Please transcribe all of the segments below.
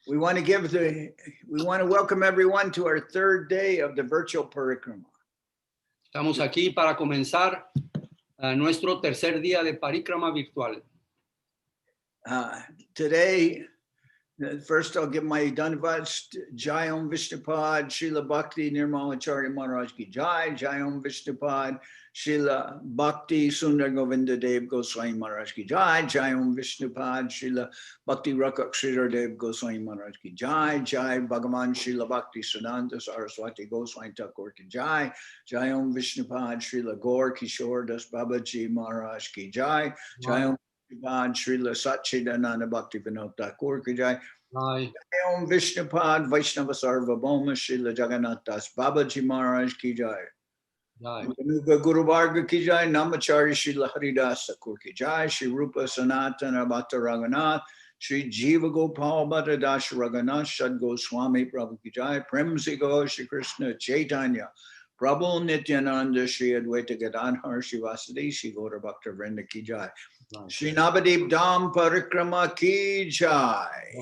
We want to welcome everyone to our third day of the virtual Parikrama. Estamos aquí para comenzar nuestro tercer día de Parikrama virtual. Today, first I'll give my Dhanavad, Jai Om Vishnupad, Srila Bhakti Nirmalacharya Maharaj ki Jai, Jai Om Vishnupad, Srila Bhakti Sundar Govinda Dev Goswami Maharaj ki Jai, Jai Om Vishnupad, Srila Bhakti Rakak Sridhar Dev Goswami Maharaj ki Jai, Jai Bhagavan Srila Bhakti Siddhanta Saraswati Goswami Thakur ki Jai, Jai Om Vishnupad, Srila Gaur Kishore Das Babaji Maharaj ki Jai, Jai Om Srila Satchidananda Bhakti Vinod Thakur ki Jai, Jai Om Vishnupad Vaishnava Sarvabhauma Srila Jagannath Das Babaji Maharaj ki Jai, Guru Varga ki Jai, Namacharya Srila Haridas Thakur ki Jai, Shri Rupa Sanatana Bhatta Raghunath, Shri Jiva Gopal Bhatta Das Raghunath, Shad Goswami Prabhu ki Jai, Premsi Go Shri Krishna Chaitanya Prabhu Nityananda, Shri Advaita Gadadhar Shri Vasudeva Shri Gaura Bhakta Vrinda ki Jai, Shri Navadip Dham Parikrama ki Jai.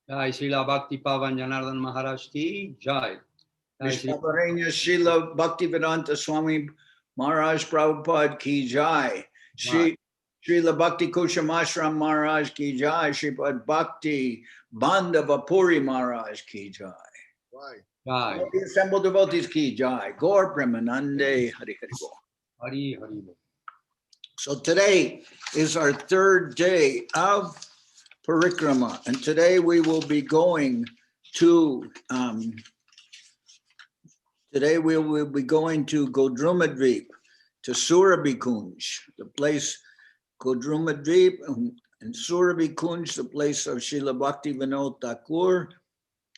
Jai Srila Bhakti Pavan Janardan Maharaj ki Jai. Vishnaparenya Srila Bhaktivedanta Swami Maharaj Prabhupada ki Jai. Srila Bhakti Kusham Ashram Maharaj ki Jai. Sripad Bhakti Bandhava Puri Maharaj ki Jai. Jai. All the assembled devotees ki Jai. Gaur Premanande Hari Hari Bol. Hari Hari Bol. So today is our third day of Parikrama, and today we will be going to Godrumadvip, to Surabhikunj, the place Godrumadvip and Surabhikunj, the place of Srila Bhakti Vinod Thakur.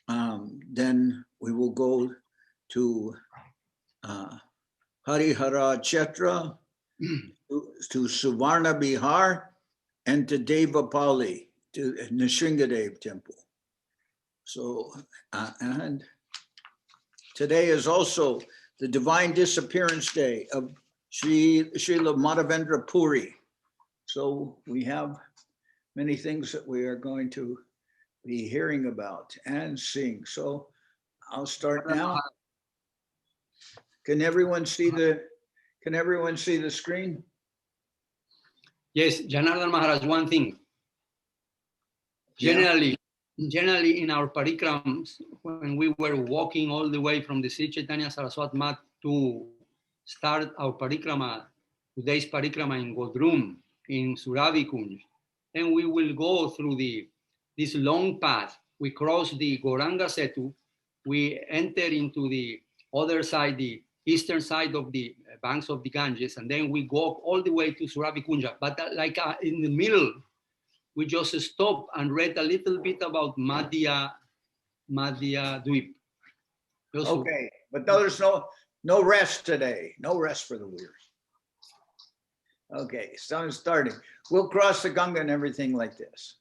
Then we will go to Harihara Kshetra, to Suvarna Bihar, and to Devapali, to Nrsingadev temple. So, and today is also the divine disappearance day of Srila Madhavendra Puri. So we have many things that we are going to be hearing about and seeing. So I'll start now. Can everyone see the screen? Yes, Janardan Maharaj, one thing. Generally in our parikrams, when we were walking all the way from the Sri Chaitanya Saraswat Mat to start our parikrama, today's parikrama in Godrum, in Surabhikunj, and we will go through this long path. We cross the Goranga Setu, we enter into the other side, the eastern side of the banks of the Ganges, and then we go all the way to Surabhikunja. But in the middle, we just stopped and read a little bit about Madhya Dweep. Okay, but there's no rest today. No rest for the weary. Okay, so I'm starting. We'll cross the Ganga and everything like this.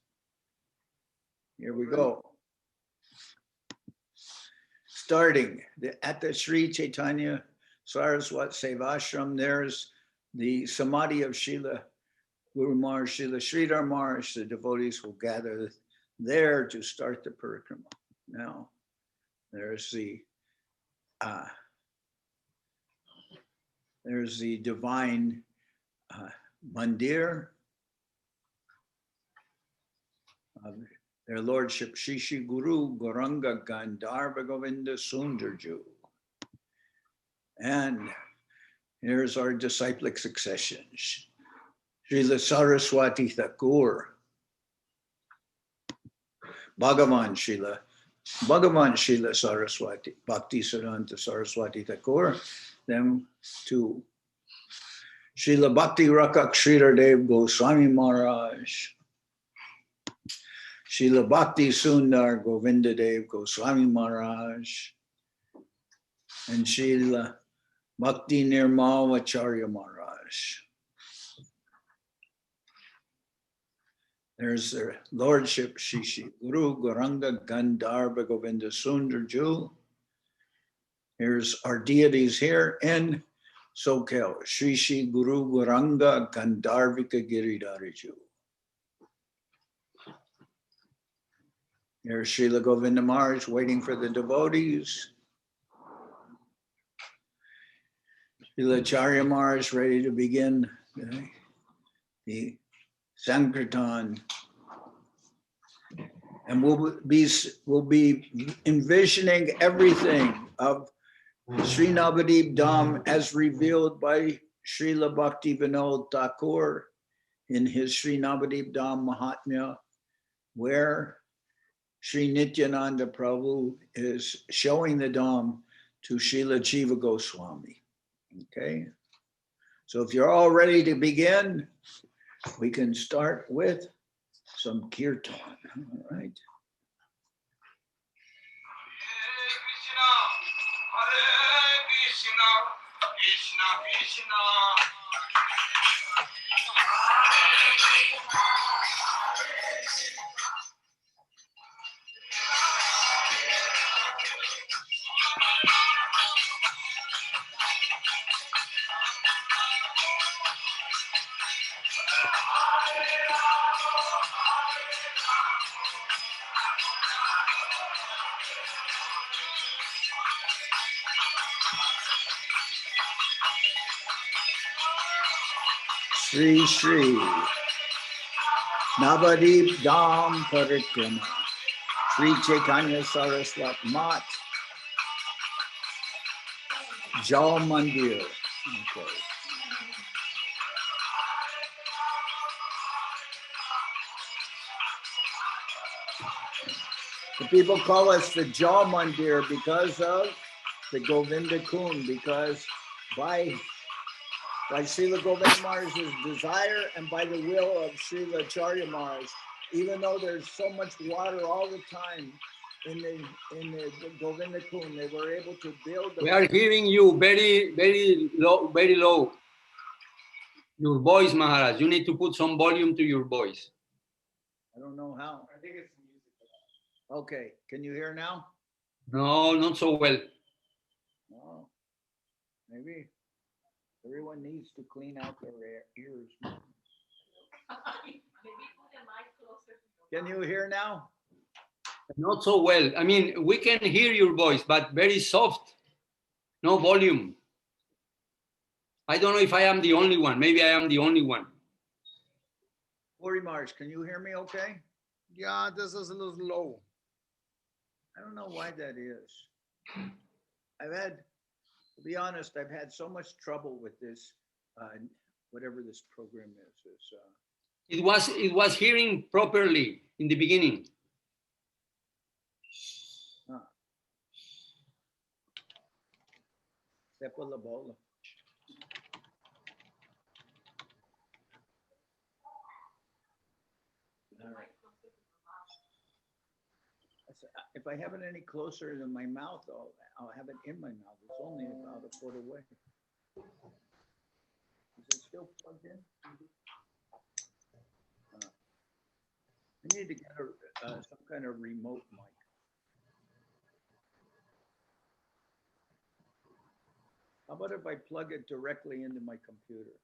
Here we go. Starting at the Sri Chaitanya Saraswat Sevashram, there's the Samadhi of Srila Guru Maharaj, Srila Sridhar Maharaj. The devotees will gather there to start the Parikrama. Now, there's the divine mandir of their lordship Shishi Guru Gauranga Gandharva Govinda Sundarju. And here's our disciplic succession. Srila Saraswati Thakur, Bhagavan Srila Saraswati, Bhakti Siddhanta Saraswati Thakur, then to Srila Bhakti Rakak Sridhar Dev Goswami Maharaj, Srila Bhakti Sundar Govinda Dev Goswami Maharaj, and Srila Bhakti Nirmalacharya Maharaj. There's their lordship Shishi Guru Gauranga Gandharva Govinda Sundarju. Here's our deities here in SoCal, Shishi Guru Gauranga Gandharvika Giridhariju. There's Srila Govinda Maharaj waiting for the devotees. Srila Acharya Maharaj ready to begin the Sankirtan. And we'll be envisioning everything of Sri Navadip Dham as revealed by Srila Bhakti Vinod Thakur in his Sri Navadip Dham Mahatmya, where Sri Nityananda Prabhu is showing the Dham to Srila Jiva Goswami. Okay, so if you're all ready to begin, we can start with some kirtan. All right. Krishna Krishna Shri Shri Navadip Dham Parikrama Sri Chaitanya Saraswat Mat Jal Mandir. Okay. The people call us the Jal Mandir because of the Govinda Kund, because by Srila Govinda Maharaj's desire and by the will of Srila Acharya Maharaj, even though there's so much water all the time in the Govinda Kund, they were able to build. We are hearing you very low, very low. Your voice, Maharaj. You need to put some volume to your voice. I don't know how. I think it's music. Okay, can you hear now? No, not so well. No, maybe. Everyone needs to clean out their ears. Can you hear now? Not so well. I mean, we can hear your voice, but very soft. No volume. I don't know if I am the only one. Maybe I am the only one. Puri Maharaj, can you hear me okay? Yeah, this is a little low. I don't know why that is. To be honest, I've had so much trouble with this, whatever this program is. It was hearing properly in the beginning. Sepa la bola. All right. If I have it any closer than my mouth, I'll have it in my mouth. It's only about a foot away. Is it still plugged in? I need to get some kind of remote mic. How about if I plug it directly into my computer?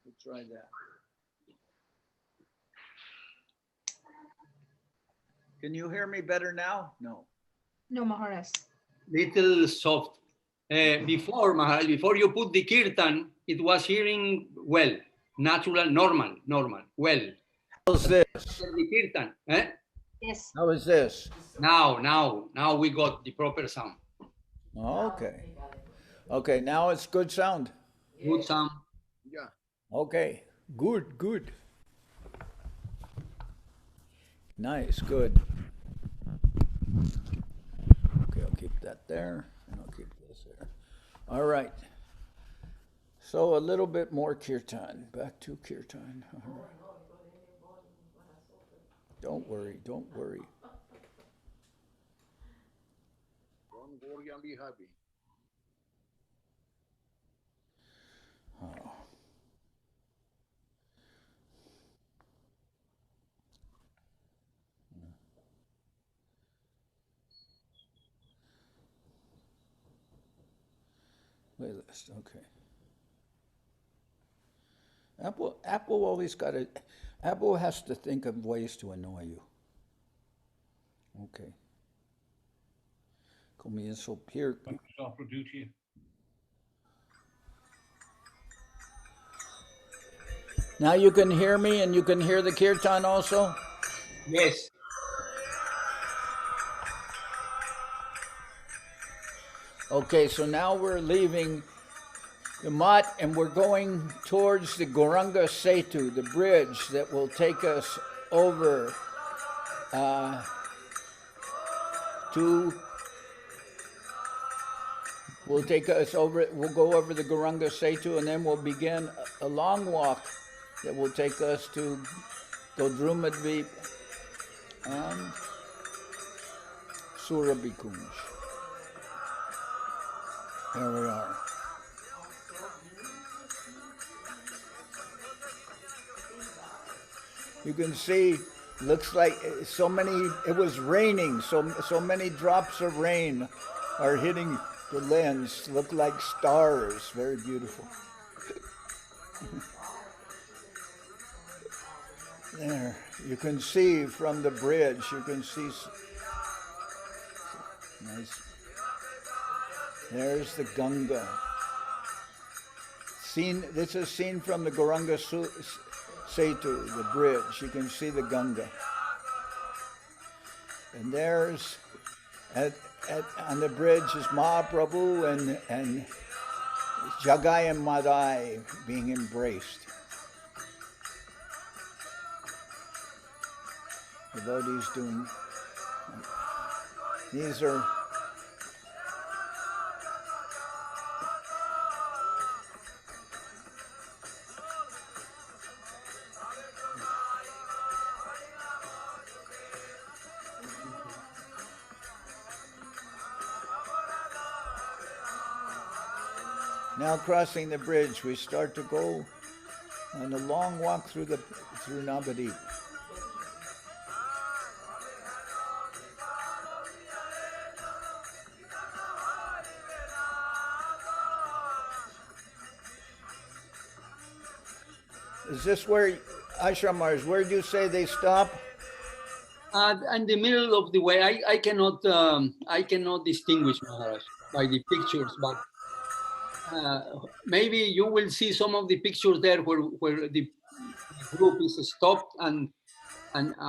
We'll try that. Can you hear me better now? No. No, Maharaj. Little soft. Before, Maharaj, before you put the kirtan, it was hearing well, natural, normal, well. How's this? The kirtan, Yes. How is this? Now we got the proper sound. Okay. Okay, now it's good sound. Good sound. Yeah. Okay, good. Nice, good. Okay, I'll keep that there, and I'll keep this there. All right. So a little bit more kirtan. Back to kirtan. All right. Don't worry. Don't worry and be happy. Oh. Playlist, okay. Apple always got to, Apple has to think of ways to annoy you. Okay. Comienzo here. Microsoft will do to you. Now you can hear me and you can hear the kirtan also? Yes. Okay, so now we're leaving the Mat and we're going towards the Gauranga Setu, the bridge that will take us over we'll go over the Gauranga Setu and then we'll begin a long walk that will take us to Godrumadvip and Surabikunj. There we are. You can see, looks like so many, it was raining, so many drops of rain are hitting the lens, look like stars, very beautiful. There, you can see from the bridge, you can see, nice. There's the Ganga. This is seen from the Gauranga Setu, the bridge. You can see the Ganga. And there's, on the bridge is Mahaprabhu and Jagai and Madai being embraced. Devotees doing, these are, now crossing the bridge, we start to go on a long walk through Navadip. Is this where Ashram, where do you say they stop? In the middle of the way, I cannot distinguish, Maharaj, by the pictures, but maybe you will see some of the pictures there where the group is stopped and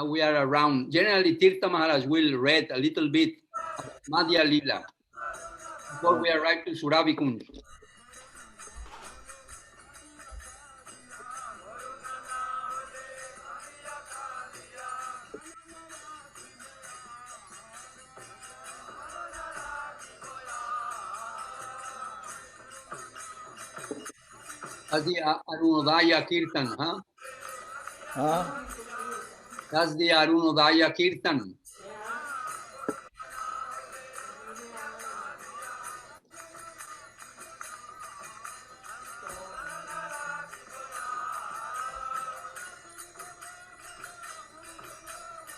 we are around. Generally, Tirtha Maharaj will read a little bit Madhya Lila before we arrive to Surabikunj. That's the Arunodaya Kirtan, huh? Huh? That's the Arunodaya Kirtan.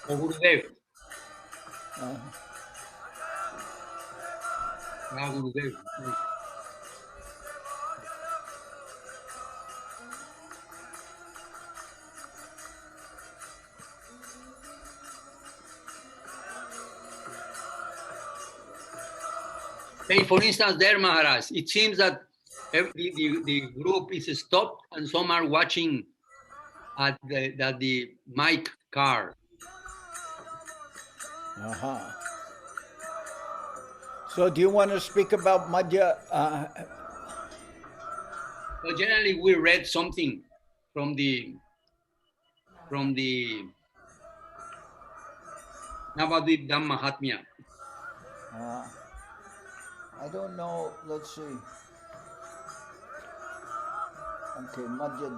Oh, Gurudev. Gurudev. Hey, for instance, there, Maharaj, it seems that the group is stopped and some are watching at the mic car. Uh-huh. So do you want to speak about Madhya? So generally, we read something from the Navadvip Dham Mahatmya. I don't know. Let's see. Okay, Madhya.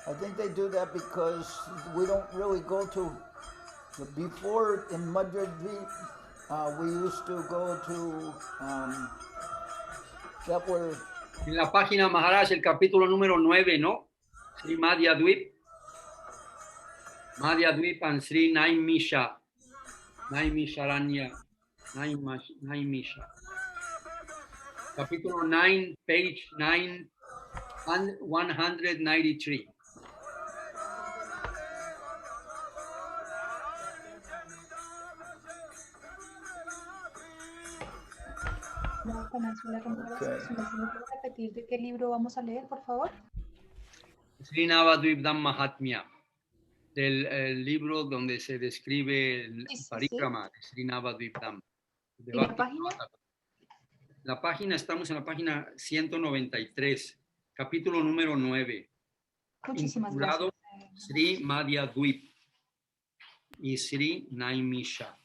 I think they do that because we don't really go to, before in Madhya, we used to go to, that were... En la página, Maharaj, el capítulo número 9, ¿no? Sri Madhya Dweep and Sri Naimisha, Naimisha. Capítulo 9, page 9 and 193. No, con Ángela Romero, Okay. si me puede repetir de qué libro vamos a leer, por favor. Sri Navadvipdam Mahatmya, del libro donde se describe el Sí, sí, sí. Parikrama de Sri Navadvipdam. ¿Y la página? La página, estamos en la página 193, capítulo número 9. Muchísimas Intitulado gracias. Sri Madhya Dweep y Sri Naimisha.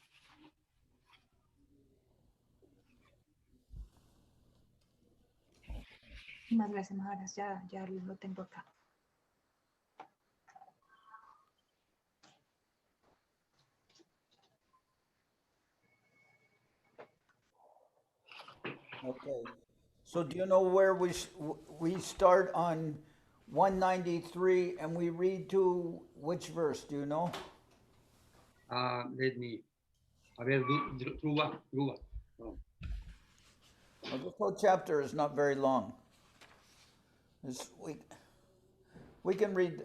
Muchísimas gracias, Maharaj. Ya lo tengo acá. Okay. So do you know where we start on 193 and we read to which verse? Do you know? Let me. A ver, Dhruva. No. Well, this whole chapter is not very long. We can read.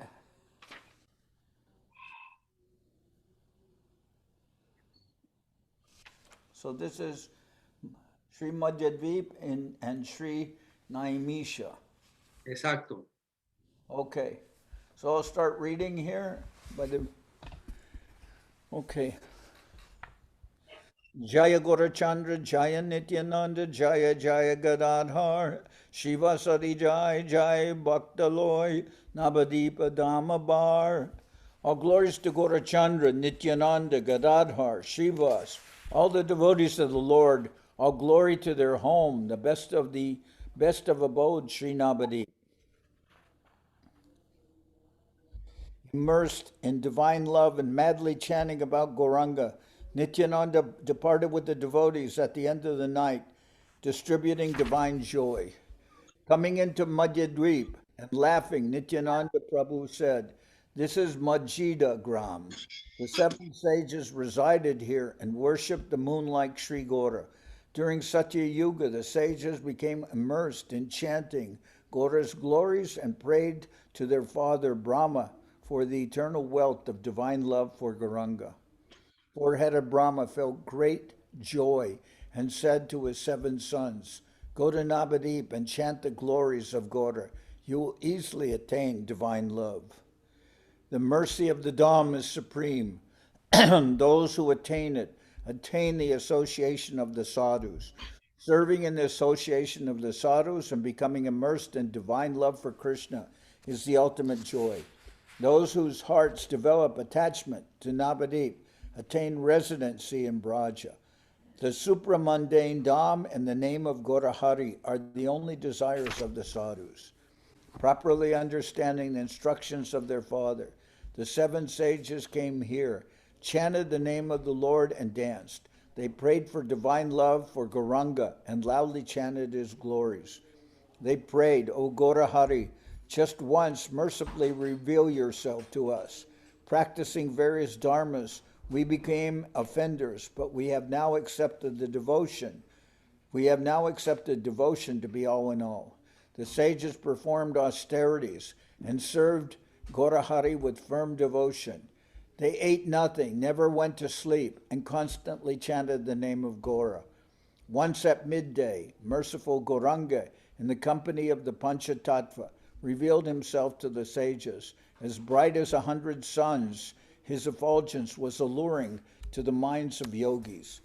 So this is Sri Madhyadvip and Sri Naimisha. Exacto. Okay. So I'll start reading here. Okay. Jaya Gaurachandra, Jaya Nityananda, Jaya Jaya Gadadhar, Shiva Sati Jai, Jai Bhaktaloy, Navadipa Damabar. All glories to Gaurachandra, Nityananda, Gadadhar, Shivas, all the devotees of the Lord. All glory to their home, the best of abode, Sri Navadip. Immersed in divine love and madly chanting about Gauranga, Nityananda departed with the devotees at the end of the night, distributing divine joy. Coming into Madhyadweep and laughing, Nityananda Prabhu said, "This is Majjida Gram. The 7 sages resided here and worshipped the moon-like Sri Gora. During Satya Yuga, the sages became immersed in chanting Gora's glories and prayed to their father Brahma for the eternal wealth of divine love for Gauranga. Four-headed Brahma felt great joy and said to his 7 sons, "Go to Navadip and chant the glories of Gora. You will easily attain divine love. The mercy of the Dham is supreme. Those who attain it attain the association of the sadhus. Serving in the association of the sadhus and becoming immersed in divine love for Krishna is the ultimate joy. Those whose hearts develop attachment to Navadip attain residency in Braja. The supramundane Dham and the name of Gaurahari are the only desires of the sadhus. Properly understanding the instructions of their father, the 7 sages came here, chanted the name of the Lord and danced. They prayed for divine love for Gauranga and loudly chanted his glories. They prayed, "O Gaurahari, just once mercifully reveal yourself to us. Practicing various dharmas, we became offenders, but we have now accepted devotion to be all in all." The sages performed austerities and served Gaurahari with firm devotion. They ate nothing, never went to sleep, and constantly chanted the name of Gaura. Once at midday, merciful Gauranga, in the company of the Panchatattva, revealed himself to the sages. As bright as 100 suns, his effulgence was alluring to the minds of yogis.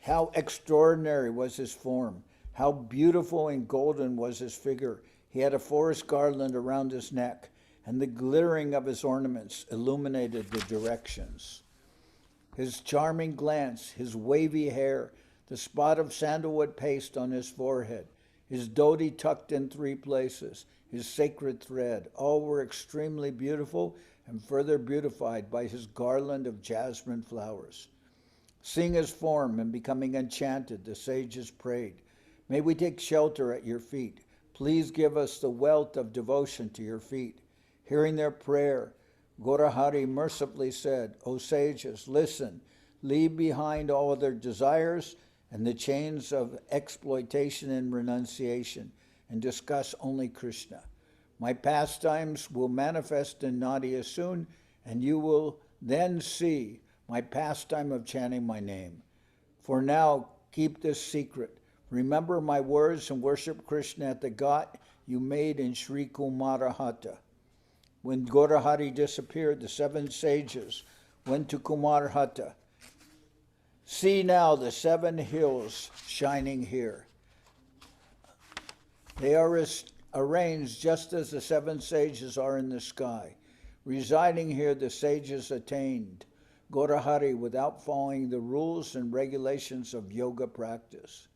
How extraordinary was his form! How beautiful and golden was his figure! He had a forest garland around his neck, and the glittering of his ornaments illuminated the directions. His charming glance, his wavy hair, the spot of sandalwood paste on his forehead, his dhoti tucked in 3 places, his sacred thread, all were extremely beautiful and further beautified by his garland of jasmine flowers. Seeing his form and becoming enchanted, the sages prayed, "May we take shelter at your feet. Please give us the wealth of devotion to your feet." Hearing their prayer, Gaurahari mercifully said, O sages, listen, leave behind all other desires and the chains of exploitation and renunciation, and discuss only Krishna. My pastimes will manifest in Nadia soon, and you will then see my pastime of chanting my name. For now, keep this secret. Remember my words and worship Krishna at the ghat you made in Sri Kumarahata. When Gaurahari disappeared, the 7 sages went to Kumarahata. See now the 7 hills shining here. They are arranged just as the 7 sages are in the sky. Residing here, the sages attained Gaurahari without following the rules and regulations of yoga practice.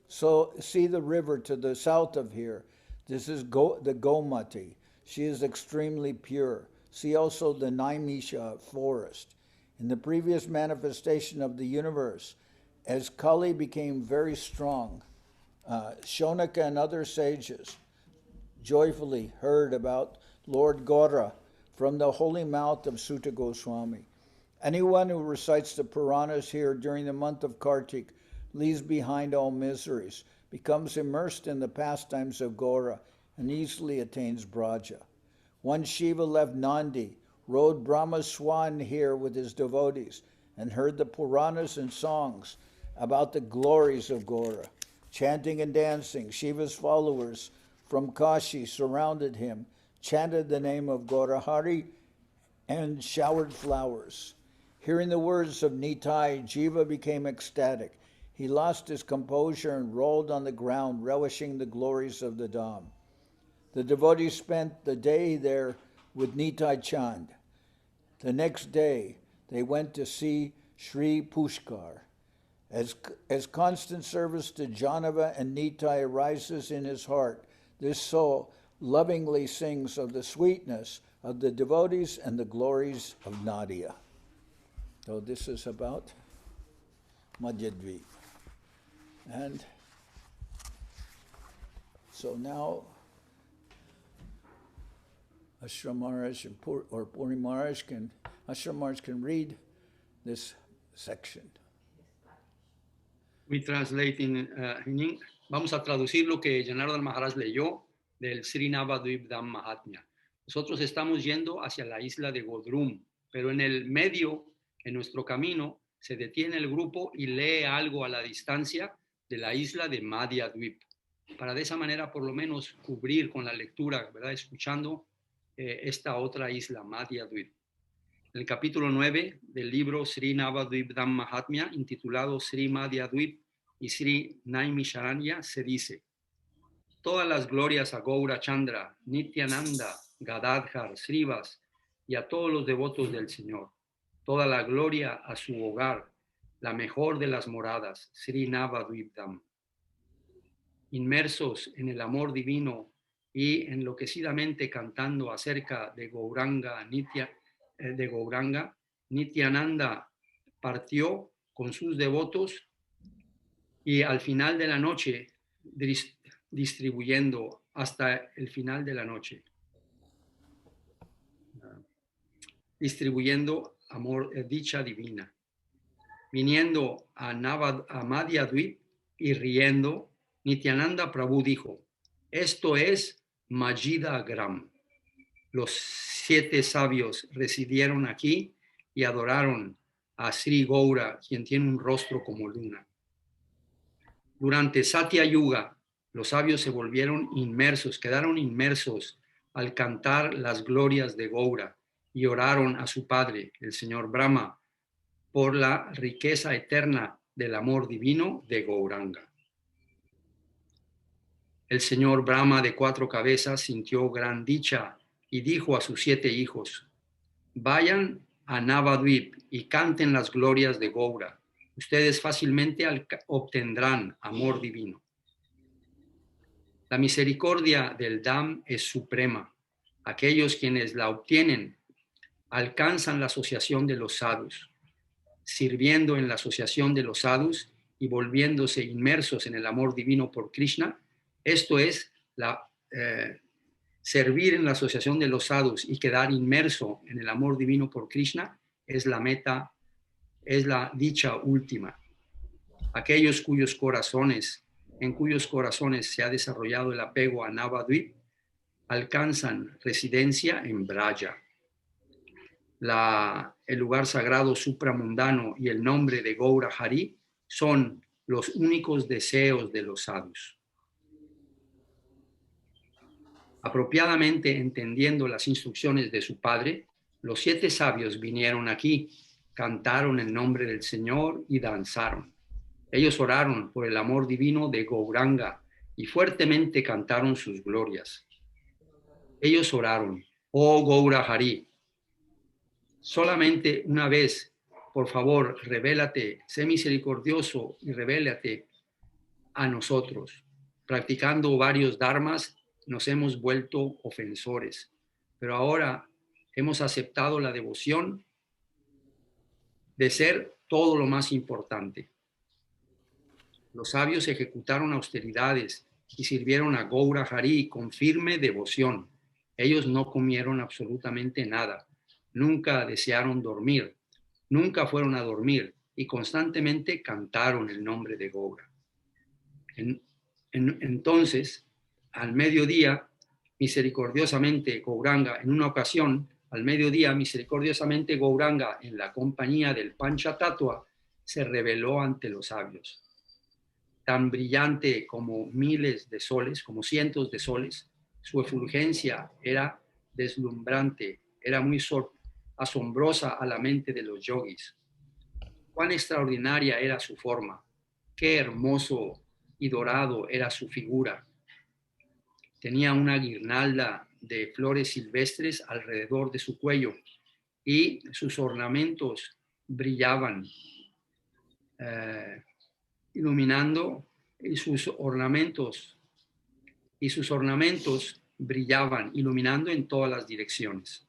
So see the river to the south of here. This is the Gomati. She is extremely pure. See also the Naimisha forest. In the previous manifestation of the universe, as Kali became very strong, Shonaka and other sages joyfully heard about Lord Gaura from the holy mouth of Sutta Goswami. Anyone who recites the Puranas here during the month of Kartik leaves behind all miseries, becomes immersed in the pastimes of Gaura, and easily attains Braja. One Shiva left Nandi, rode Brahma's swan here with his devotees, and heard the Puranas and songs about the glories of Gaura. Chanting and dancing, Shiva's followers from Kashi surrounded him, chanted the name of Gaurahari, and showered flowers. Hearing the words of Nitai, Jiva became ecstatic. He lost his composure and rolled on the ground, relishing the glories of the Dham. The devotees spent the day there with Nitai Chand. The next day, they went to see Sri Pushkar. As constant service to Janava and Nitai arises in his heart, this soul lovingly sings of the sweetness of the devotees and the glories of Nadia. So this is about Madhyadvip. And so now Ashram Maharaj or Puri Maharaj Ashram Maharaj can read this section. We translate vamos a traducir lo que Janardan Maharaj leyó del Sri Navadvip Dham Mahatmya. Nosotros estamos yendo hacia la isla de Godrum, pero en el medio, en nuestro camino, se detiene el grupo y lee algo a la distancia de la isla de Madhyadvip, para de esa manera por lo menos cubrir con la lectura, ¿verdad? Escuchando esta otra isla, Madhyadvip. En el capítulo 9 del libro Sri Navadvip Dham Mahatmya, intitulado Sri Madhyadvip y Sri Naimisharanya, se dice: todas las glorias a Gaura Chandra, Nityananda, Gadadhar, Srivas y a todos los devotos del Señor. Toda la gloria a su hogar, la mejor de las moradas, Sri Navadvip Dham. Inmersos en el amor divino y enloquecidamente cantando acerca de Gauranga, Nityananda partió con sus devotos y al final de la noche distribuyendo hasta el final de la noche, distribuyendo amor, dicha divina. Viniendo a Madhyadvip y riendo, Nityananda Prabhu dijo: esto es Majida Gram. Los 7 sabios residieron aquí y adoraron a Sri Gaura, quien tiene un rostro como luna. Durante Satya Yuga, los sabios se volvieron inmersos, quedaron inmersos al cantar las glorias de Gaura y oraron a su padre, el señor Brahma, por la riqueza eterna del amor divino de Gauranga. El señor Brahma de 4 cabezas sintió gran dicha y dijo a sus 7 hijos: vayan a Navadvip y canten las glorias de Gaura. Ustedes fácilmente obtendrán amor divino. La misericordia del Dham es suprema. Aquellos quienes la obtienen alcanzan la asociación de los sadhus. Sirviendo en la asociación de los sadhus y volviéndose inmersos en el amor divino por Krishna, esto es Servir en la asociación de los sadhus y quedar inmerso en el amor divino por Krishna es la meta, es la dicha última. Aquellos en cuyos corazones se ha desarrollado el apego a Navadvip, alcanzan residencia en Braja. El lugar sagrado supramundano y el nombre de Gaura Hari son los únicos deseos de los sadhus. Apropiadamente entendiendo las instrucciones de su padre, los 7 sabios vinieron aquí, cantaron en nombre del Señor y danzaron. Ellos oraron por el amor divino de Gauranga y fuertemente cantaron sus glorias. Ellos oraron, oh Gaura Hari, solamente una vez, por favor, revélate, sé misericordioso y revélate a nosotros. Practicando varios dharmas, nos hemos vuelto ofensores, pero ahora hemos aceptado la devoción de ser todo lo más importante. Los sabios ejecutaron austeridades y sirvieron a Gaura Hari con firme devoción. Ellos no comieron absolutamente nada, nunca desearon dormir, nunca fueron a dormir y constantemente cantaron el nombre de Gaura. Entonces, al mediodía, misericordiosamente Gauranga, en una ocasión, al mediodía, misericordiosamente Gauranga, en la compañía del Panchatattva, se reveló ante los sabios. Tan brillante como miles de soles, como cientos de soles, su efulgencia era deslumbrante, era muy asombrosa a la mente de los yogis. Cuán extraordinaria era su forma, qué hermoso y dorado era su figura. Tenía una guirnalda de flores silvestres alrededor de su cuello y sus ornamentos brillaban, iluminando, y sus ornamentos brillaban, iluminando en todas las direcciones.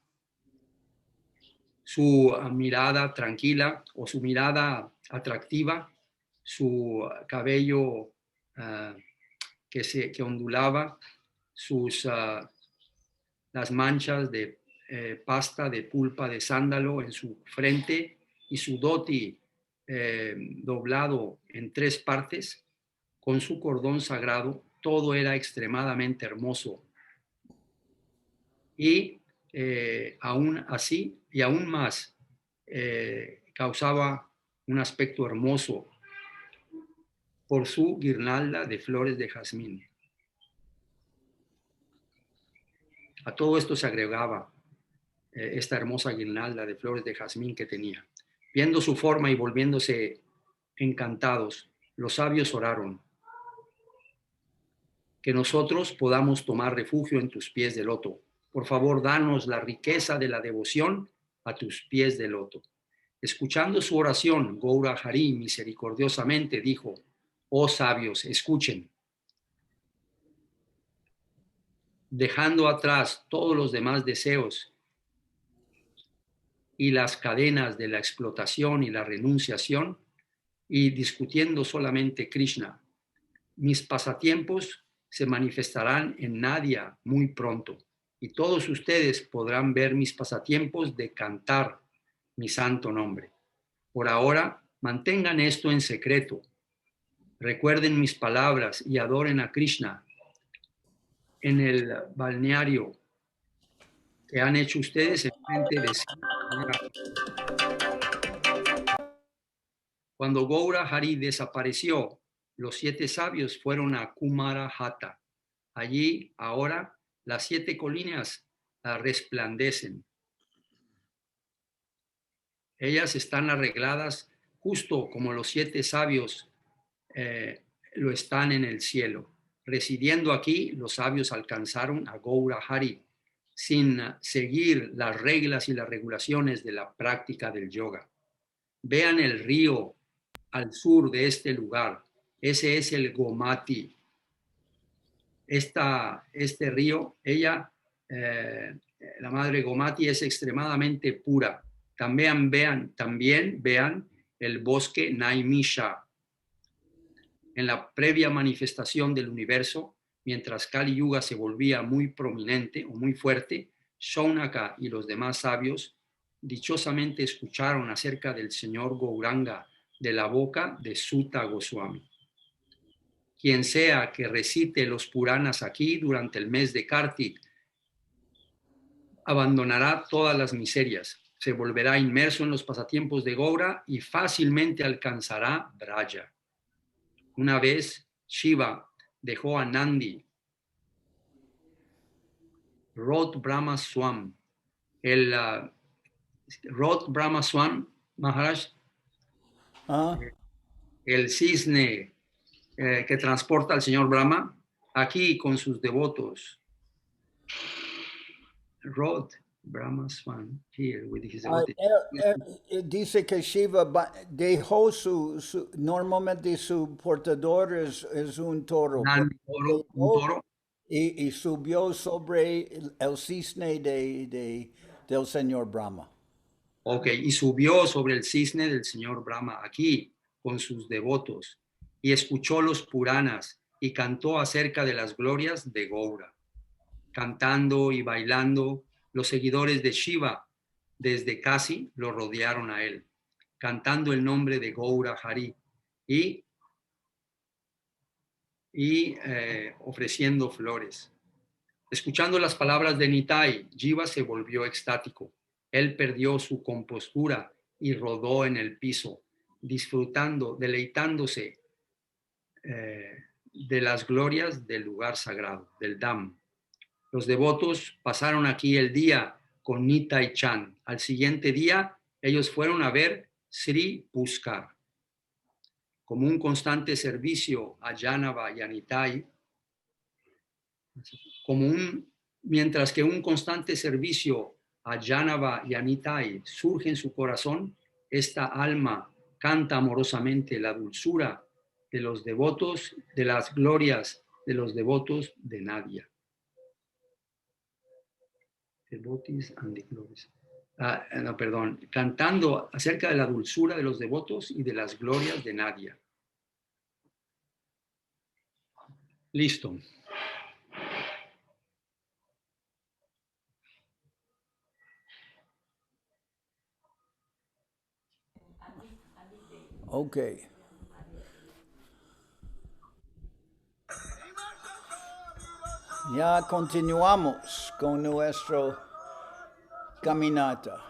Su mirada tranquila o su mirada atractiva, su cabello que ondulaba, las manchas de pasta de pulpa de sándalo en su frente y su dhoti doblado en 3 partes con su cordón sagrado, todo era extremadamente hermoso. Y aún así, y aún más, causaba un aspecto hermoso por su guirnalda de flores de jazmín. A todo esto se agregaba esta hermosa guirnalda de flores de jazmín que tenía. Viendo su forma y volviéndose encantados, los sabios oraron: que nosotros podamos tomar refugio en tus pies de loto. Por favor, danos la riqueza de la devoción a tus pies de loto. Escuchando su oración, Gaura Hari misericordiosamente dijo: oh sabios, escuchen. Dejando atrás todos los demás deseos y las cadenas de la explotación y la renunciación, y discutiendo solamente Krishna, mis pasatiempos se manifestarán en Nadia muy pronto, y todos ustedes podrán ver mis pasatiempos de cantar mi santo nombre. Por ahora, mantengan esto en secreto. Recuerden mis palabras y adoren a Krishna en el balneario que han hecho ustedes en frente de sí. Cuando Gaura Hari desapareció, los 7 sabios fueron a Kumarahata. Allí ahora las 7 colinas resplandecen. Ellas están arregladas justo como los 7 sabios lo están en el cielo. Residiendo aquí, los sabios alcanzaron a Gaura Hari sin seguir las reglas y las regulaciones de la práctica del yoga. Vean el río al sur de este lugar. Ese es el Gomati. Este río, la madre Gomati, es extremadamente pura. También vean el bosque Naimisha. En la previa manifestación del universo, mientras Kali Yuga se volvía muy prominente o muy fuerte, Shaunaka y los demás sabios dichosamente escucharon acerca del señor Gauranga de la boca de Sutta Goswami. Quien sea que recite los Puranas aquí durante el mes de Kartik abandonará todas las miserias, se volverá inmerso en los pasatiempos de Gaura y fácilmente alcanzará Braja. Una vez Shiva dejó a Nandi, Rod Brahma Swam, Rod Brahma Swam, Maharaj, Ah, el cisne que transporta al señor Brahma, aquí con sus devotos. Rod Brahma Swan, here with his devotees. dice que Shiva dejó normalmente su portador es un toro. Nandi, toro, un toro. Y subió sobre el cisne del señor Brahma. Ok, y subió sobre el cisne del señor Brahma aquí con sus devotos y escuchó los Puranas y cantó acerca de las glorias de Gaura. Cantando y bailando, los seguidores de Shiva desde Kasi lo rodearon a él, cantando el nombre de Gaura Hari y ofreciendo flores. Escuchando las palabras de Nitai, Jiva se volvió extático. Él perdió su compostura y rodó en el piso, disfrutando, deleitándose de las glorias del lugar sagrado, del Dham. Los devotos pasaron aquí el día con Nitai Chan. Al siguiente día, ellos fueron a ver Sri Puskar. Como un constante servicio a Janava y a Nitai, mientras que un constante servicio a Janava y a Nitai surge en su corazón, esta alma canta amorosamente la dulzura de los devotos, de las glorias de los devotos de Nadia. Devotees and the glories. Cantando acerca de la dulzura de los devotos y de las glorias de Nadia. Listo. Ok. Ya continuamos con nuestro caminata.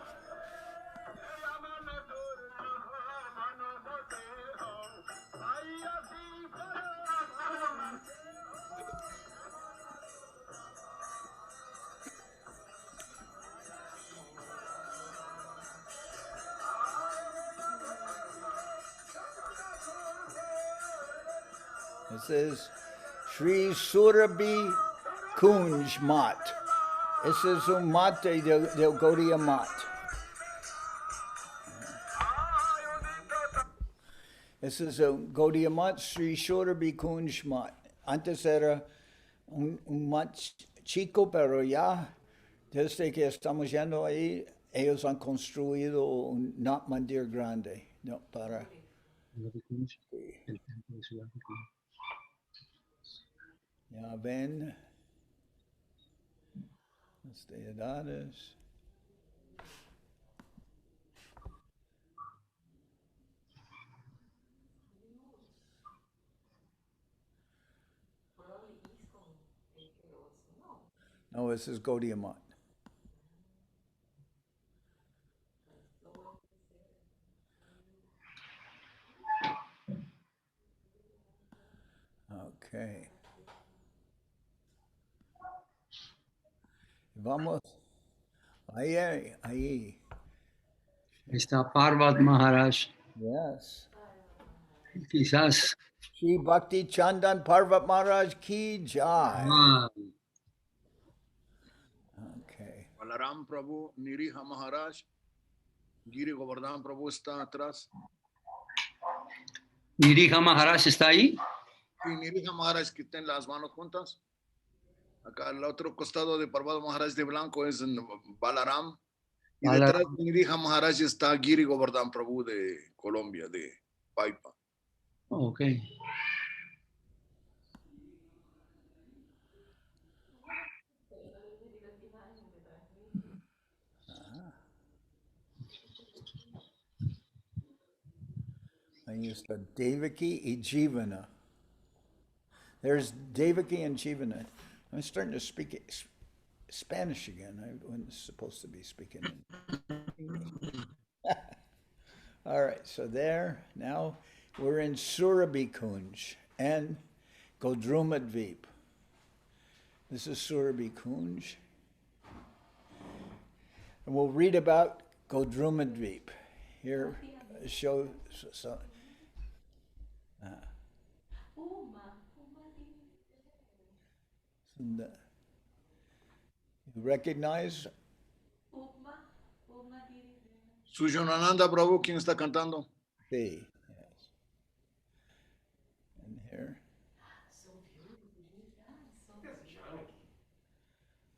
This is Sri Surabhi Kunj Mat. Ese es un mate del Gaudiya Mat. Ese es el Gaudiya Mat, Sri Surabhi Kunj Mat. Antes era un mat chico, pero ya, desde que estamos yendo ahí, ellos han construido un Nat Mandir grande, ¿no? Para... Ya ven las deidades. No, this is Gaudiya Mat. Okay. Vamos. Ahí. Ahí está Parvat Maharaj. Yes. Quizás. Shri Bhakti Chandan Parvat Maharaj ki jai. Okay. Balaram Prabhu, Niriha Maharaj, Giri Govardhan Prabhu está atrás. Nirija Maharaj está ahí. Y Niriha Maharaj que tiene las manos juntas. Acá al otro costado de Parvati Maharaj de blanco es Balaram. Y detrás de Niriha Maharaj está Giri Govardhan Prabhu de Colombia, de Paipa. Ok. Ahí está Devaki y Jivana. There's Devaki and Jivana. I'm starting to speak Spanish again. I wasn't supposed to be speaking English. All right, so there, now we're in Surabhi Kunj and Godruma Dvip. This is Surabhi Kunj. And we'll read about Godruma Dvip. Here, show. You recognize? Sujanananda Prabhu, ¿quién está cantando? Sí, yes. And here.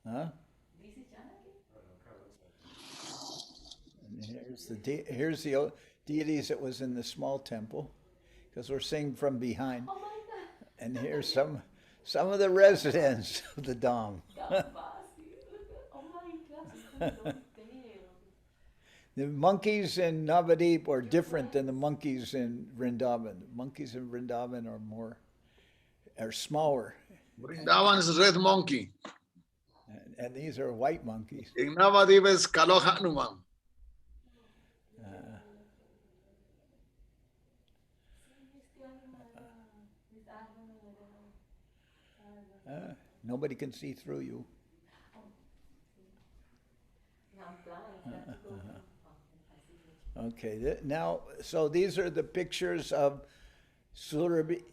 Huh? And here's the deities that was in the small temple, because we're seeing from behind. And here's some of the residents of the Dham. The monkeys in Navadip are different than the monkeys in Vrindavan. The monkeys in Vrindavan are smaller. Vrindavan is red monkey. And these are white monkeys. In Navadip is Kalo Hanuman. Nobody can see through you. Okay, now, so these are the pictures of Surabhi.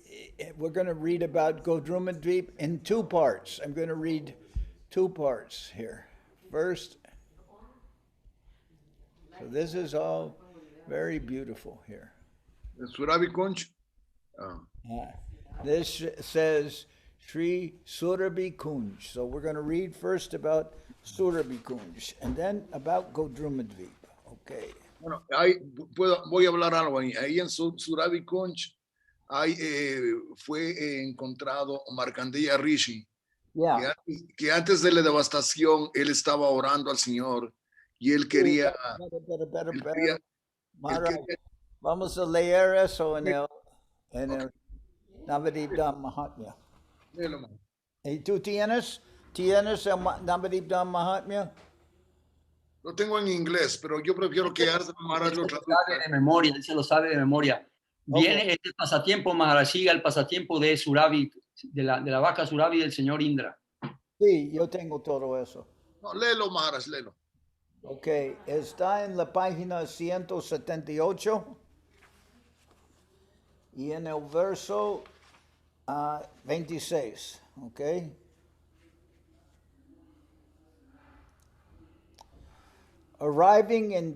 We're going to read about Godruma Dvip in two parts. I'm going to read two parts here. First, so this is all very beautiful here. Surabhi Kunj. This says Sri Surabhi Kunj. So we're going to read first about Surabhi Kunj and then about Godruma Dvip. Okay. Bueno, voy a hablar algo ahí. Ahí en Surabhi Kunj fue encontrado Markandeya Rishi. Yeah. Que antes de la devastación él estaba orando al Señor y él quería. Maharaj, vamos a leer eso en el Navadip Dham Mahatmya. ¿Y tú tienes el Navadip Dham Mahatmya? Lo tengo en inglés, pero yo prefiero que Maharaj lo traduzca. De memoria, él se lo sabe de memoria. Viene este pasatiempo, Maharaj, siga el pasatiempo de Surabhi, de la vaca Surabhi del señor Indra. Sí, yo tengo todo eso. No, léelo, Maharaj, léelo. Ok, está en la página 178 y en el verso 26, ok. Arriving in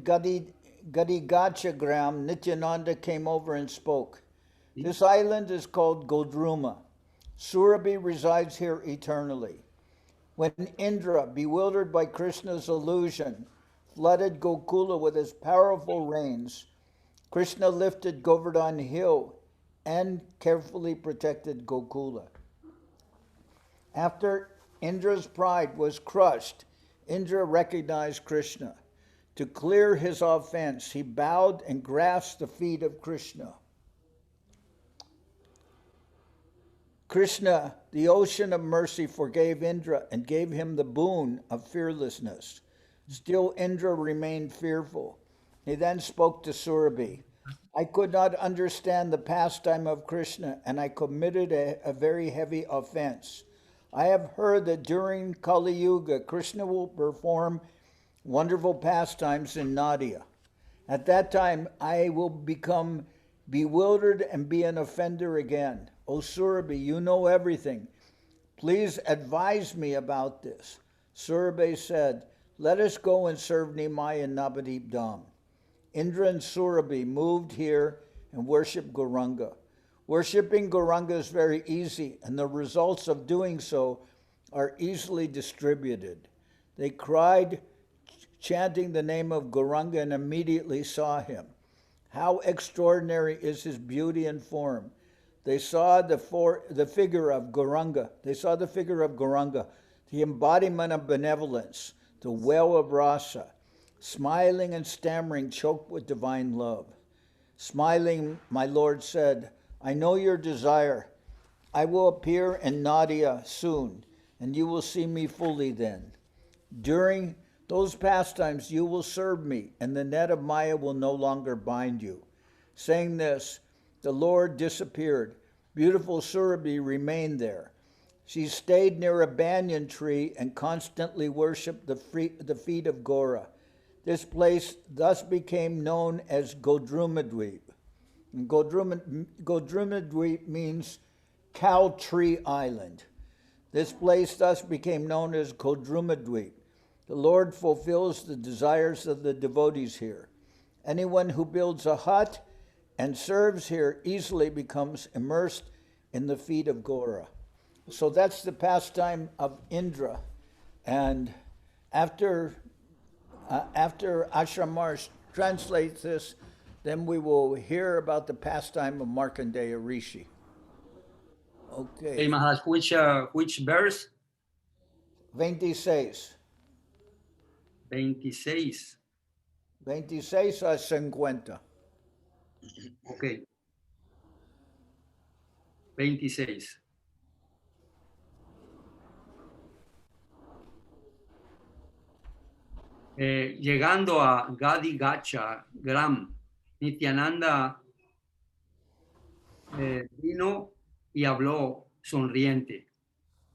Gadigachagram, Nityananda came over and spoke. This island is called Godruma. Surabhi resides here eternally. When Indra, bewildered by Krishna's illusion, flooded Gokula with his powerful rains, Krishna lifted Govardhan Hill and carefully protected Gokula. After Indra's pride was crushed, Indra recognized Krishna. To clear his offense, he bowed and grasped the feet of Krishna. Krishna, the ocean of mercy, forgave Indra and gave him the boon of fearlessness. Still, Indra remained fearful. He then spoke to Surabhi. I could not understand the pastime of Krishna, and I committed a very heavy offense. I have heard that during Kali Yuga, Krishna will perform wonderful pastimes in Nadia. At that time, I will become bewildered and be an offender again. O Surabhi, you know everything. Please advise me about this. Surabhi said, let us go and serve Nimai in Navadip Dham. Indra and Surabhi moved here and worshiped Gauranga. Worshipping Gauranga is very easy, and the results of doing so are easily distributed. They cried, chanting the name of Gauranga, and immediately saw him. How extraordinary is his beauty and form. They saw the figure of Gauranga. They saw the figure of Gauranga, the embodiment of benevolence, the well of rasa, smiling and stammering, choked with divine love. Smiling, my Lord said, I know your desire. I will appear in Nadia soon, and you will see me fully then. During those pastimes you will serve me, and the net of Maya will no longer bind you. Saying this, the Lord disappeared. Beautiful Surabhi remained there. She stayed near a banyan tree and constantly worshipped the feet of Gora. This place thus became known as Godrumadweep. Godrumadweep means cow tree island. This place thus became known as Godrumadweep. The Lord fulfills the desires of the devotees here. Anyone who builds a hut and serves here easily becomes immersed in the feet of Gora. So that's the pastime of Indra. And after Ashram Maharaj translates this, then we will hear about the pastime of Markandeya Rishi. Hey, Okay. Maharaj, which verse? 26. 26. 26 a 50. Ok. 26. Llegando a Gadi Gacha Gram, Nityananda vino y habló sonriente.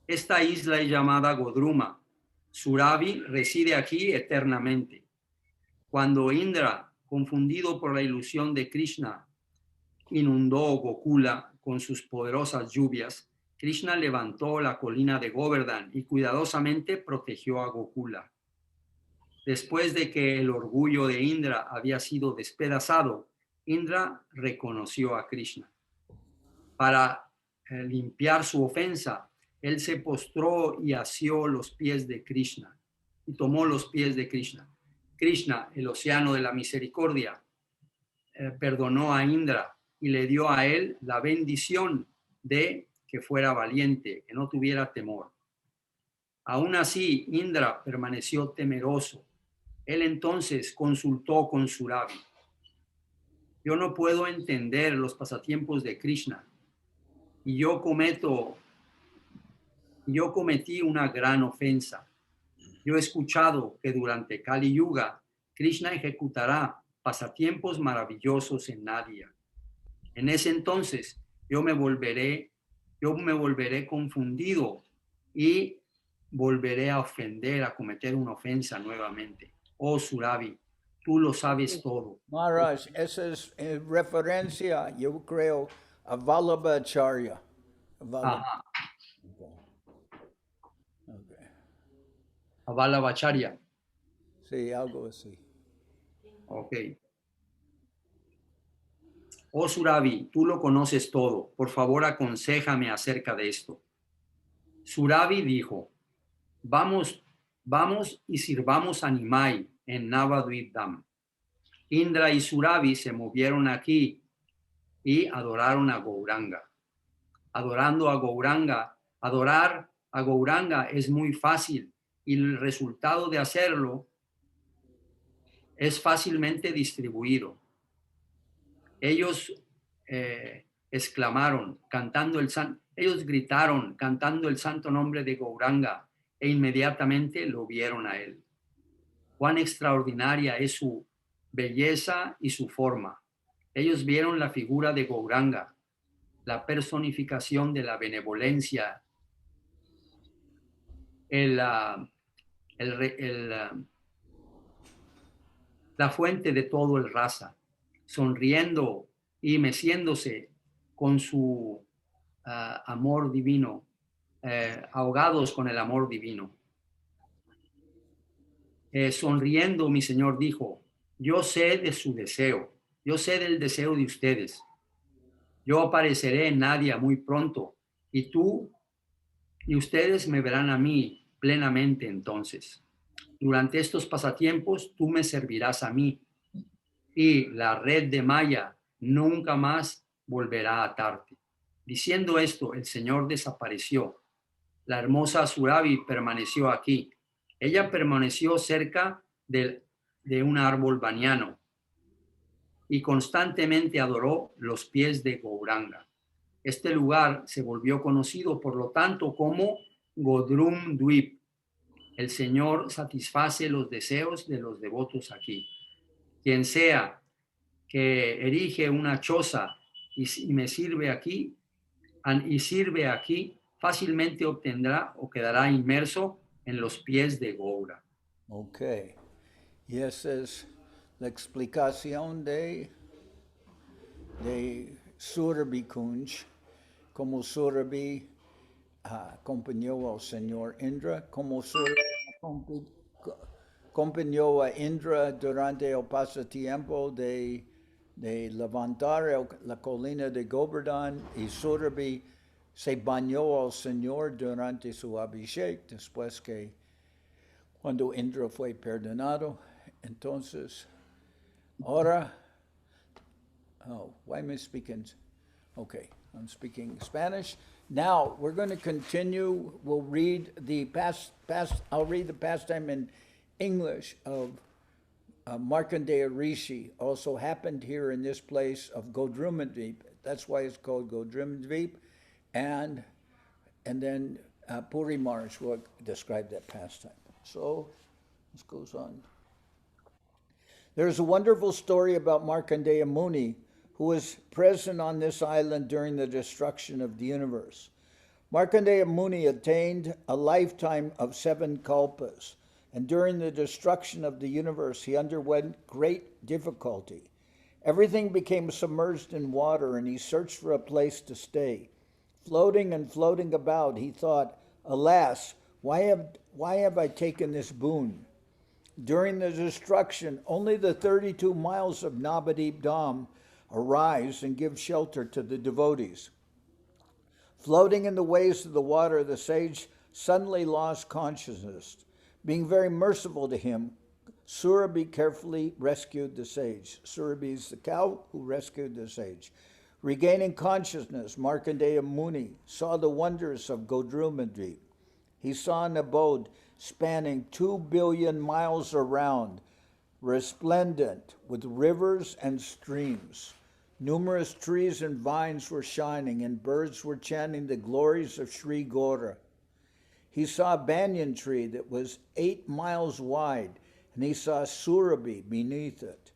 Esta isla es llamada Godruma. Surabhi reside aquí eternamente. Cuando Indra, confundido por la ilusión de Krishna, inundó Gokula con sus poderosas lluvias, Krishna levantó la colina de Govardhan y cuidadosamente protegió a Gokula. Después de que el orgullo de Indra había sido despedazado, Indra reconoció a Krishna. Para limpiar su ofensa, él se postró y asió los pies de Krishna y tomó los pies de Krishna. Krishna, el océano de la misericordia, perdonó a Indra y le dio a él la bendición de que fuera valiente, que no tuviera temor. Aún así, Indra permaneció temeroso. Él entonces consultó con Surabhi. Yo no puedo entender los pasatiempos de Krishna y yo cometí una gran ofensa. Yo he escuchado que durante Kali Yuga, Krishna ejecutará pasatiempos maravillosos en Nadia. En ese entonces yo me volveré confundido y volveré a ofender, a cometer una ofensa nuevamente. Oh Surabhi, tú lo sabes todo. Maharaj, esa es referencia, yo creo, a Vallabhacharya. Ajá, Okay. a Vallabhacharya. Sí, algo así. Ok. Oh Surabhi, tú lo conoces todo. Por favor, aconséjame acerca de esto. Surabhi dijo, vamos y sirvamos a Nimai en Navadvip Dham. Indra y Surabhi se movieron aquí y adoraron a Gauranga. Adorar a Gauranga es muy fácil y el resultado de hacerlo es fácilmente distribuido. Ellos ellos gritaron cantando el santo nombre de Gauranga e inmediatamente lo vieron a él. Cuán extraordinaria es su belleza y su forma. Ellos vieron la figura de Gauranga, la personificación de la benevolencia, la fuente de todo el rasa, sonriendo y meciéndose con su amor divino, ahogados con el amor divino. Sonriendo, mi Señor dijo, yo sé de su deseo, yo sé del deseo de ustedes. Yo apareceré en Nadia muy pronto y tú y ustedes me verán a mí plenamente entonces. Durante estos pasatiempos tú me servirás a mí y la red de Maya nunca más volverá a atarte. Diciendo esto, el Señor desapareció. La hermosa Surabhi permaneció aquí. Ella permaneció cerca de un árbol baniano. y constantemente adoró los pies de Gauranga. Este lugar se volvió conocido, por lo tanto, como Godrum Dweep. El Señor satisface los deseos de los devotos aquí. Quien sea que erige una choza y me sirve aquí, y sirve aquí, fácilmente obtendrá o quedará inmerso en los pies de Gaura. Okay. Y esa es la explicación de Surabhi Kunj, como Surabhi acompañó al Señor Indra, como Surabhi acompañó a Indra durante el pasatiempo de levantar la colina de Govardhan, y Surabhi se bañó al Señor durante su Abhishek, después que cuando Indra fue perdonado. Entonces, ahora, why am I speaking? Okay, I'm speaking Spanish. Now, we're going to continue. We'll read the I'll read the pastime in English of Markandeya Rishi. Also happened here in this place of Godrumadvip. That's why it's called Godrumadvip. And then Puri Maharaj will describe that pastime. So, this goes on. There's a wonderful story about Markandeya Muni, who was present on this island during the destruction of the universe. Markandeya Muni attained a lifetime of 7 kalpas, and during the destruction of the universe, he underwent great difficulty. Everything became submerged in water, and he searched for a place to stay. Floating and floating about, he thought, alas, why have I taken this boon? During the destruction, only the 32 miles of Navadip Dham arise and give shelter to the devotees. Floating in the waves of the water, the sage suddenly lost consciousness. Being very merciful to him, Surabhi carefully rescued the sage. Surabhi is the cow who rescued the sage. Regaining consciousness, Markandeya Muni saw the wonders of Godrumadvip. He saw an abode spanning 2 billion miles around, resplendent with rivers and streams. Numerous trees and vines were shining, and birds were chanting the glories of Sri Gaura. He saw a banyan tree that was 8 miles wide, and he saw Surabhi beneath it.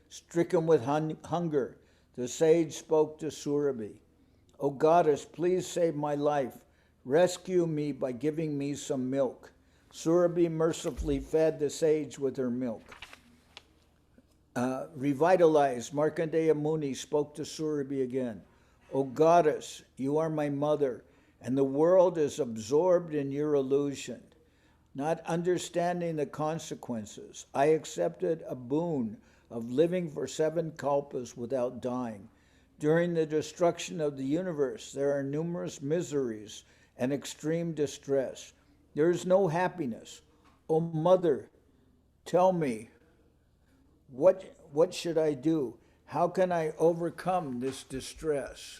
Stricken with hunger, the sage spoke to Surabhi. O goddess, please save my life. Rescue me by giving me some milk. Surabhi mercifully fed the sage with her milk. Revitalized, Markandeya Muni spoke to Surabhi again. O goddess, you are my mother, and the world is absorbed in your illusion. Not understanding the consequences, I accepted a boon of living for 7 kalpas without dying. During the destruction of the universe, there are numerous miseries and extreme distress. There is no happiness. O mother, tell me, what should I do? How can I overcome this distress?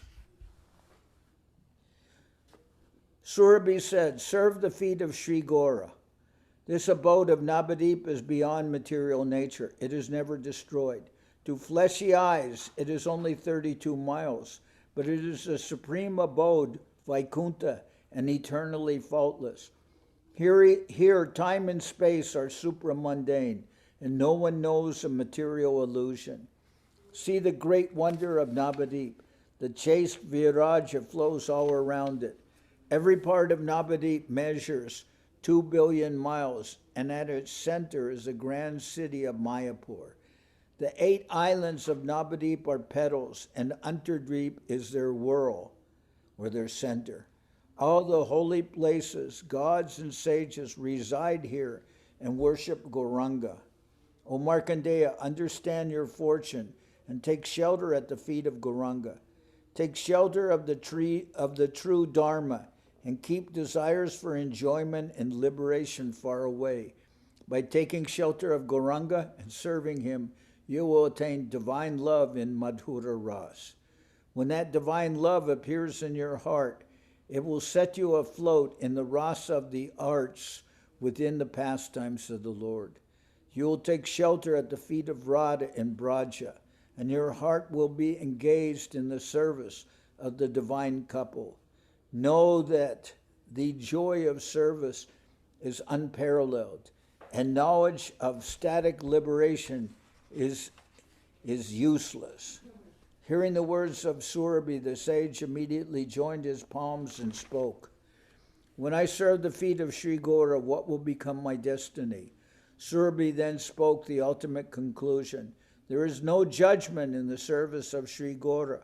Surabhi said, serve the feet of Sri Gaura. This abode of Navadip is beyond material nature. It is never destroyed. To fleshy eyes, it is only 32 miles, but it is a supreme abode, Vaikunta, and eternally faultless. Here, time and space are supramundane, and no one knows a material illusion. See the great wonder of Navadip. The chaste Viraja flows all around it. Every part of Navadip measures 2 billion miles, and at its center is the grand city of Mayapur. The 8 islands of Navadip are petals, and Antardvip is their whirl, or their center. All the holy places, gods and sages reside here and worship Gauranga. O Markandeya, understand your fortune and take shelter at the feet of Gauranga. Take shelter of the tree of the true Dharma and keep desires for enjoyment and liberation far away. By taking shelter of Gauranga and serving him, you will attain divine love in Madhura Ras. When that divine love appears in your heart, it will set you afloat in the rasa of the arts within the pastimes of the Lord. You will take shelter at the feet of Radha and Braja, and your heart will be engaged in the service of the divine couple. Know that the joy of service is unparalleled, and knowledge of static liberation is useless. Hearing the words of Surabhi, the sage immediately joined his palms and spoke. When I serve the feet of Sri Gora, what will become my destiny? Surabhi then spoke the ultimate conclusion. There is no judgment in the service of Sri Gora.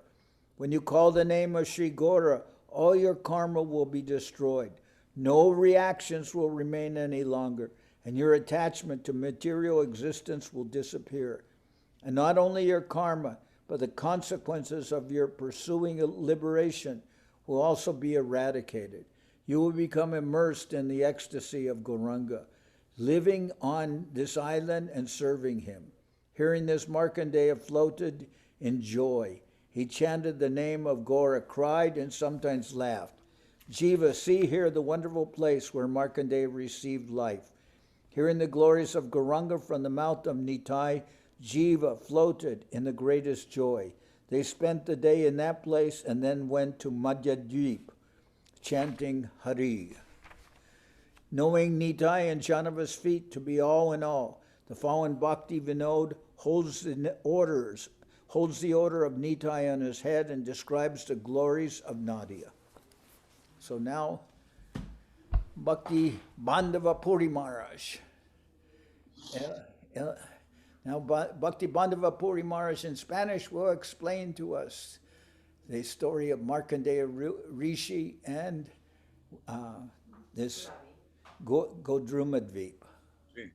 When you call the name of Sri Gora, all your karma will be destroyed. No reactions will remain any longer, and your attachment to material existence will disappear. And not only your karma, but the consequences of your pursuing liberation will also be eradicated. You will become immersed in the ecstasy of Gauranga, living on this island and serving him. Hearing this, Markandeya floated in joy. He chanted the name of Gora, cried, and sometimes laughed. Jiva, see here the wonderful place where Markandeya received life. Hearing the glories of Gauranga from the mouth of Nitai, Jiva floated in the greatest joy. They spent the day in that place and then went to Madhyadweep, chanting Hari. Knowing Nitai and Janava's feet to be all in all, the fallen Bhakti Vinod holds the order of Nitai on his head and describes the glories of Nadia. So now, Bhakti Bandhava Puri Maharaj. Now, Bhakti Bandhava Puri Maharaj in Spanish will explain to us the story of Markandeya Rishi and this Godrumadvip. Sí.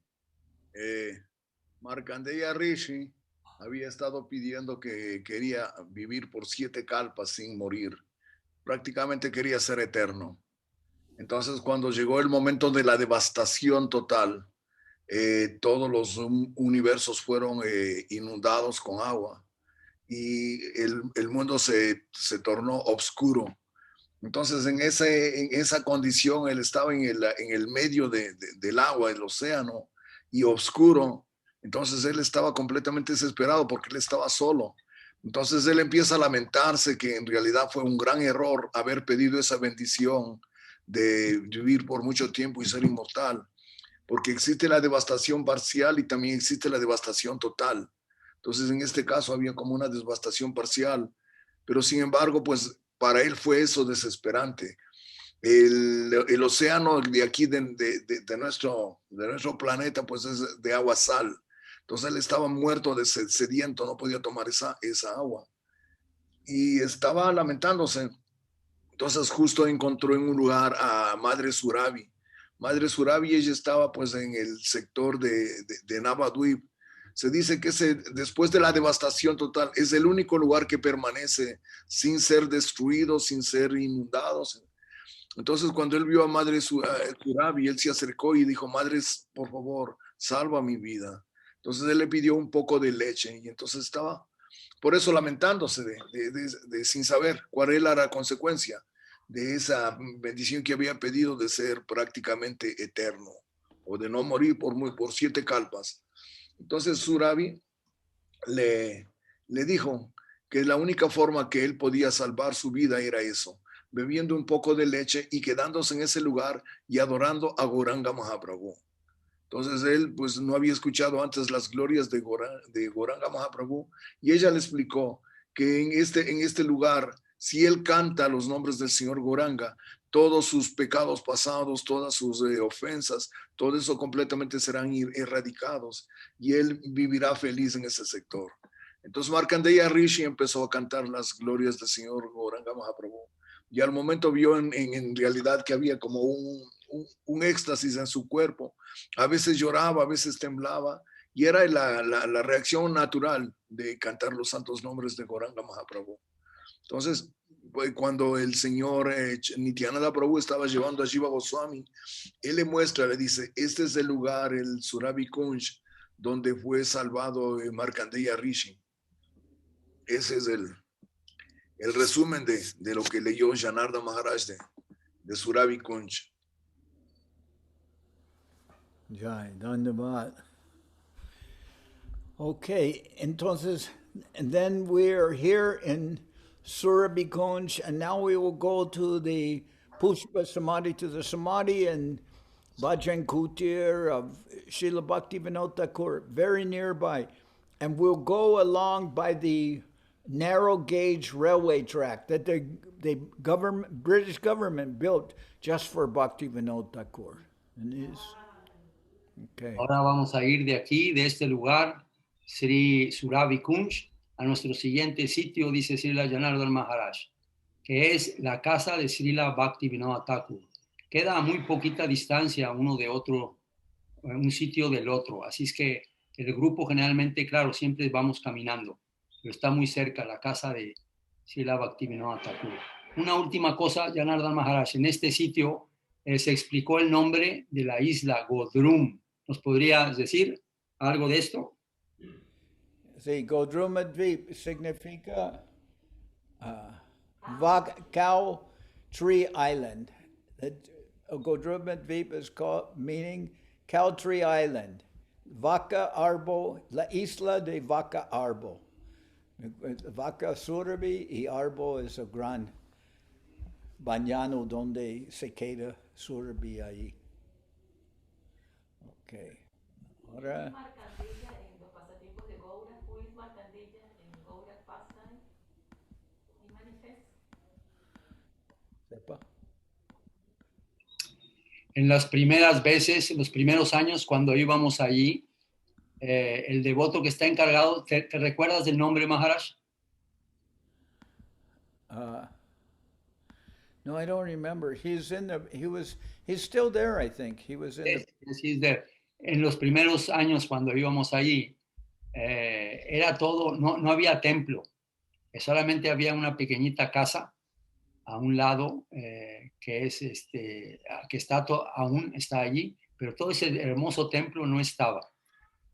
Markandeya Rishi había estado pidiendo que quería vivir por 7 kalpas sin morir. Prácticamente quería ser eterno. Entonces, cuando llegó el momento de la devastación total, todos los universos fueron inundados con agua y el mundo se tornó oscuro. Entonces, en esa condición, él estaba en el medio del agua, del océano, y oscuro. Entonces, él estaba completamente desesperado porque él estaba solo. Entonces, él empieza a lamentarse que en realidad fue un gran error haber pedido esa bendición de vivir por mucho tiempo y ser inmortal, porque existe la devastación parcial y también existe la devastación total. Entonces, en este caso había como una devastación parcial, pero sin embargo, pues para él fue eso desesperante. El océano de aquí, de nuestro planeta, pues es de agua sal. Entonces él estaba muerto de sediento, no podía tomar esa agua. Y estaba lamentándose. Entonces justo encontró en un lugar a Madre Surabhi. Madre Surabhi, ella estaba pues en el sector de Navadvip. Se dice que después de la devastación total es el único lugar que permanece sin ser destruido, sin ser inundado. Entonces cuando él vio a Madre Surabhi, él se acercó y dijo: Madre, por favor, salva mi vida. Entonces él le pidió un poco de leche y entonces estaba por eso lamentándose sin saber cuál era la consecuencia de esa bendición que había pedido de ser prácticamente eterno o de no morir por 7 kalpas. Entonces Surabhi le dijo que la única forma que él podía salvar su vida era eso, bebiendo un poco de leche y quedándose en ese lugar y adorando a Gauranga Mahaprabhu. Entonces él pues no había escuchado antes las glorias de Gauranga Mahaprabhu y ella le explicó que en este lugar, si él canta los nombres del Señor Gauranga, todos sus pecados pasados, todas sus ofensas, todo eso completamente serán erradicados y él vivirá feliz en ese sector. Entonces Markandeya Rishi empezó a cantar las glorias del Señor Gauranga Mahaprabhu y al momento vio en realidad que había como un éxtasis en su cuerpo. A veces lloraba, a veces temblaba, y era la reacción natural de cantar los santos nombres de Gauranga Mahaprabhu. Entonces, cuando el señor Nityananda Prabhu estaba llevando a Jiva Goswami, él le muestra, le dice: este es el lugar, el Surabhi Kunj, donde fue salvado Markandeya Rishi. Ese es el resumen de lo que leyó Janardan Maharaj de Surabhi Kunj. Jai, Dandavad. Ok, entonces And then we're here in Surabikunj, and now we will go to the Pushpa Samadhi, to the Samadhi and Bhajan Kutir of Srila Bhaktivinoda Thakur, very nearby. And we'll go along by the narrow gauge railway track that the government, British government built just for Bhaktivinoda Thakur. And is okay. Ahora vamos a ir de aquí, de este lugar, Sri Surabi Kunj, a nuestro siguiente sitio, dice Srila Janardan Maharaj, que es la casa de Srila Bhaktivinoda Thakur. Queda a muy poquita distancia uno de otro, un sitio del otro. Así es que el grupo generalmente, claro, siempre vamos caminando, pero está muy cerca la casa de Srila Bhaktivinoda Thakur. Una última cosa, Janardan Maharaj, en este sitio se explicó el nombre de la isla Godrum. ¿Nos podrías decir algo de esto? Sí, Godrumadvip significa cow tree island. Godrumadvip is called meaning cow tree island. Vaca Arbo, la isla de Vaca Arbo. Vaca Surabi y Arbo es el gran bañano donde se queda Surabi ahí. Okay. Ahora. Sepa. En las primeras veces, en los primeros años, cuando íbamos allí, el devoto que está encargado, ¿te recuerdas del nombre, Maharaj? No, I don't remember. He's still there, I think. He was in the... En los primeros años, cuando íbamos allí, era todo, no había templo, solamente había una pequeñita casa a un lado, que es que aún está allí, pero todo ese hermoso templo no estaba.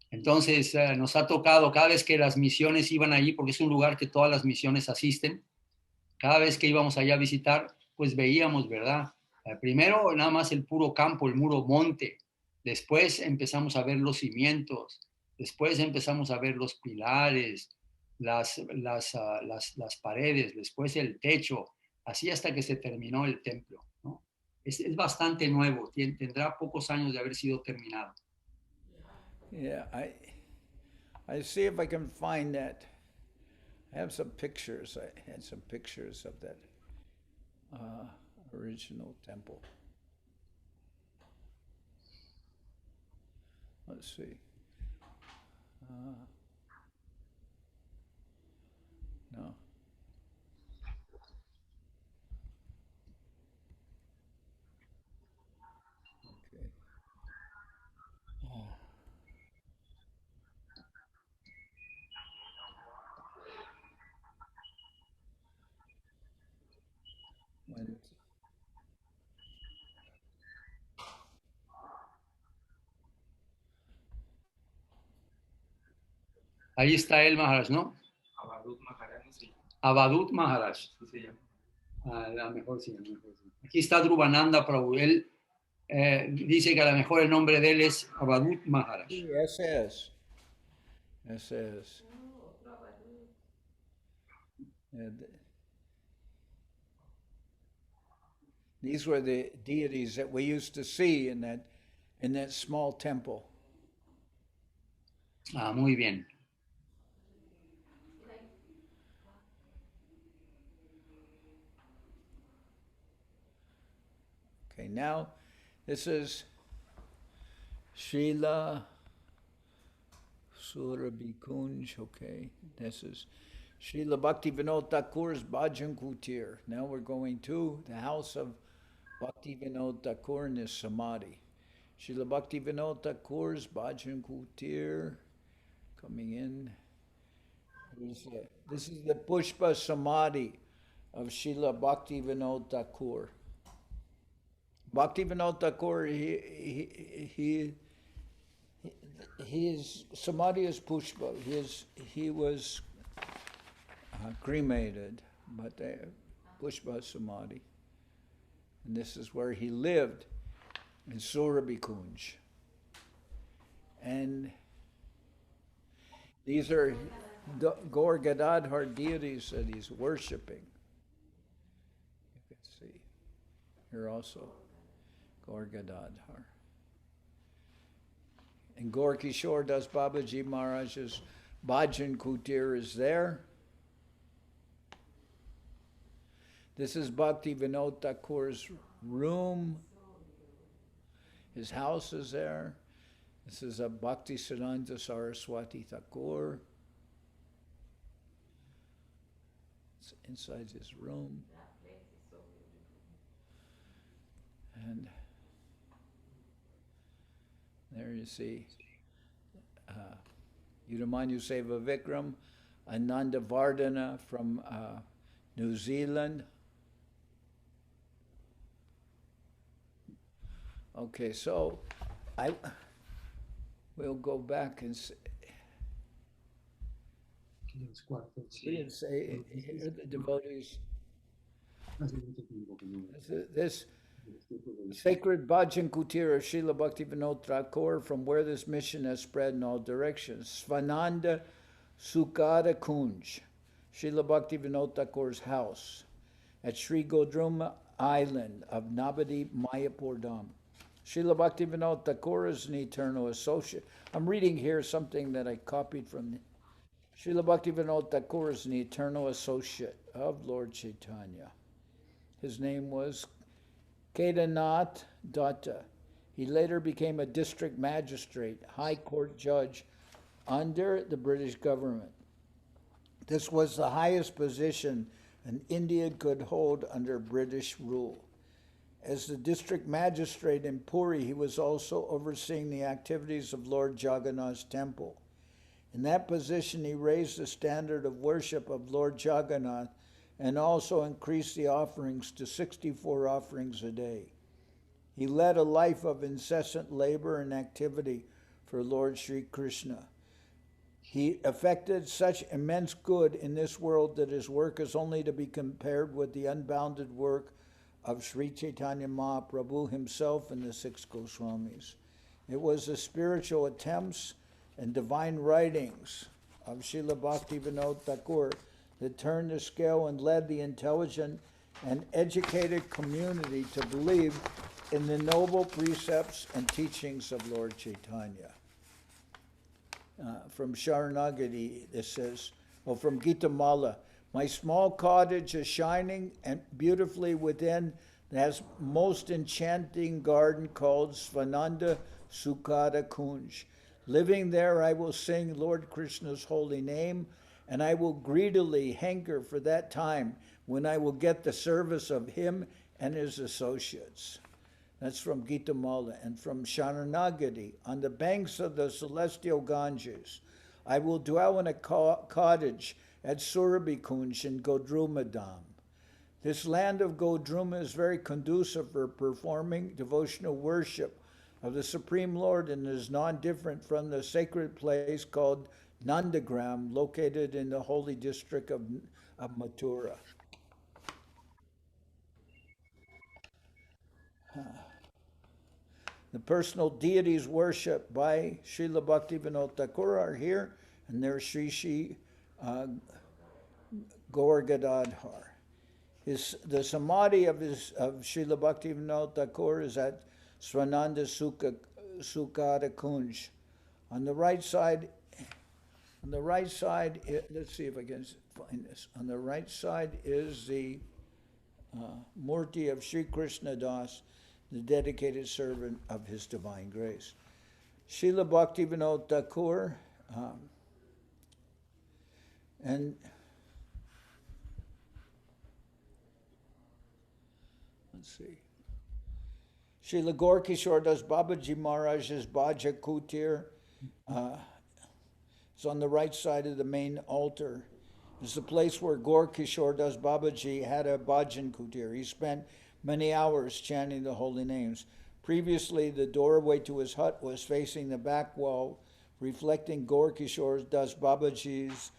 Entonces nos ha tocado cada vez que las misiones iban allí, porque es un lugar que todas las misiones asisten, cada vez que íbamos allá a visitar, pues veíamos, ¿verdad? Primero nada más el puro campo, el muro monte, después empezamos a ver los cimientos, después empezamos a ver los pilares, las paredes, después el techo, así hasta que se terminó el templo, ¿no? Es bastante nuevo, tendrá pocos años de haber sido terminado. Yeah, I see if I can find that. I have some pictures. I had some pictures of that original temple. Let's see. No. Okay. When Ahí está él, Maharaj, ¿no? Abadut Maharaj, sí. Abadut Maharaj. Sí se llama. A lo mejor sí, Aquí está Dhruvananda Prabhu. Él dice que a lo mejor el nombre de él es Abadut Maharaj. Sí, ese es. Ese es. These were the deities that we used to see in that small temple. Muy bien. Okay, now this is Srila Surabikunj. Okay, this is Srila Bhaktivinoda Thakur's Bhajan Kutir. Now we're going to the house of Bhaktivinoda Thakur in his Samadhi. Srila Bhaktivinoda Thakur's Bhajan Kutir. Coming in. This is the Pushpa Samadhi of Srila Bhaktivinoda Thakur. Bhaktivinoda Thakur, his Samadhi is Pushpa. He was cremated, but Pushpa Samadhi. And this is where he lived, in Surabikunj. And these are Gaur Gadadhar deities that he's worshiping. You can see here also Gaur Gadadhar. And Gaur Kishore Das Babaji Maharaj's Bhajan Kutir is there. This is Bhakti Vinod Thakur's room. His house is there. This is a Bhakti Siddhanta Saraswati Thakur. It's inside his room. And there you see Udamanyu Seva Vikram, Ananda Vardhana from New Zealand. Okay, so we'll go back and see and say here the devotees. This sacred Bhajan Kutir of Srila Bhaktivinoda Thakur, from where this mission has spread in all directions. Svananda Sukhada Kunj, Srila Bhaktivinoda Thakur's house at Sri Godruma Island of Navadip Mayapur Dham. Srila Bhaktivinoda Thakur is an eternal associate. I'm reading here something that I copied from Srila Bhaktivinoda Thakur is an eternal associate of Lord Chaitanya. His name was Kedarnath Datta. He later became a district magistrate, high court judge under the British government. This was the highest position an Indian could hold under British rule. As the district magistrate in Puri, he was also overseeing the activities of Lord Jagannath's temple. In that position, he raised the standard of worship of Lord Jagannath and also increased the offerings to 64 offerings a day. He led a life of incessant labor and activity for Lord Sri Krishna. He effected such immense good in this world that his work is only to be compared with the unbounded work of Sri Chaitanya Mahaprabhu himself and the six Goswamis. It was the spiritual attempts and divine writings of Srila Bhaktivinoda Thakur that turned the scale and led the intelligent and educated community to believe in the noble precepts and teachings of Lord Chaitanya. From Sharanagati, it says, from Gita Mala, my small cottage is shining and beautifully within. It has most enchanting garden called Svananda Sukhada Kunj. Living there, I will sing Lord Krishna's holy name, and I will greedily hanker for that time when I will get the service of him and his associates. That's from Gita Mala. And from Sharanagati, on the banks of the celestial Ganges, I will dwell in a cottage at Surabhi Kunj in Godruma Dham. This land of Godruma is very conducive for performing devotional worship of the Supreme Lord and is non-different from the sacred place called Nandagram, located in the holy district of Mathura. The personal deities worshipped by Srila Bhaktivinoda Thakur are here, and they're Sri Gaur Gadadhar. The samadhi of Srila Bhaktivinoda Thakur is at Swananda Sukhada Kunj. On the right side, let's see if I can find this. On the right side is the Murti of Sri Krishna Das, the dedicated servant of His Divine Grace. Srila Bhaktivinoda Thakur, and let's see. Srila Gaur Kishore Das Babaji Maharaj's Bhaja Kutir is on the right side of the main altar. It's the place where Gaur Kishore Das Babaji had a Bhajan Kutir. He spent many hours chanting the holy names. Previously, the doorway to his hut was facing the back wall, reflecting Gaur Kishore Das Babaji's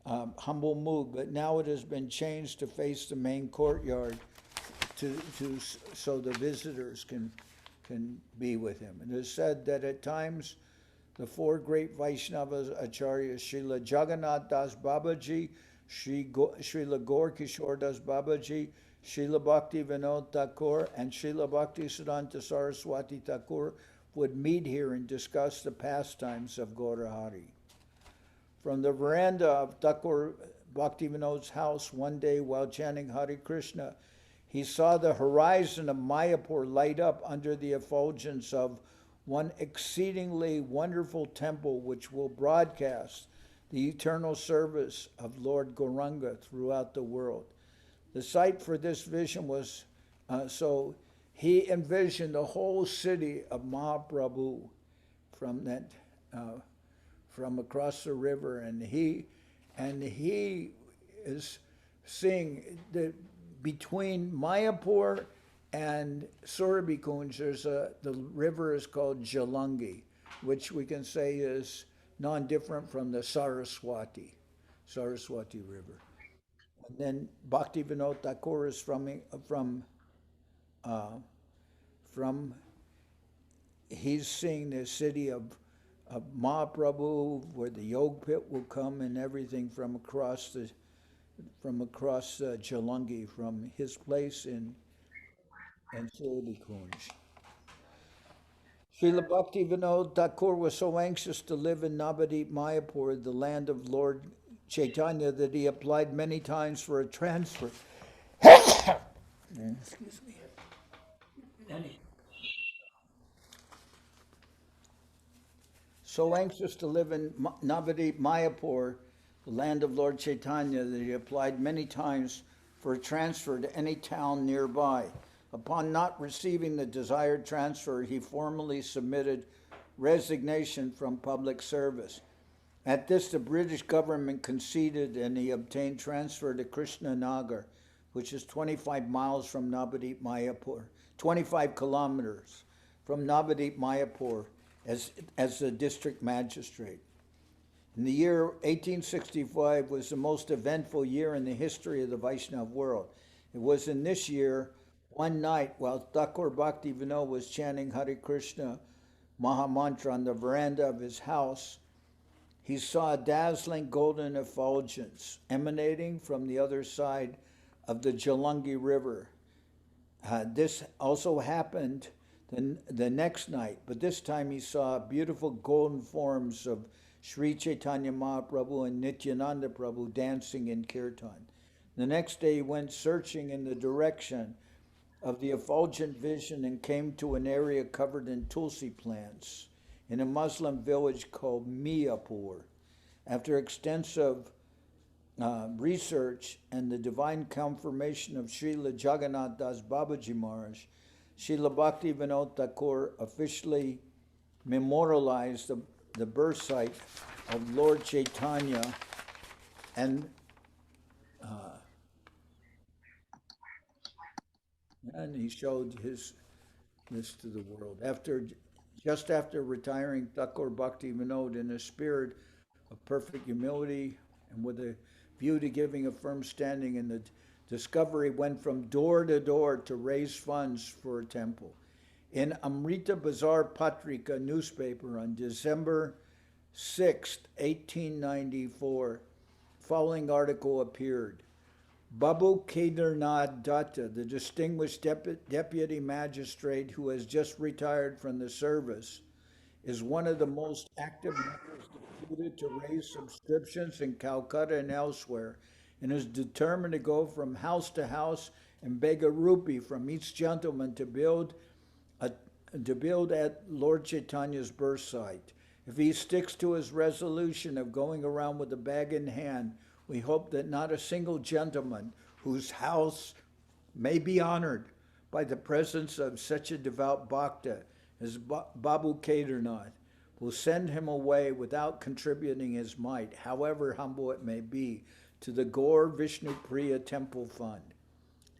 humble mood, but now it has been changed to face the main courtyard so the visitors can be with him. And it is said that at times the four great Vaishnavas Acharyas, Srila Jagannath Das Babaji, Srila Gaur Kishore Das Babaji, Srila Bhakti Vinod Thakur, and Srila Bhakti Siddhanta Saraswati Thakur would meet here and discuss the pastimes of Gaurahari. From the veranda of Thakur Bhaktivinod's house one day while chanting Hare Krishna, he saw the horizon of Mayapur light up under the effulgence of one exceedingly wonderful temple which will broadcast the eternal service of Lord Gauranga throughout the world. The site for this vision was, so he envisioned the whole city of Mahaprabhu from that, from across the river, and he is seeing the between Mayapur and Surabhikunj, the river is called Jalangi, which we can say is non-different from the Saraswati River. And then Bhakti Vinod Thakur is he's seeing the city of Mahaprabhu, where the Yog Pit will come and everything from across Jalangi, from his place in Surabhikunj. Srila Bhakti Vinod Thakur was so anxious to live in Navadip Mayapur, the land of Lord Chaitanya, that he applied many times for a transfer. Excuse me. So anxious to live in Navadip Mayapur, the land of Lord Chaitanya, that he applied many times for a transfer to any town nearby. Upon not receiving the desired transfer, he formally submitted resignation from public service. At this, the British government conceded, and he obtained transfer to Krishnanagar, which is 25 miles from Navadip Mayapur, 25 kilometers from Navadip Mayapur, as the district magistrate. In the year 1865 was the most eventful year in the history of the Vaishnava world. It was in this year, one night, while Thakur Bhakti Vinod was chanting Hare Krishna Mahamantra on the veranda of his house, he saw a dazzling golden effulgence emanating from the other side of the Jalangi River. This also happened the next night, but this time he saw beautiful golden forms of Sri Chaitanya Mahaprabhu and Nityananda Prabhu dancing in kirtan. The next day he went searching in the direction of the effulgent vision and came to an area covered in tulsi plants in a Muslim village called Miyapur. After extensive research and the divine confirmation of Srila Jagannath Das Babaji Maharaj, Srila Bhakti Vinod Thakur officially memorialized the birth site of Lord Chaitanya and he showed this to the world. Just after retiring, Thakur Bhakti Vinod, in a spirit of perfect humility and with a view to giving a firm standing in the discovery, went from door to door to raise funds for a temple. In Amrita Bazar Patrika newspaper on December 6, 1894, following article appeared. Babu Kedarnath Datta, the distinguished deputy magistrate who has just retired from the service, is one of the most active members deputed to raise subscriptions in Calcutta and elsewhere, and is determined to go from house to house and beg a rupee from each gentleman to build at Lord Chaitanya's birth site. If he sticks to his resolution of going around with a bag in hand, we hope that not a single gentleman whose house may be honored by the presence of such a devout bhakta as Babu Kedarnath will send him away without contributing his mite, however humble it may be, to the Gaur Vishnu Priya Temple Fund.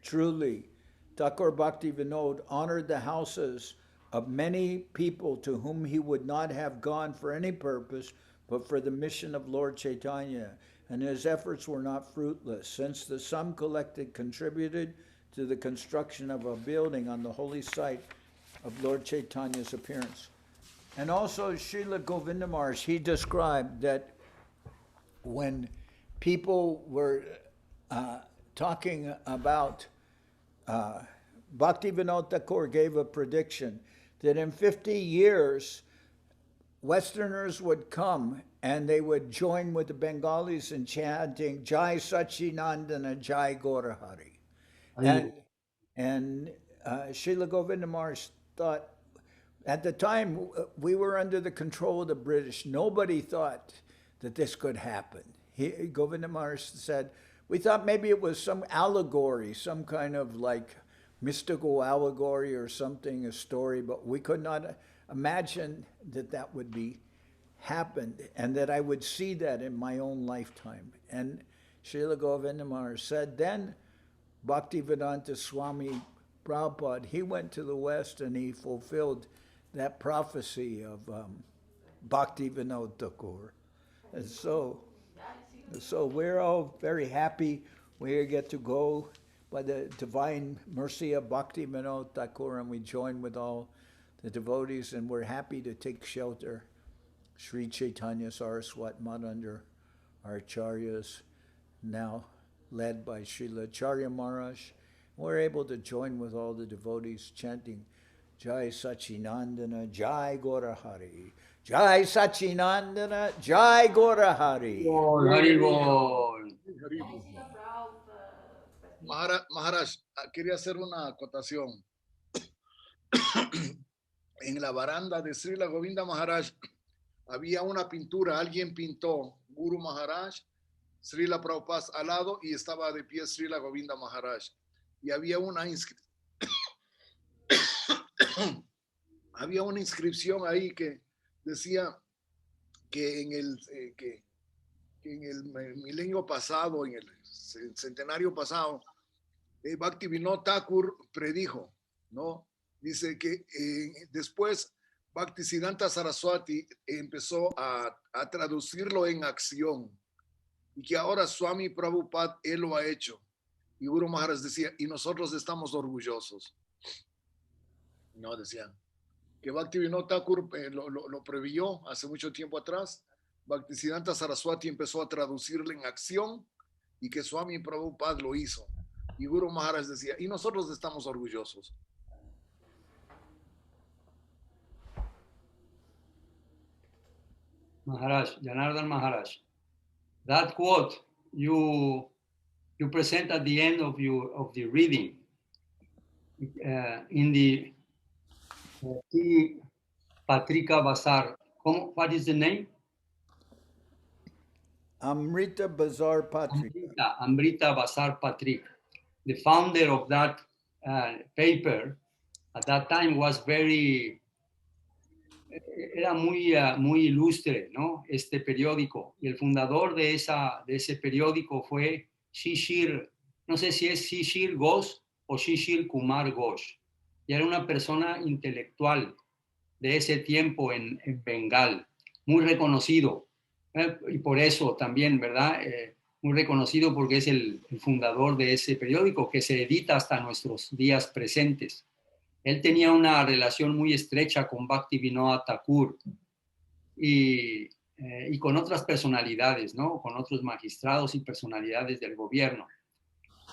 Truly, Thakur Bhakti Vinod honored the houses of many people to whom he would not have gone for any purpose but for the mission of Lord Chaitanya, and his efforts were not fruitless, since the sum collected contributed to the construction of a building on the holy site of Lord Chaitanya's appearance. And also Srila Govindamars, he described that when people were talking about Bhaktivinoda Thakur gave a prediction that in 50 years, Westerners would come and they would join with the Bengalis in chanting Jai Sachinandana Jai Gaurahari. And Srila Govindamars thought, at the time, we were under the control of the British. Nobody thought that this could happen. Govindamars said, we thought maybe it was some allegory, some kind of like mystical allegory or something, a story, but we could not imagine that that would be happened and that I would see that in my own lifetime. And Srila Govindamars said, then Bhaktivedanta Swami Prabhupada, he went to the West and he fulfilled that prophecy of Bhaktivinoda Thakur. And so we're all very happy we get to go by the divine mercy of Bhaktivinoda Thakur, and we join with all the devotees, and we're happy to take shelter. Sri Chaitanya Saraswat Mat under our acharyas, now led by Srila Acharya Maharaj. We're able to join with all the devotees chanting Jai Sachinandana, Jai Gaurahari. Jai Sachinandana, Jai Gaurahari. Haribol. Maharaj, quería hacer una acotación. En la baranda de Srila Govinda Maharaj había una pintura, alguien pintó Guru Maharaj, Srila Prabhupada al lado y estaba de pie Srila Govinda Maharaj. Y había una inscripción ahí que decía que en el milenio pasado, en el centenario pasado, Bhaktivinoda Thakur predijo, ¿no? Dice que después Bhaktisiddhanta Saraswati empezó a traducirlo en acción y que ahora Swami Prabhupada, él lo ha hecho. Y Guru Maharaj decía, y nosotros estamos orgullosos. No, decían que Bhaktivinoda Thakur lo previó hace mucho tiempo atrás. Bhaktisiddhanta Saraswati empezó a traducirlo en acción y que Swami Prabhupada lo hizo. Y Guru Maharaj decía, y nosotros estamos orgullosos. Maharaj, Janardan Maharaj, that quote you present at the end of the reading in the Patrika Bazar. What is the name? Amrita Bazar Patrika. Amrita Bazar Patrik. The founder of that paper at that time was era muy ilustre, ¿no? Este periódico. Y el fundador de ese periódico fue Shishir, no sé si es Shishir Ghosh o Shishir Kumar Ghosh. Y era una persona intelectual de ese tiempo en Bengal, muy reconocido. Y por eso también, ¿verdad? Muy reconocido porque es el fundador de ese periódico que se edita hasta nuestros días presentes. Él tenía una relación muy estrecha con Bhaktivinoda Thakur y con otras personalidades, ¿no? Con otros magistrados y personalidades del gobierno.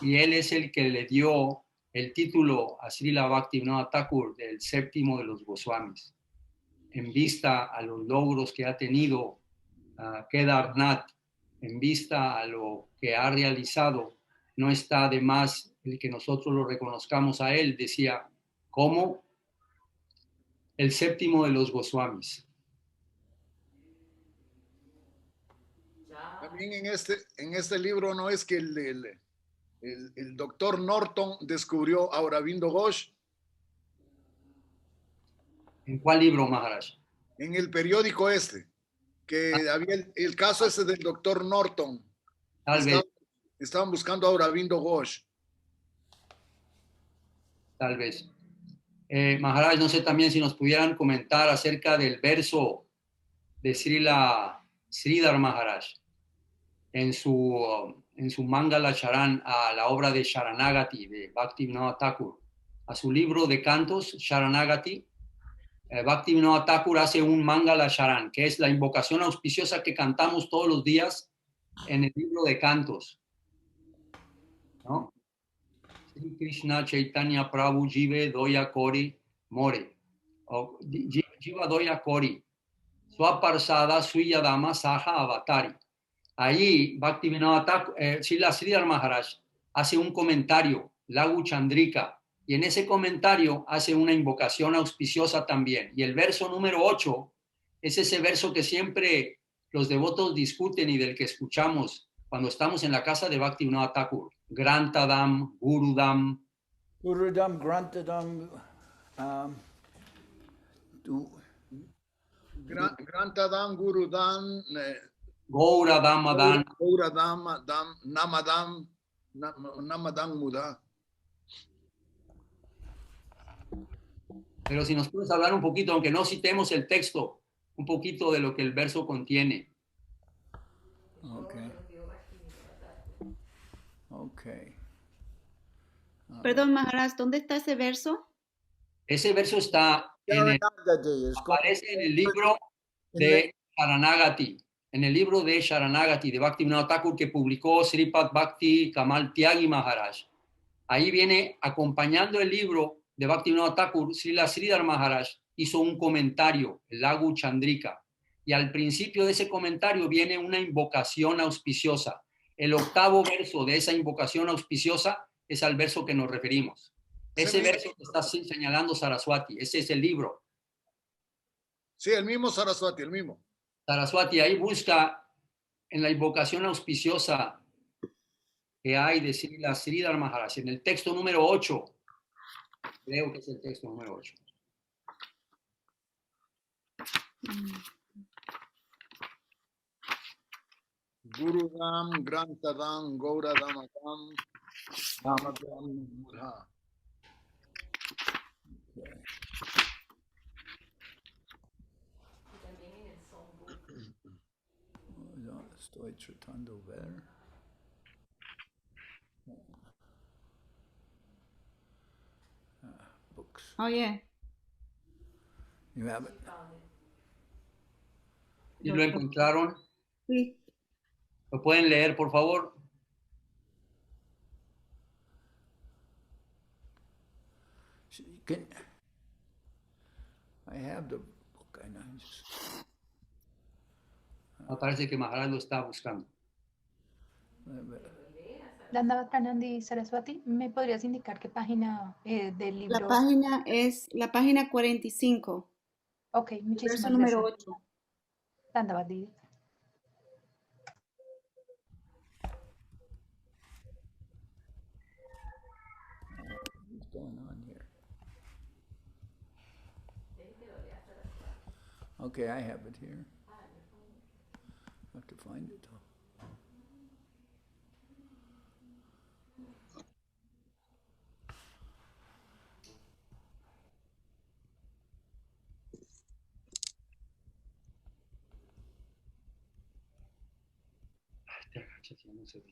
Y él es el que le dio el título a Srila Bhaktivinoda Thakur del séptimo de los Goswamis, en vista a los logros que ha tenido Kedarnath, en vista a lo que ha realizado. No está de más el que nosotros lo reconozcamos a él, decía, como el séptimo de los Goswamis. También en este libro no es que el doctor Norton descubrió a Aurobindo Ghosh. ¿En cuál libro, Maharaj? En el periódico que había el caso ese del doctor Norton. Tal vez. Estaban buscando a Aurobindo Ghosh. Tal vez. Maharaj, no sé también si nos pudieran comentar acerca del verso de Sridhar Maharaj en su Mangala Charan a la obra de Sharanagati de Bhaktivinoda Thakur, a su libro de cantos Sharanagati. Bhaktivinoda Thakur hace un Mangala Charan, que es la invocación auspiciosa que cantamos todos los días en el libro de cantos, ¿no? Sri Krishna Chaitanya Prabhu Jive Doya Kori More, o Jiva Doya Kori, Swaparsada Suya Dama Saha Avatari. Ahí Bhaktivinoda Thakur, Srila Sridhar Maharaj hace un comentario, Lagu Chandrika, y en ese comentario hace una invocación auspiciosa también. Y el verso número 8 es ese verso que siempre los devotos discuten y del que escuchamos cuando estamos en la casa de Bhaktivinoda Thakur. Grantadam, Gurudam. Gurudam, Grantadam, Grantadam, Gurudam, Gauradamadan. Gauradam, Namadam, Namadam Muda. Pero si nos puedes hablar un poquito, aunque no citemos el texto, un poquito de lo que el verso contiene. Okay. Okay. Perdón, Maharaj, ¿dónde está ese verso? Ese verso está aparece en el libro de Sharanagati, en el libro de Sharanagati de Bhaktivinoda Thakur que publicó Sripad Bhakti Kamal Tyagi Maharaj. Ahí viene acompañando el libro de Bhaktivinoda Thakur, Srila Sridhar Maharaj hizo un comentario, el Lagu Chandrika, y al principio de ese comentario viene una invocación auspiciosa. El octavo verso de esa invocación auspiciosa es al verso que nos referimos. Ese verso que está señalando Saraswati, ese es el libro. Sí, el mismo Saraswati, el mismo. Saraswati ahí busca en la invocación auspiciosa que hay de Srila Sridhar Maharaj, en el texto número 8, creo que es el texto número 8. Gurudam, Grantadam, Gauradamatam, Namadam Mudha. Estoy tratando de ver. Books. Oh, yeah. You have it? ¿Y lo encontraron? Sí. ¿Lo pueden leer, por favor? I have the book. I just... Me parece que Maharaj lo está buscando. Dandava Pranandi Saraswati, ¿me podrías indicar qué página del libro? La página es la página 45. Ok, muchísimas Verso número gracias. 8. Dandava Didi. What's going on here? Okay, I have it here. I have to find it. No sé.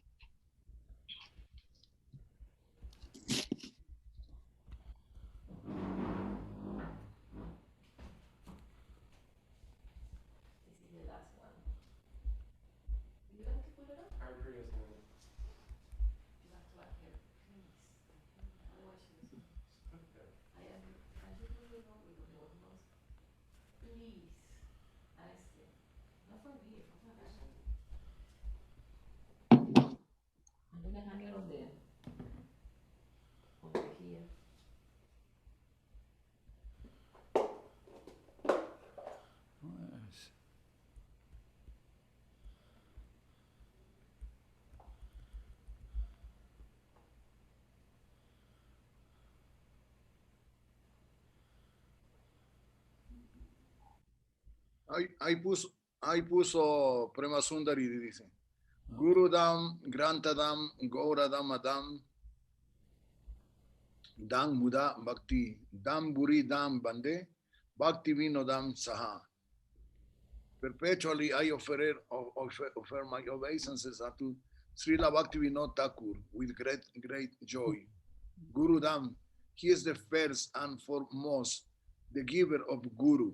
Ahí puso Prema Sundari y dice: Gurudam, Grantadam, Gauradam Adam, Dam Muda Bhakti, Dam Buri Dam Bande, Bhakti Vinodam Saha. Perpetually I offer my obeisances unto Srila Bhakti Vinod Thakur with great joy. Gurudam, he is the first and foremost the giver of Guru,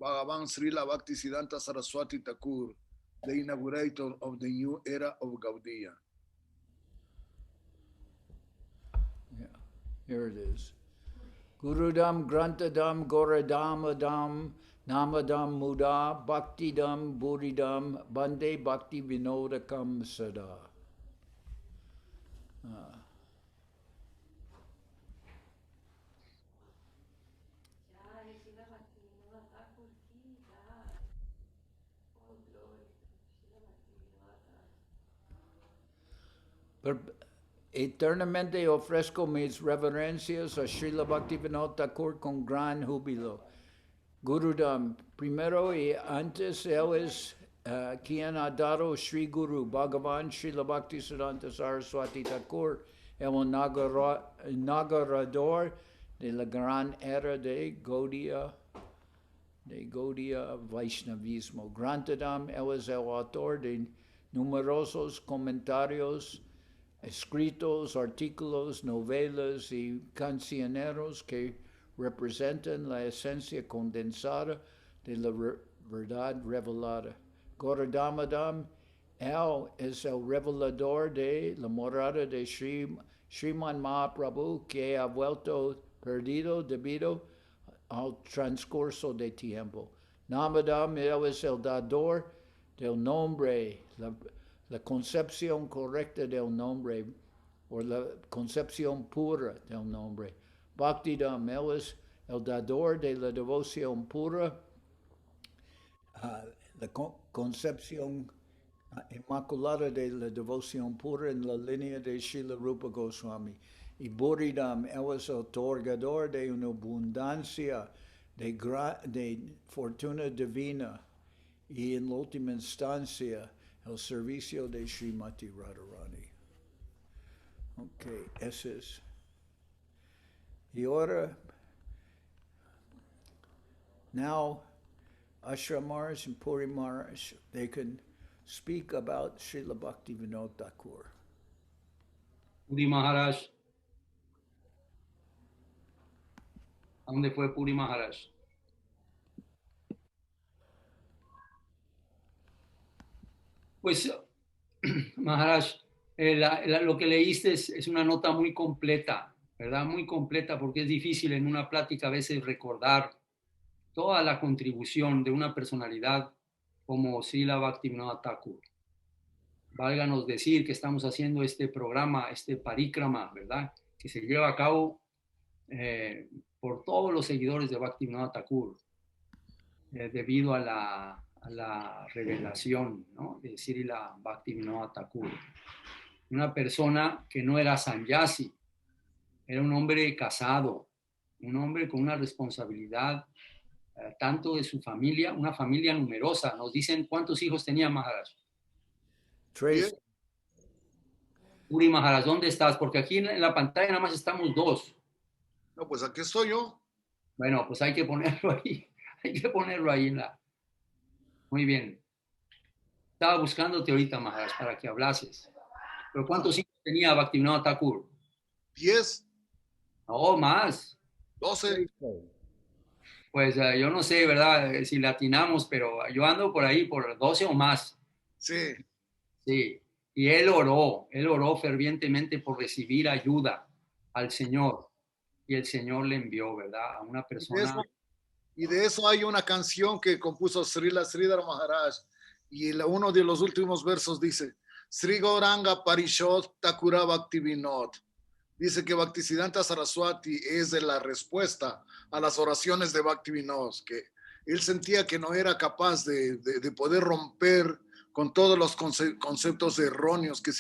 Bhagavan Srila Bhaktisiddhanta Saraswati Thakur, the inaugurator of the new era of Gaudiya. Yeah, here it is. Gurudam, Grantadam, Goradam, Adam, Namadam, Muda, Bhaktidam, Buridam, Bande Bhakti Vinodakam Sada. Eternamente ofrezco mis reverencias a Srila Bhaktivinoda Thakur con gran júbilo. Gurudam, primero y antes él es quien ha dado Sri Guru Bhagavan Srila Bhaktisiddhanta Saraswati Thakur, el inaugurador de la gran era de Gaudiya Vaishnavismo. Grantadam, él es el autor de numerosos comentarios escritos, artículos, novelas y cancioneros que representan la esencia condensada de la verdad revelada. Goradhamadam, él es el revelador de la morada de Sriman Mahaprabhu que ha vuelto perdido debido al transcurso de tiempo. Namadam, él es el dador del nombre, la concepción correcta del nombre, o la concepción pura del nombre. Bhaktidam, él es el dador de la devoción pura, la concepción inmaculada de la devoción pura en la línea de Srila Rupa Goswami. Y Buridam, él es el otorgador de una abundancia de fortuna divina y en la última instancia el servicio de Srimati Radharani. Ok, ese es. Y ahora, now, Ashram Maharaj and Puri Maharaj, they can speak about Srila Bhaktivinoda Thakur. Puri Maharaj. ¿A dónde fue Puri Maharaj? Pues, Maharaj, lo que leíste es una nota muy completa, ¿verdad? Muy completa, porque es difícil en una plática a veces recordar toda la contribución de una personalidad como Srila Bhaktivinoda Thakur. Válganos decir que estamos haciendo este programa, este Parikrama, ¿verdad? Que se lleva a cabo por todos los seguidores de Bhaktivinoda Thakur, debido a la revelación, ¿no?, de Srila Bhaktivinoda Thakur. Una persona que no era sannyasi, era un hombre casado, un hombre con una responsabilidad tanto de su familia, una familia numerosa. Nos dicen cuántos hijos tenía Maharaj. 3. Puri Maharaj, ¿dónde estás? Porque aquí en la pantalla nada más estamos 2. No, pues aquí estoy yo. Bueno, pues hay que ponerlo ahí. Hay que ponerlo ahí en la... Muy bien. Estaba buscándote ahorita, Maharaj, para que hablases. ¿Pero cuántos hijos tenía Bhaktivinoda Thakur? 10, No, más. 12. Pues yo no sé, ¿verdad? Si latinamos, pero yo ando por ahí por 12 o más. Sí. Sí. Y él oró fervientemente por recibir ayuda al Señor. Y el Señor le envió, ¿verdad?, a una persona... Y de eso hay una canción que compuso Srila Sridhar Maharaj. Y uno de los últimos versos dice, Sri Gauranga Parishod Thakura Bhaktivinod. Dice que Bhaktisiddhanta Saraswati es de la respuesta a las oraciones de Bhaktivinod, que él sentía que no era capaz de poder romper con todos los conceptos erróneos que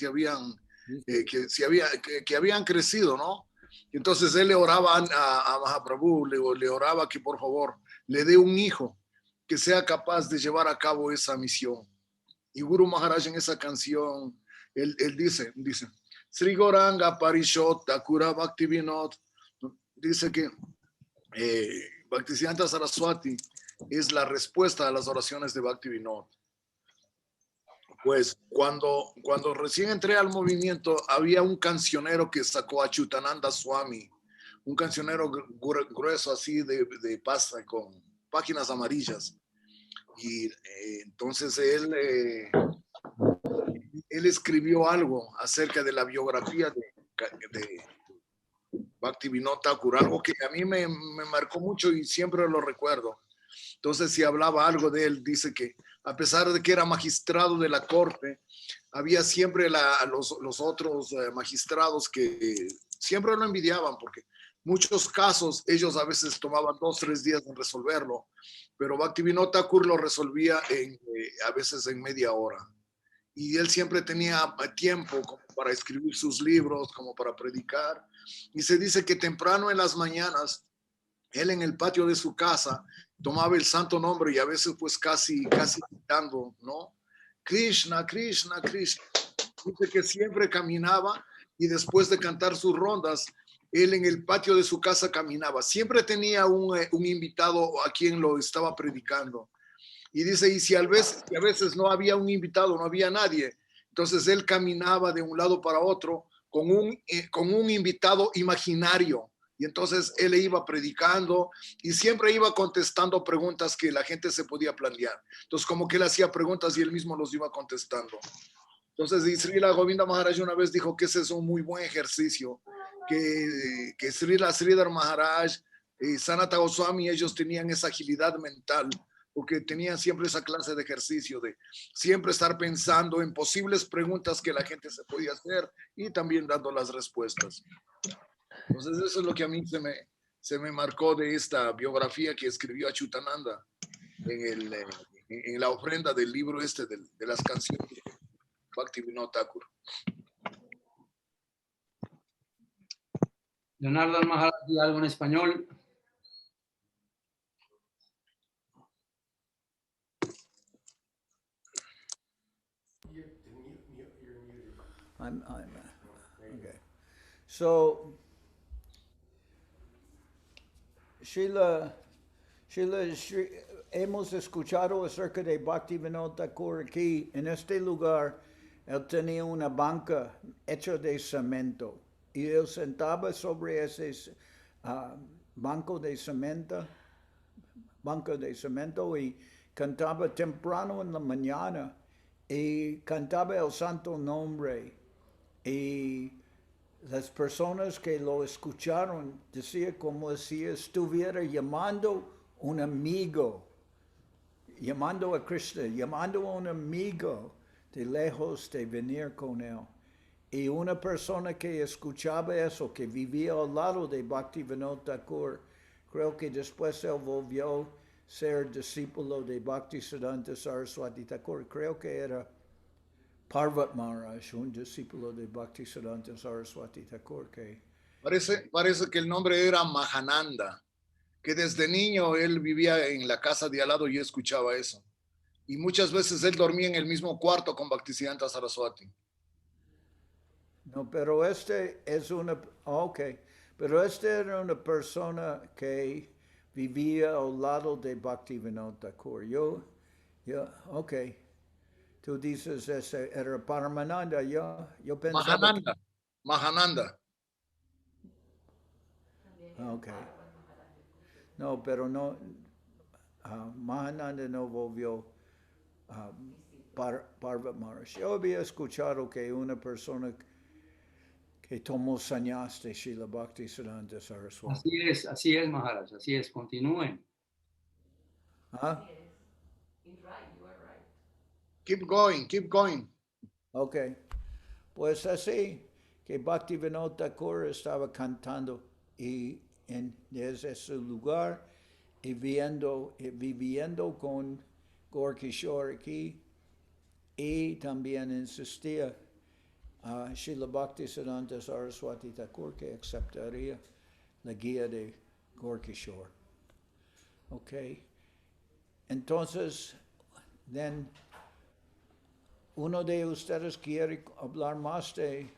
habían crecido, ¿no? Entonces él le oraba a Mahaprabhu, le oraba que por favor le dé un hijo que sea capaz de llevar a cabo esa misión. Y Guru Maharaj en esa canción, él dice, Sri Gauranga Parishod Thakura Bhaktivinod, dice que Bhaktisiddhanta Saraswati es la respuesta a las oraciones de Bhaktivinod. Pues cuando recién entré al movimiento, había un cancionero que sacó a Chutananda Swami un cancionero grueso así de pasta con páginas amarillas. Y entonces él escribió algo acerca de la biografía de Bhaktivinoda Thakur, algo que a mí me marcó mucho y siempre lo recuerdo. Entonces, si hablaba algo de él, dice que a pesar de que era magistrado de la corte, había siempre los otros magistrados que siempre lo envidiaban, porque muchos casos ellos a veces tomaban 2, 3 días en resolverlo, pero Bhaktivinoda Thakur lo resolvía a veces en media hora. Y él siempre tenía tiempo como para escribir sus libros, como para predicar. Y se dice que temprano en las mañanas, él en el patio de su casa tomaba el santo nombre y a veces pues casi gritando, ¿no? Krishna, Krishna, Krishna. Dice que siempre caminaba y después de cantar sus rondas, él en el patio de su casa caminaba. Siempre tenía un invitado a quien lo estaba predicando. Y dice, y si a veces no había un invitado, no había nadie, entonces él caminaba de un lado para otro con un invitado imaginario. Y entonces él iba predicando y siempre iba contestando preguntas que la gente se podía plantear. Entonces como que él hacía preguntas y él mismo los iba contestando. Entonces Srila Govinda Maharaj una vez dijo que ese es un muy buen ejercicio, que Srila Sridhar Maharaj y Sanata Goswami, ellos tenían esa agilidad mental, porque tenían siempre esa clase de ejercicio de siempre estar pensando en posibles preguntas que la gente se podía hacer y también dando las respuestas. Entonces eso es lo que a mí se me marcó de esta biografía que escribió Achutananda en la ofrenda del libro de las canciones de Bhaktivinoda Thakur. Janardan Maharaj, ¿y algo en español? Okay. So, Srila, hemos escuchado acerca de Bhaktivinoda Thakur aquí. En este lugar, él tenía una banca hecha de cemento y él sentaba sobre ese banco de cemento y cantaba temprano en la mañana y cantaba el santo nombre. Y las personas que lo escucharon decían como si estuviera llamando un amigo, llamando a Krishna, llamando a un amigo de lejos de venir con él. Y una persona que escuchaba eso, que vivía al lado de Bhaktivinoda Thakur, creo que después él volvió a ser discípulo de Bhaktisiddhanta Saraswati Thakur. Creo que era Parvat Maharaj, un discípulo de Bhaktisiddhanta Saraswati Thakur. Parece que el nombre era Mahananda, que desde niño él vivía en la casa de al lado y escuchaba eso. Y muchas veces él dormía en el mismo cuarto con Bhaktisiddhanta Saraswati. No, pero este es pero este era una persona que vivía al lado de Bhaktivinoda Thakur. Ok. Tú dices ese era Paramananda, yo pensaba Mahananda. Ok. No, pero no, Mahananda no volvió Parvat Maharaj. Yo había escuchado que una persona que tomó sannyas de Srila Bhaktisiddhanta Saraswati. Así es, Maharaj, así es, continúen. ¿Ah? Keep going. Ok. Pues así que Bhaktivinoda Thakur estaba cantando y desde ese lugar y viviendo con Gaur Kishore aquí y también insistía a Srila Bhaktisiddhanta Saraswati Thakur que aceptaría la guía de Gaur Kishore. Ok. Entonces, uno de ustedes quiere hablar más de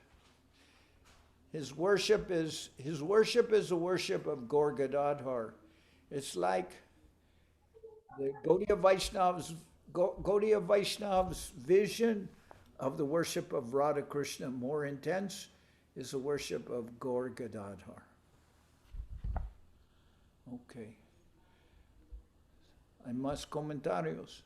his worship is the worship of Gaur Gadadhar. It's like the Gaudiya Vaishnav's vision of the worship of Radha Krishna, more intense, is the worship of Gaur Gadadhar. Ok. ¿Hay más comentarios?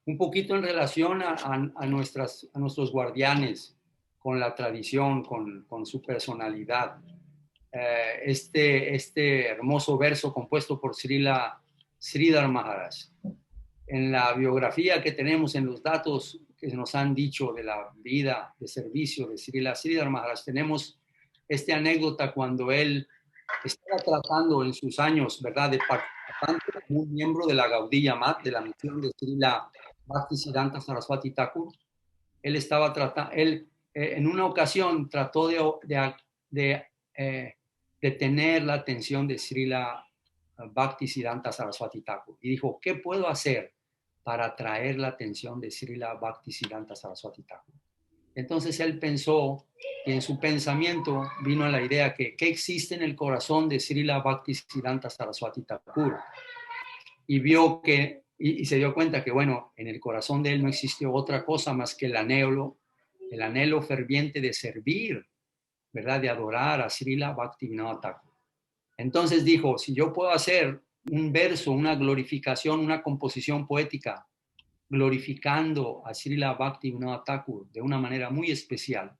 Un poquito en relación a nuestros guardianes, con la tradición, con su personalidad. Este hermoso verso compuesto por Sridhar Maharaj. En la biografía que tenemos, en los datos que nos han dicho de la vida de servicio de Sridhar Maharaj, tenemos esta anécdota cuando él estaba tratando en sus años, ¿verdad?, de participante como un miembro de la Gaudiya Mat, de la misión de Srila Bhaktisiddhanta Saraswati Thakur. Él estaba tratando, en una ocasión trató de tener la atención de Srila Bhaktisiddhanta Saraswati Thakur y dijo, ¿qué puedo hacer para atraer la atención de Srila Bhaktisiddhanta Saraswati Thakur? Entonces él pensó, y en su pensamiento vino a la idea que ¿qué existe en el corazón de Srila Bhaktisiddhanta Saraswati Thakur? Y vio que, y se dio cuenta que, bueno, en el corazón de él no existió otra cosa más que el anhelo ferviente de servir, ¿verdad?, de adorar a Srila Bhaktivinoda Thakur. Entonces dijo, si yo puedo hacer un verso, una glorificación, una composición poética, glorificando a Srila Bhaktivinoda Thakur de una manera muy especial,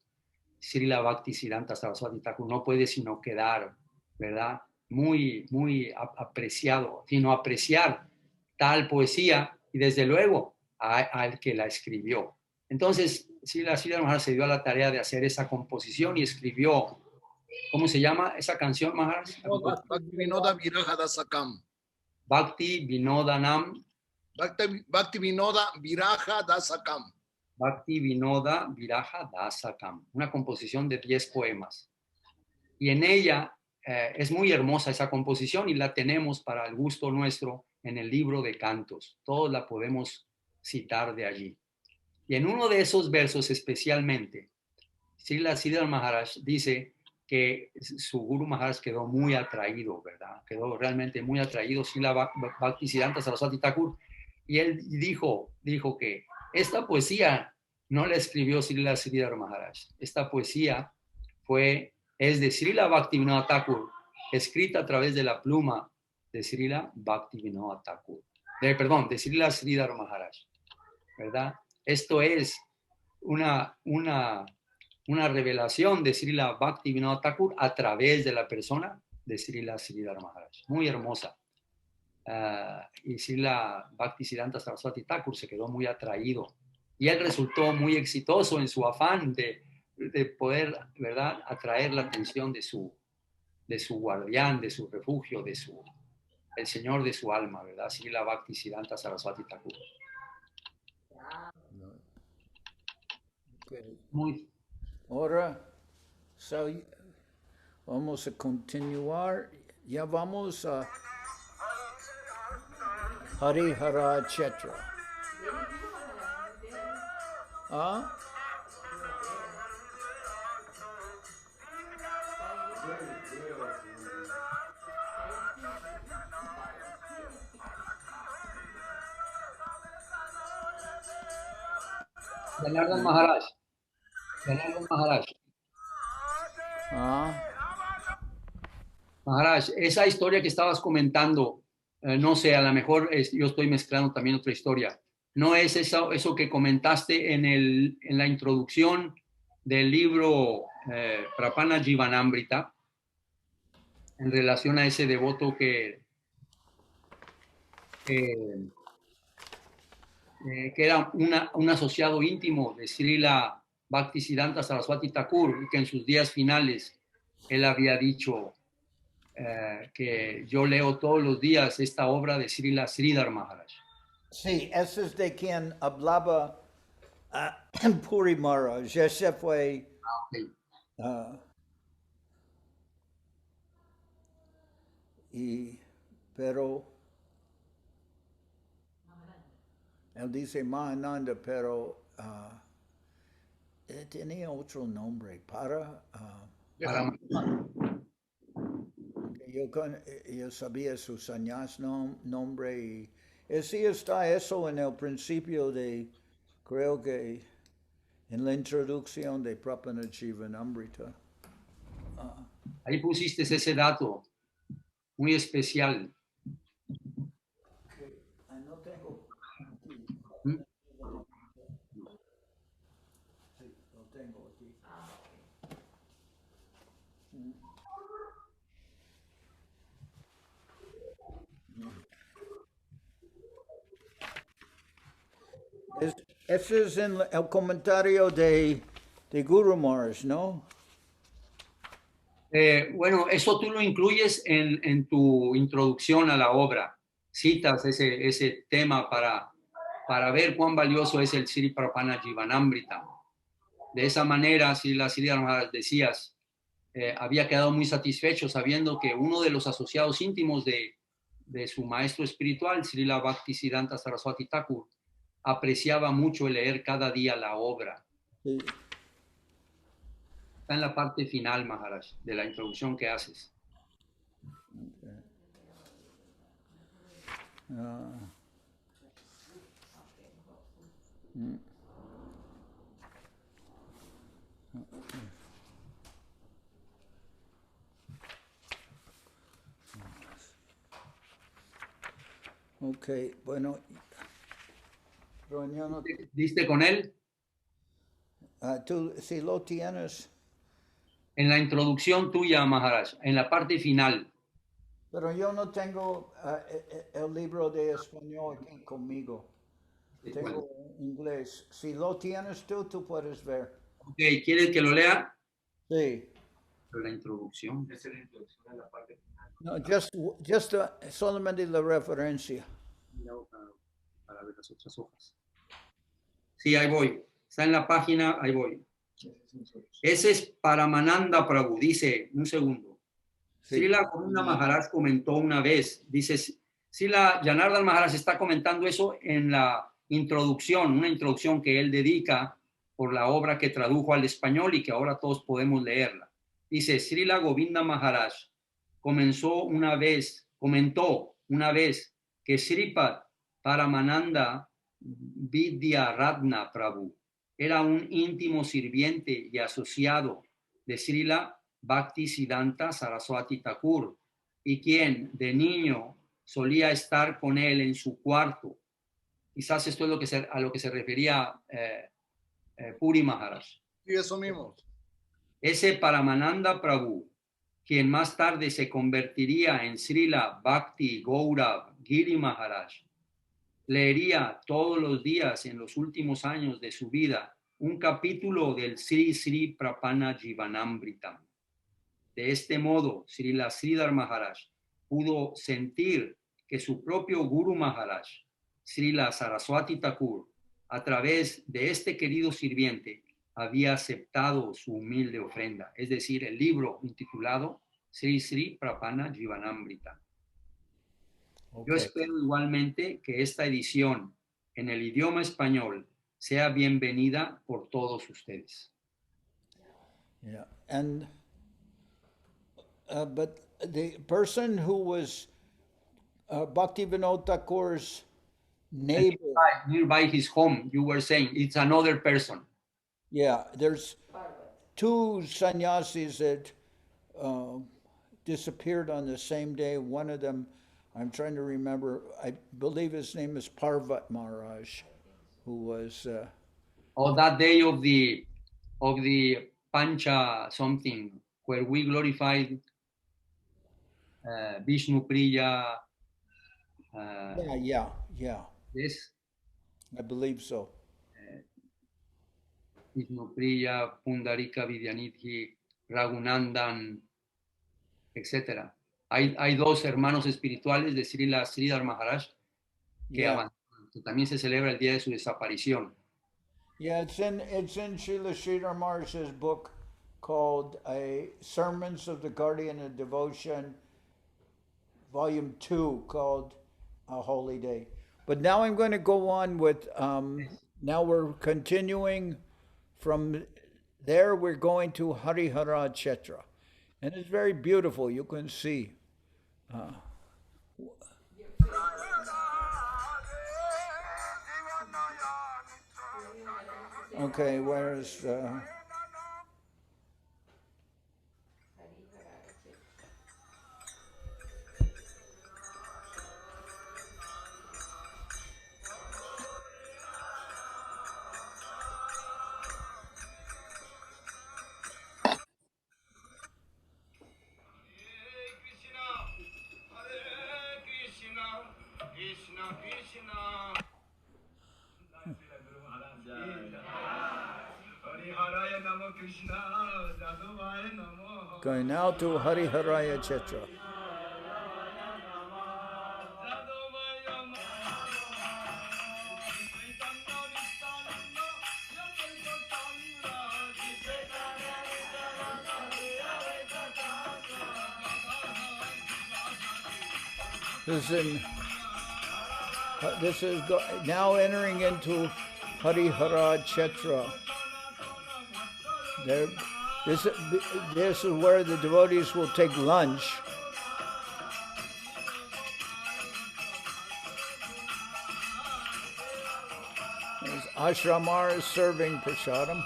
Srila Bhaktisiddhanta Saraswati Thakur no puede sino quedar, ¿verdad?, muy, muy apreciado, sino apreciar tal poesía y desde luego al que la escribió. Entonces, Srila Maharaj se dio a la tarea de hacer esa composición y escribió, ¿cómo se llama esa canción, Maharaj? Bhakti Vinoda Viraha Dasakam. Bhakti Vinodanam. Bhakti Vinoda Viraha Dasakam. Bhakti Vinoda Viraha Dasakam, una composición de 10 poemas. Y en ella es muy hermosa esa composición y la tenemos para el gusto nuestro en el libro de cantos. Todos la podemos citar de allí. Y en uno de esos versos especialmente, Srila Sridhar Maharaj dice que su Guru Maharaj quedó muy atraído, ¿verdad? Quedó realmente muy atraído, Srila Bhaktisiddhanta Saraswati Thakur. Y él dijo que esta poesía no la escribió Srila Sridhar Maharaj. Esta poesía es de Srila Bhaktivinoda Thakur, escrita a través de la pluma de Srila Bhaktivinoda Thakur. De Srila Sridhar Maharaj, ¿verdad? Esto es una revelación de Srila Bhaktivinoda Thakur a través de la persona de Srila Sridhar Maharaj. Muy hermosa. Y Srila Bhaktisiddhanta Saraswati Thakur se quedó muy atraído. Y él resultó muy exitoso en su afán de poder, ¿verdad?, atraer la atención de su guardián, de su refugio, el Señor de su alma, ¿verdad? Srila Bhaktisiddhanta Saraswati Thakur. Muy. Ahora, vamos a continuar. Ya vamos a Harihara Chetra. ¿Ah? Janardan Maharaj. Janardan Maharaj. ¿Ah? Maharaj, esa historia que estabas comentando, no sé, a lo mejor yo estoy mezclando también otra historia. ¿No es eso que comentaste en la introducción del libro Prapana Jivanamrita en relación a ese devoto que era un asociado íntimo de Srila Bhaktisiddhanta Saraswati Thakur y que en sus días finales él había dicho que yo leo todos los días esta obra de Srila Sridhar Maharaj? Sí, ese es de quien hablaba Puri Maharaj. Ese fue Okay. pero él dice Mahananda, pero tenía otro nombre para yo sabía su sannyas nombre y sí está eso en el principio creo que en la introducción de Prapana Jivanamrita. Ahí pusiste ese dato muy especial. No tengo. ¿Mm? Sí, lo tengo aquí. Ese es en el comentario de Guru Maharaj, ¿no? Bueno, eso tú lo incluyes en tu introducción a la obra. Citas ese tema para ver cuán valioso es el Sri Prapana Jivanamrita. De esa manera, si la Srila Maharaj decías, había quedado muy satisfecho sabiendo que uno de los asociados íntimos de su maestro espiritual, Srila Bhaktisiddhanta Saraswati Thakur, apreciaba mucho el leer cada día la obra. Sí. Está en la parte final, Maharaj, de la introducción que haces. Ok, bueno. Pero yo no, ¿Diste con él? tú, si lo tienes, En la introducción tuya, Maharaj, en la parte final. pero yo no tengo el libro de español aquí conmigo. Tengo inglés. Si lo tienes tú puedes ver. Ok, ¿quieres que lo lea? Sí. La introducción. Esa es la introducción de la parte final. No, just solamente la referencia. Para ver las otras hojas. Sí, ahí voy. Está en la página, ahí voy. Ese es Paramananda Prabhu, dice, un segundo. Sí. Srila Govinda Maharaj comentó una vez, dice, Srila Janardan Maharaj está comentando eso en la introducción, una introducción que él dedica por la obra que tradujo al español y que ahora todos podemos leerla. Dice, Srila Govinda Maharaj comentó una vez que Sripad Paramananda Vidyaratna Prabhu era un íntimo sirviente y asociado de Srila Bhaktisiddhanta Saraswati Thakur, y quien de niño solía estar con él en su cuarto. Quizás esto es a lo que se refería Puri Maharaj. Sí, eso mismo. Ese Paramananda Prabhu, quien más tarde se convertiría en Srila Bhakti Gaurav Giri Maharaj, leería todos los días en los últimos años de su vida un capítulo del Sri Sri Prapana Jivanamritam. De este modo, Srila Sridhar Maharaj pudo sentir que su propio Guru Maharaj, Srila Saraswati Thakur, a través de este querido sirviente, había aceptado su humilde ofrenda, es decir, el libro intitulado Sri Sri Prapana Jivanamrita. Okay. Yo espero igualmente que esta edición en el idioma español sea bienvenida por todos ustedes. Yeah, and but the person who was Bhaktivinoda Thakur's neighbor. Nearby his home, you were saying it's another person. Yeah, there's two sannyasis that disappeared on the same day. One of them, I'm trying to remember, I believe his name is Parvat Maharaj, who was... that day of the Pancha something, where we glorified Vishnu Priya. Yeah. Yes. I believe so. Vishnu Priya, Pundarika Vidyanidhi, Raghunandan, etc. Hay dos hermanos espirituales de Srila Sridhar Maharaj que también se celebra el día de su desaparición. Yeah, it's in Srila Sridhar Maharaj's book called Sermons of the Guardian of Devotion, Volume 2, called A Holy Day. But now I'm going to go on with, now we're continuing from there, we're going to Harihara Kshetra. And it's very beautiful, you can see. Okay, where's... Going now to Hari Haraya Chetra. This is now entering into Hari Hara Chetra. This is where the devotees will take lunch. Ashramar is serving prasadam.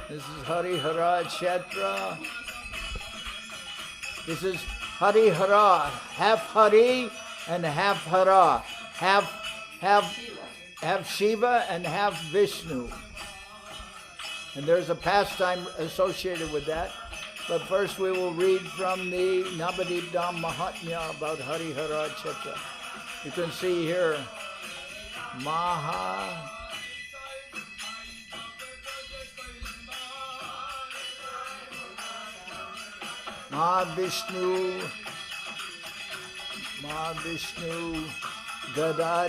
This is Hari Hara Chetra. This is Hari Hara, half Hari and half Hara, half Shiva and half Vishnu. And there's a pastime associated with that. But first we will read from the Navadip Dham Mahatmya about Hari Hara Chetra. You can see here, Mahavishnu, Gadadhar,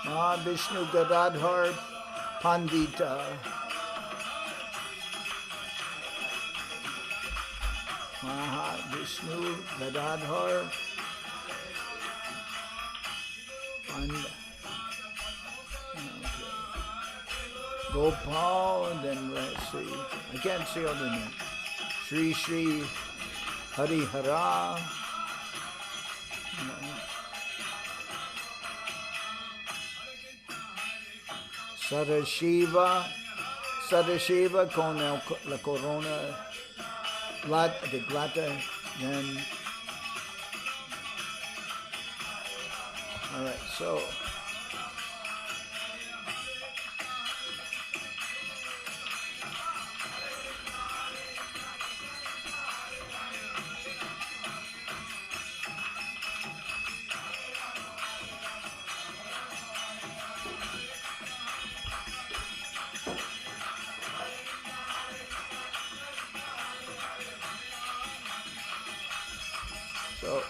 Mahavishnu Gadadhar Pandita, Mahavishnu Gadadhar Pandita. Gopal, and then let's see, I can't see all the names. Sri Hari Hara, Sadashiva con la corona, de plata, then, all right, so,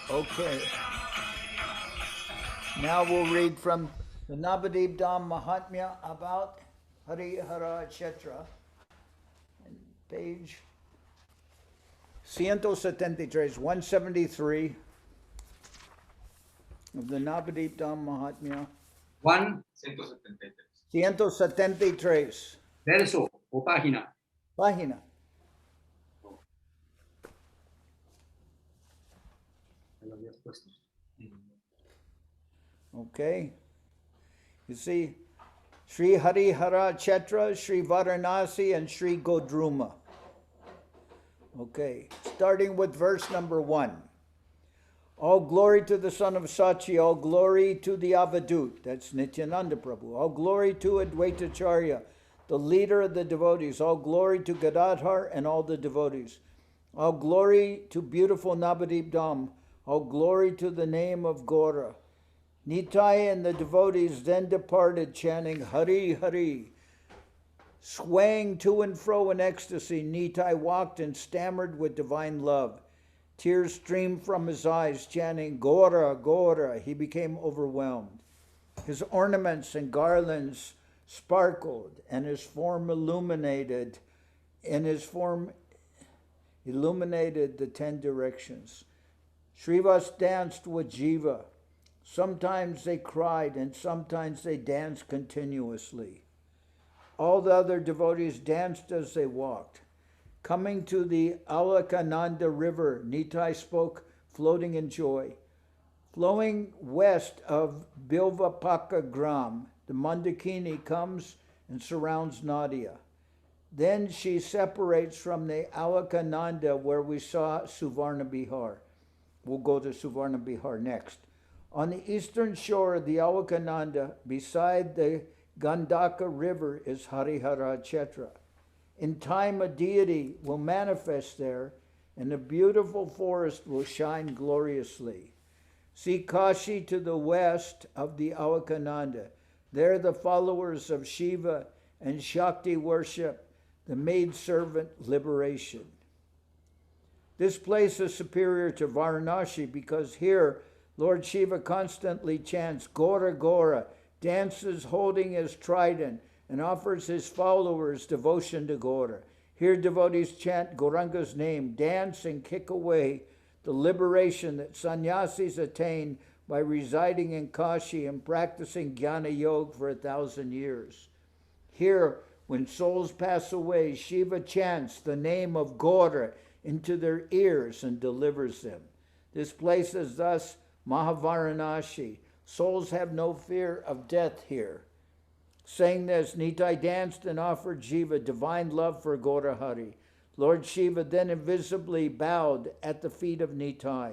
okay. Now we'll read from the Navadip Dham Mahatmya about Hari Hara Chetra. Page 173, 173 of the Navadip Dham Mahatmya. 173. Verso o página. Página. Okay. You see, Sri Hari Hara Chetra, Sri Varanasi, and Sri Godruma. Okay, starting with verse number 1. All glory to the Son of Sachi, all glory to the Avadut, that's Nityananda Prabhu. All glory to Advaitacharya, the leader of the devotees. All glory to Gadadhar and all the devotees. All glory to beautiful Navadip Dham. All glory to the name of Gaura. Nitai and the devotees then departed, chanting Hari Hari. Swaying to and fro in ecstasy, Nitai walked and stammered with divine love. Tears streamed from his eyes, chanting Gaura, Gaura. He became overwhelmed. His ornaments and garlands sparkled, and his form illuminated. Illuminated the 10 directions. Srivas danced with Jiva. Sometimes they cried and sometimes they danced continuously. All the other devotees danced as they walked. Coming to the Alakananda river, Nitai spoke, floating in joy. Flowing west of Bilvapaka Gram, the Mandakini comes and surrounds Nadia. Then she separates from the Alakananda where we saw Suvarna Bihar. We'll go to Suvarna Bihar next. On the eastern shore of the Alakananda, beside the Gandaka River, is Harihara Kshetra. In time, a deity will manifest there, and a beautiful forest will shine gloriously. See Kashi to the west of the Alakananda. There the followers of Shiva and Shakti worship the maidservant liberation. This place is superior to Varanasi because here Lord Shiva constantly chants Gora Gora, dances holding his trident, and offers his followers devotion to Gora. Here devotees chant Gauranga's name, dance and kick away the liberation that sannyasis attain by residing in Kashi and practicing Jnana Yoga for 1,000 years. Here, when souls pass away, Shiva chants the name of Gora into their ears and delivers them. This place is thus Mahavaranashi. Souls have no fear of death here. Saying this, Nitai danced and offered Shiva divine love for Gora Hari. Lord Shiva then invisibly bowed at the feet of Nitai.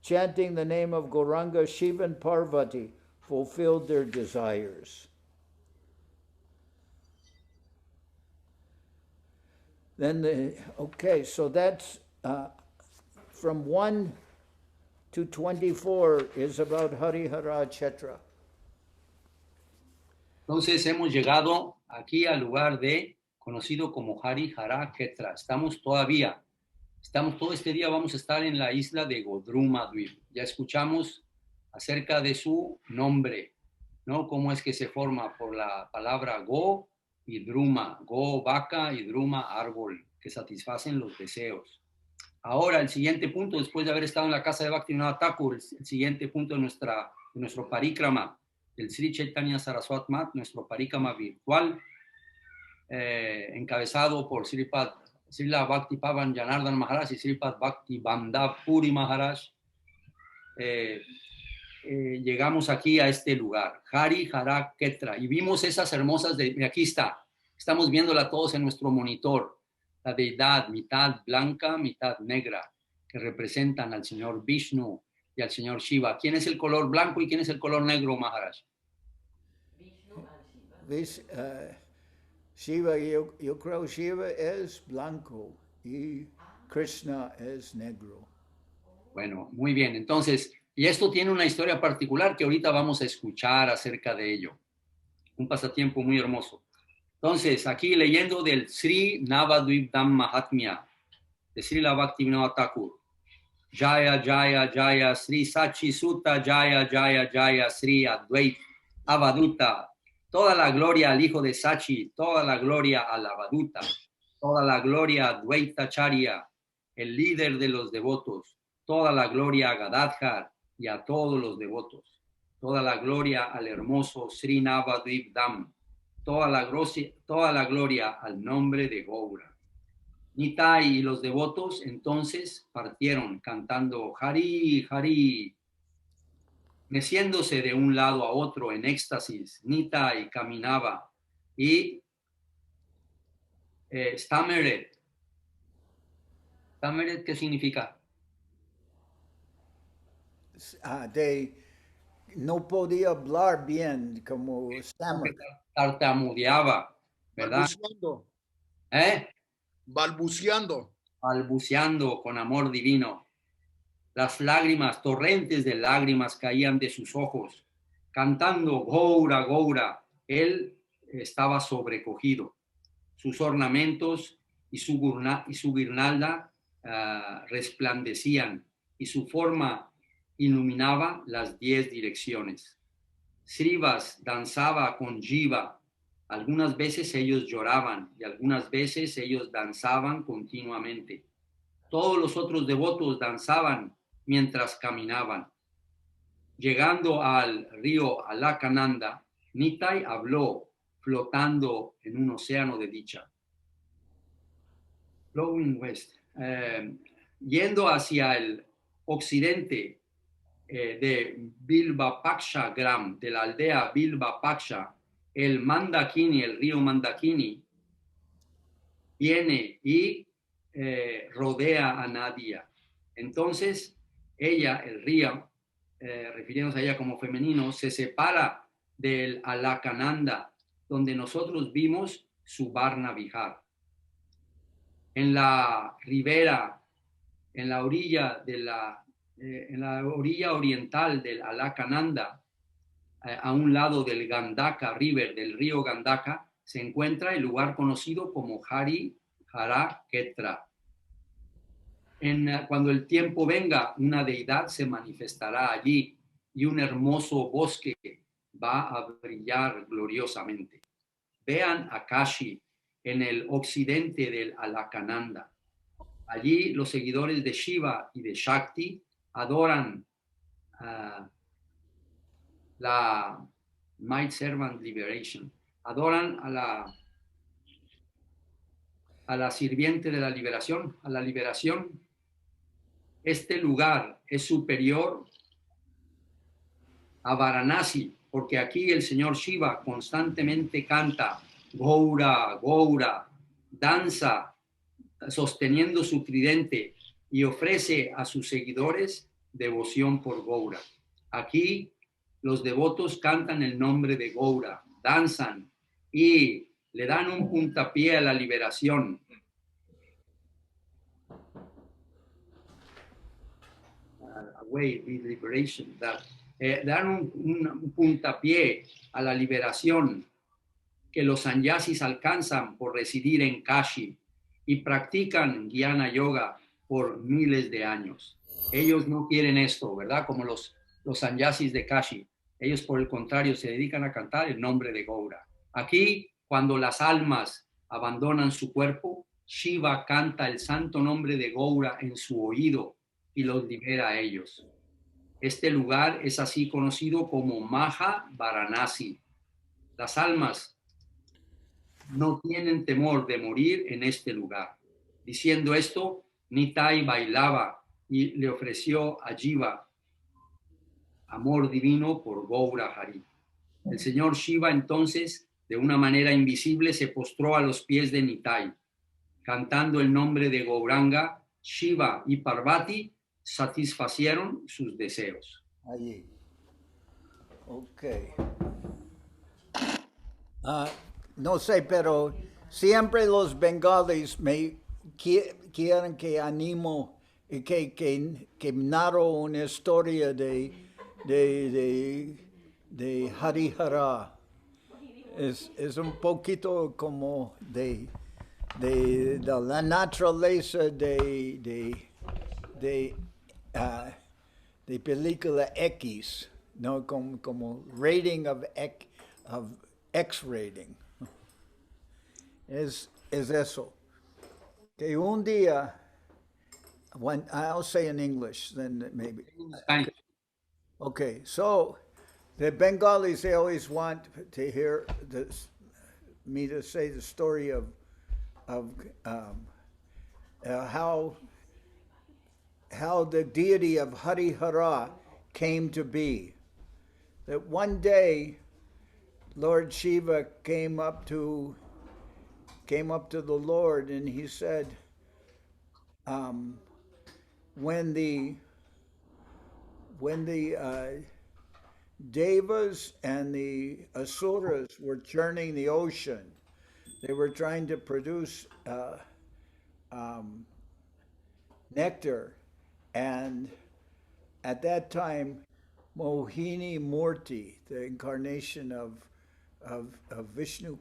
Chanting the name of Gauranga, Shiva and Parvati fulfilled their desires. Then so that's from 1 to 24 is about Harihara Kshetra. Entonces hemos llegado aquí al lugar conocido como Harihara Kshetra. Estamos todo este día vamos a estar en la isla de Godruma Dweep. Ya escuchamos acerca de su nombre, ¿no? Cómo es que se forma por la palabra Go y Druma. Go, vaca, y Druma, árbol, que satisfacen los deseos. Ahora, el siguiente punto, después de haber estado en la casa de Bhakti Thakur, el siguiente punto de nuestro Parikrama, del Sri Chaitanya Saraswat Mat, nuestro Parikrama virtual, encabezado por Sripad, Srila Bhakti Pavan Janardan Maharaj y Sripad Bhakti Bandab Puri Maharaj. Llegamos aquí a este lugar, Harihara Kshetra, y vimos esas hermosas, aquí estamos viéndola todos en nuestro monitor, la deidad mitad blanca, mitad negra, que representan al señor Vishnu y al señor Shiva. ¿Quién es el color blanco y quién es el color negro, Maharaj? Shiva, yo creo Shiva es blanco y Krishna es negro. Bueno, muy bien. Entonces, y esto tiene una historia particular que ahorita vamos a escuchar acerca de ello. Un pasatiempo muy hermoso. Entonces, aquí leyendo del Sri Navadvipdam Mahatmya de Srila Bhaktivinoda Thakur. Jaya, Jaya, Jaya, Sri Sachi Sutta, Jaya, Jaya, Jaya, Sri Advait Avaduta. Toda la gloria al hijo de Sachi, toda la gloria al Avaduta, toda la gloria a Advaita Charya, el líder de los devotos, toda la gloria a Gadadhar y a todos los devotos, toda la gloria al hermoso Sri Navadvipdam, toda la gloria al nombre de Gaura. Nitai y los devotos entonces partieron cantando Hari, Hari, meciéndose de un lado a otro en éxtasis. Nitai caminaba y Stameret. ¿Stameret qué significa? No podía hablar bien como stammer. Tartamudeaba, ¿verdad? Balbuceando. Balbuceando con amor divino. Las lágrimas, torrentes de lágrimas caían de sus ojos, cantando Gaura, Gaura. Él estaba sobrecogido. Sus ornamentos y su guirnalda resplandecían y su forma iluminaba las 10 direcciones. Srivas danzaba con Jiva. Algunas veces ellos lloraban y algunas veces ellos danzaban continuamente. Todos los otros devotos danzaban mientras caminaban. Llegando al río Alakananda, Nitai habló flotando en un océano de dicha. Flowing west. Yendo hacia el occidente de Bilbapaksha Gram, de la aldea Bilbapaksha, el Mandakini, el río Mandakini, viene y rodea a Nadia. Entonces, ella, el río, refiriéndose a ella como femenino, se separa del Alakananda, donde nosotros vimos su Varna Vihar. En la ribera, en la orilla en la orilla oriental del Alakananda, a un lado del Gandaka River, del río Gandaka, se encuentra el lugar conocido como Hari Hara Ketra. Cuando el tiempo venga, una deidad se manifestará allí y un hermoso bosque va a brillar gloriosamente. Vean a Kashi en el occidente del Alakananda. Allí los seguidores de Shiva y de Shakti adoran la Might Servant Liberation, adoran a la sirviente de la liberación, a la liberación. Este lugar es superior a Varanasi, porque aquí el señor Shiva constantemente canta Gaura, Gaura, danza sosteniendo su tridente y ofrece a sus seguidores devoción por Gaura. Aquí los devotos cantan el nombre de Gaura, danzan y le dan un puntapié a la liberación. Dan un puntapié a la liberación que los sannyasis alcanzan por residir en Kashi y practican Jnana Yoga por miles de años. Ellos no quieren esto, ¿verdad? Como los sannyasis de Kashi. Ellos, por el contrario, se dedican a cantar el nombre de Gaura. Aquí, cuando las almas abandonan su cuerpo, Shiva canta el santo nombre de Gaura en su oído y los libera a ellos. Este lugar es así conocido como Maha Varanasi. Las almas no tienen temor de morir en este lugar. Diciendo esto, Nitai bailaba y le ofreció a Jiva amor divino por Gaura Hari. El señor Shiva entonces, de una manera invisible, se postró a los pies de Nitai. Cantando el nombre de Gauranga, Shiva y Parvati satisfacieron sus deseos. Allí. Ok. No sé, pero siempre los bengalis me quieren que animo y que narro una historia de Harihara. Es un poquito como de la naturaleza de película X, ¿no? Como rating of X rating. Es eso. Que un día, when I'll say in English, then maybe. Okay, so the Bengalis, they always want to hear me to say the story of how the deity of Harihara came to be. That one day, Lord Shiva came up to the Lord and he said, when the Devas and the Asuras were churning the ocean, they were trying to produce nectar, and at that time, Mohini Murti, the incarnation of Vishnu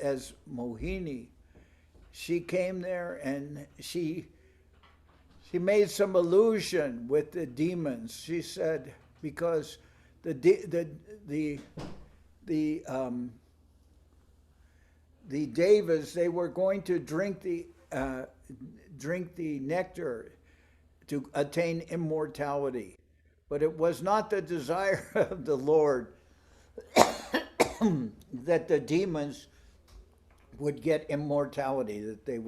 as Mohini, she came there and she made some illusion with the demons. She said because the devas, they were going to drink the nectar to attain immortality, but it was not the desire of the Lord that the demons would get immortality, that they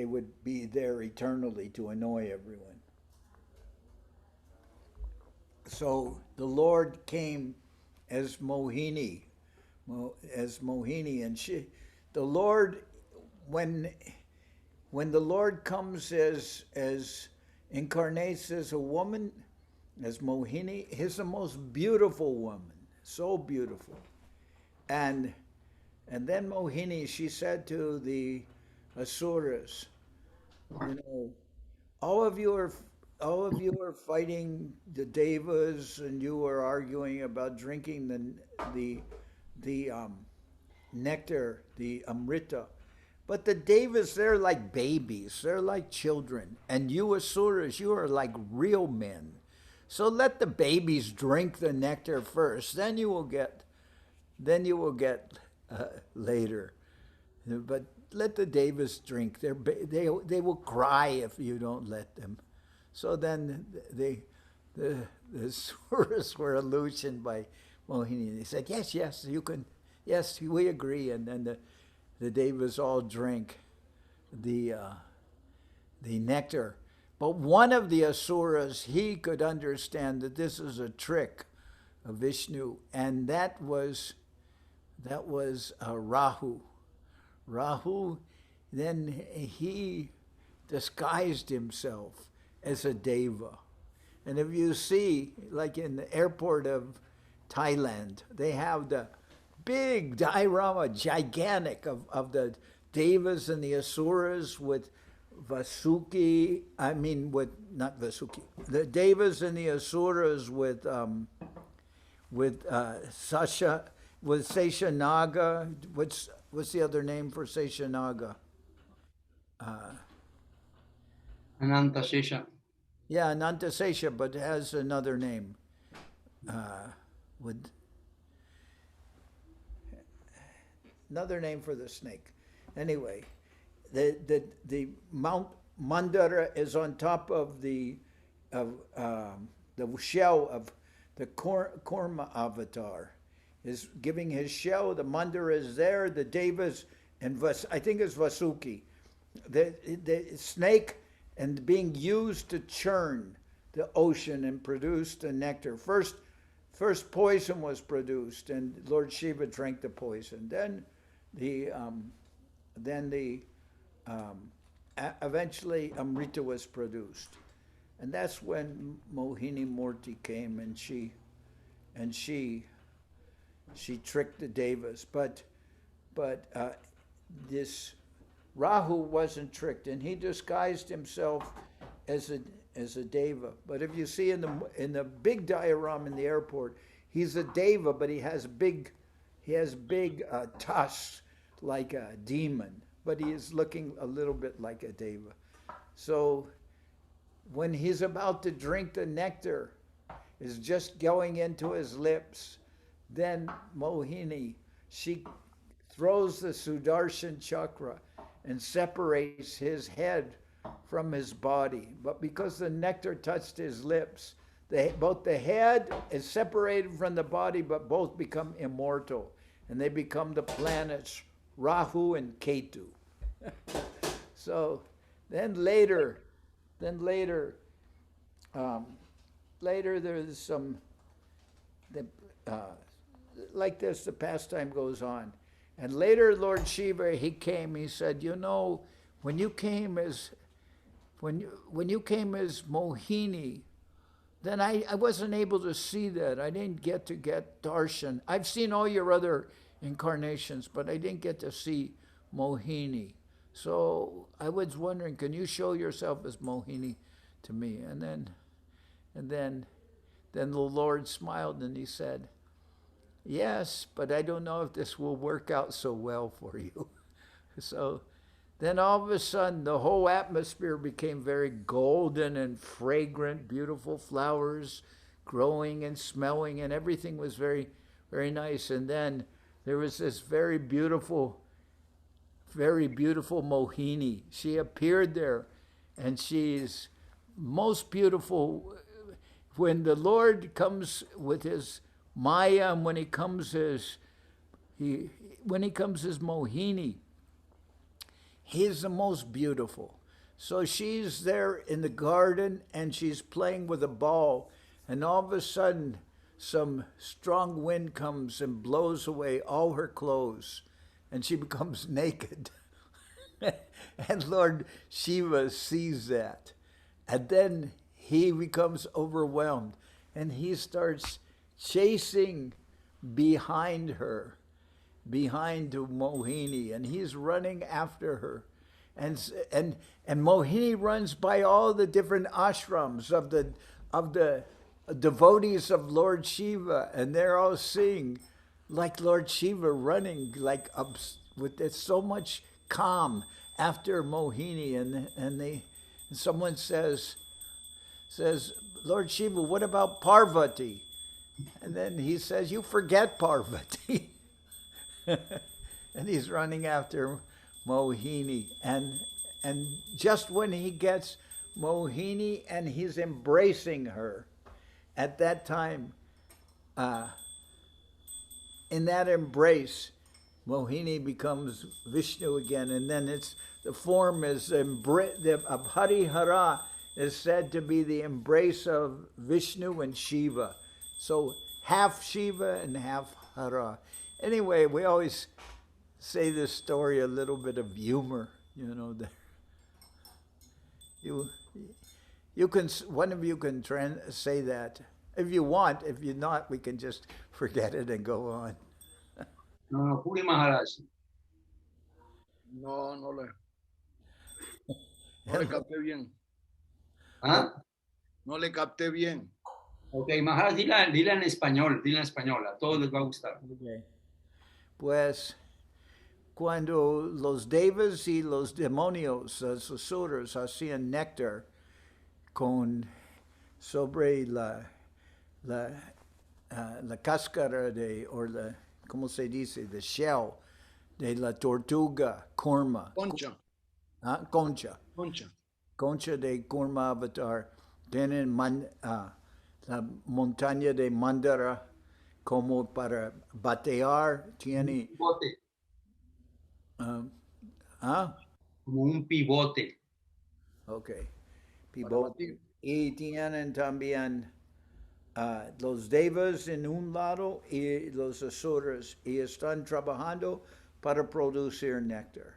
would be there eternally to annoy everyone. So the Lord came as Mohini, and the Lord when the Lord comes as incarnates as a woman, as Mohini, he's the most beautiful woman, so beautiful. And then Mohini, she said to the Asuras, you know, all of you are fighting the devas, and you are arguing about drinking the nectar, the amrita. But the devas, they're like babies, they're like children, and you asuras, you are like real men. So let the babies drink the nectar first, then you will get later. But let the devas drink. They will cry if you don't let them. So then the Suras were illusioned by Mohini. They said, yes, you can, yes, we agree. And then the devas all drink the nectar. But one of the Asuras, he could understand that this is a trick of Vishnu, and that was Rahu. Rahu, then he disguised himself as a deva. And if you see, like in the airport of Thailand, they have the big diorama, gigantic, of the devas and the asuras with Vasuki, not Vasuki, the devas and the asuras with Seshanaga. What's the other name for Seshanaga? Ananta Shesha. Yeah, Anantasesha, but it has another name. With another name for the snake. Anyway, the Mount Mandara is on top of the shell of the Kurma avatar. Is giving his shell. The Mandara is there. The devas and I think it's Vasuki. The snake and being used to churn the ocean and produce the nectar. First poison was produced, and Lord Shiva drank the poison. Then eventually Amrita was produced, and that's when Mohini Murti came, and she tricked the devas. But this Rahu wasn't tricked, and he disguised himself as a deva. But if you see in the big diorama in the airport, he's a deva, but he has big tusks like a demon, but he is looking a little bit like a deva. So when he's about to drink the nectar, is just going into his lips, then Mohini, she throws the Sudarshan chakra and separates his head from his body. But because the nectar touched his lips, both the head is separated from the body, but both become immortal. And they become the planets Rahu and Ketu. So then later there's some, like this, the pastime goes on. And later Lord Shiva, he came, he said, you know, when you came as Mohini, then I wasn't able to see that. I didn't get darshan. I've seen all your other incarnations, but I didn't get to see Mohini. So I was wondering, can you show yourself as Mohini to me? And then the Lord smiled and he said, yes, but I don't know if this will work out so well for you. So then all of a sudden, the whole atmosphere became very golden and fragrant, beautiful flowers growing and smelling, and everything was very, very nice. And then there was this very beautiful Mohini. She appeared there, and she's most beautiful. When the Lord comes with his Maya, and when he comes as Mohini, he's the most beautiful. So she's there in the garden and she's playing with a ball, and all of a sudden some strong wind comes and blows away all her clothes and she becomes naked. And Lord Shiva sees that. And then he becomes overwhelmed and he starts chasing behind her, behind Mohini, and he's running after her. And Mohini runs by all the different ashrams of the devotees of Lord Shiva, and they're all seeing like Lord Shiva running like with so much calm after Mohini, and someone says, Lord Shiva, what about Parvati? And then he says, you forget Parvati. And he's running after Mohini. And just when he gets Mohini and he's embracing her, at that time, in that embrace, Mohini becomes Vishnu again. And then the form is of Harihara is said to be the embrace of Vishnu and Shiva. So half Shiva and half Hara. Anyway, we always say this story a little bit of humor, you can, one of you can say that if you want. If you're not, we can just forget it and go on. No, Puri Maharaj. No le capté bien. ¿Ah? No le capté bien. Ok, Maharaj, dila en español, a todos les va a gustar. Okay. Pues cuando los devas y los demonios, los asuras, hacían néctar sobre la cáscara ¿cómo se dice? The shell de la tortuga, kurma. Concha. Concha. Concha. Concha de kurma avatar. Tienen la montaña de Mandara como para batear, tiene... Pivote. Como un pivote. Ok. Pivote. Y tienen también los devas en un lado y los asuras, y están trabajando para producir néctar.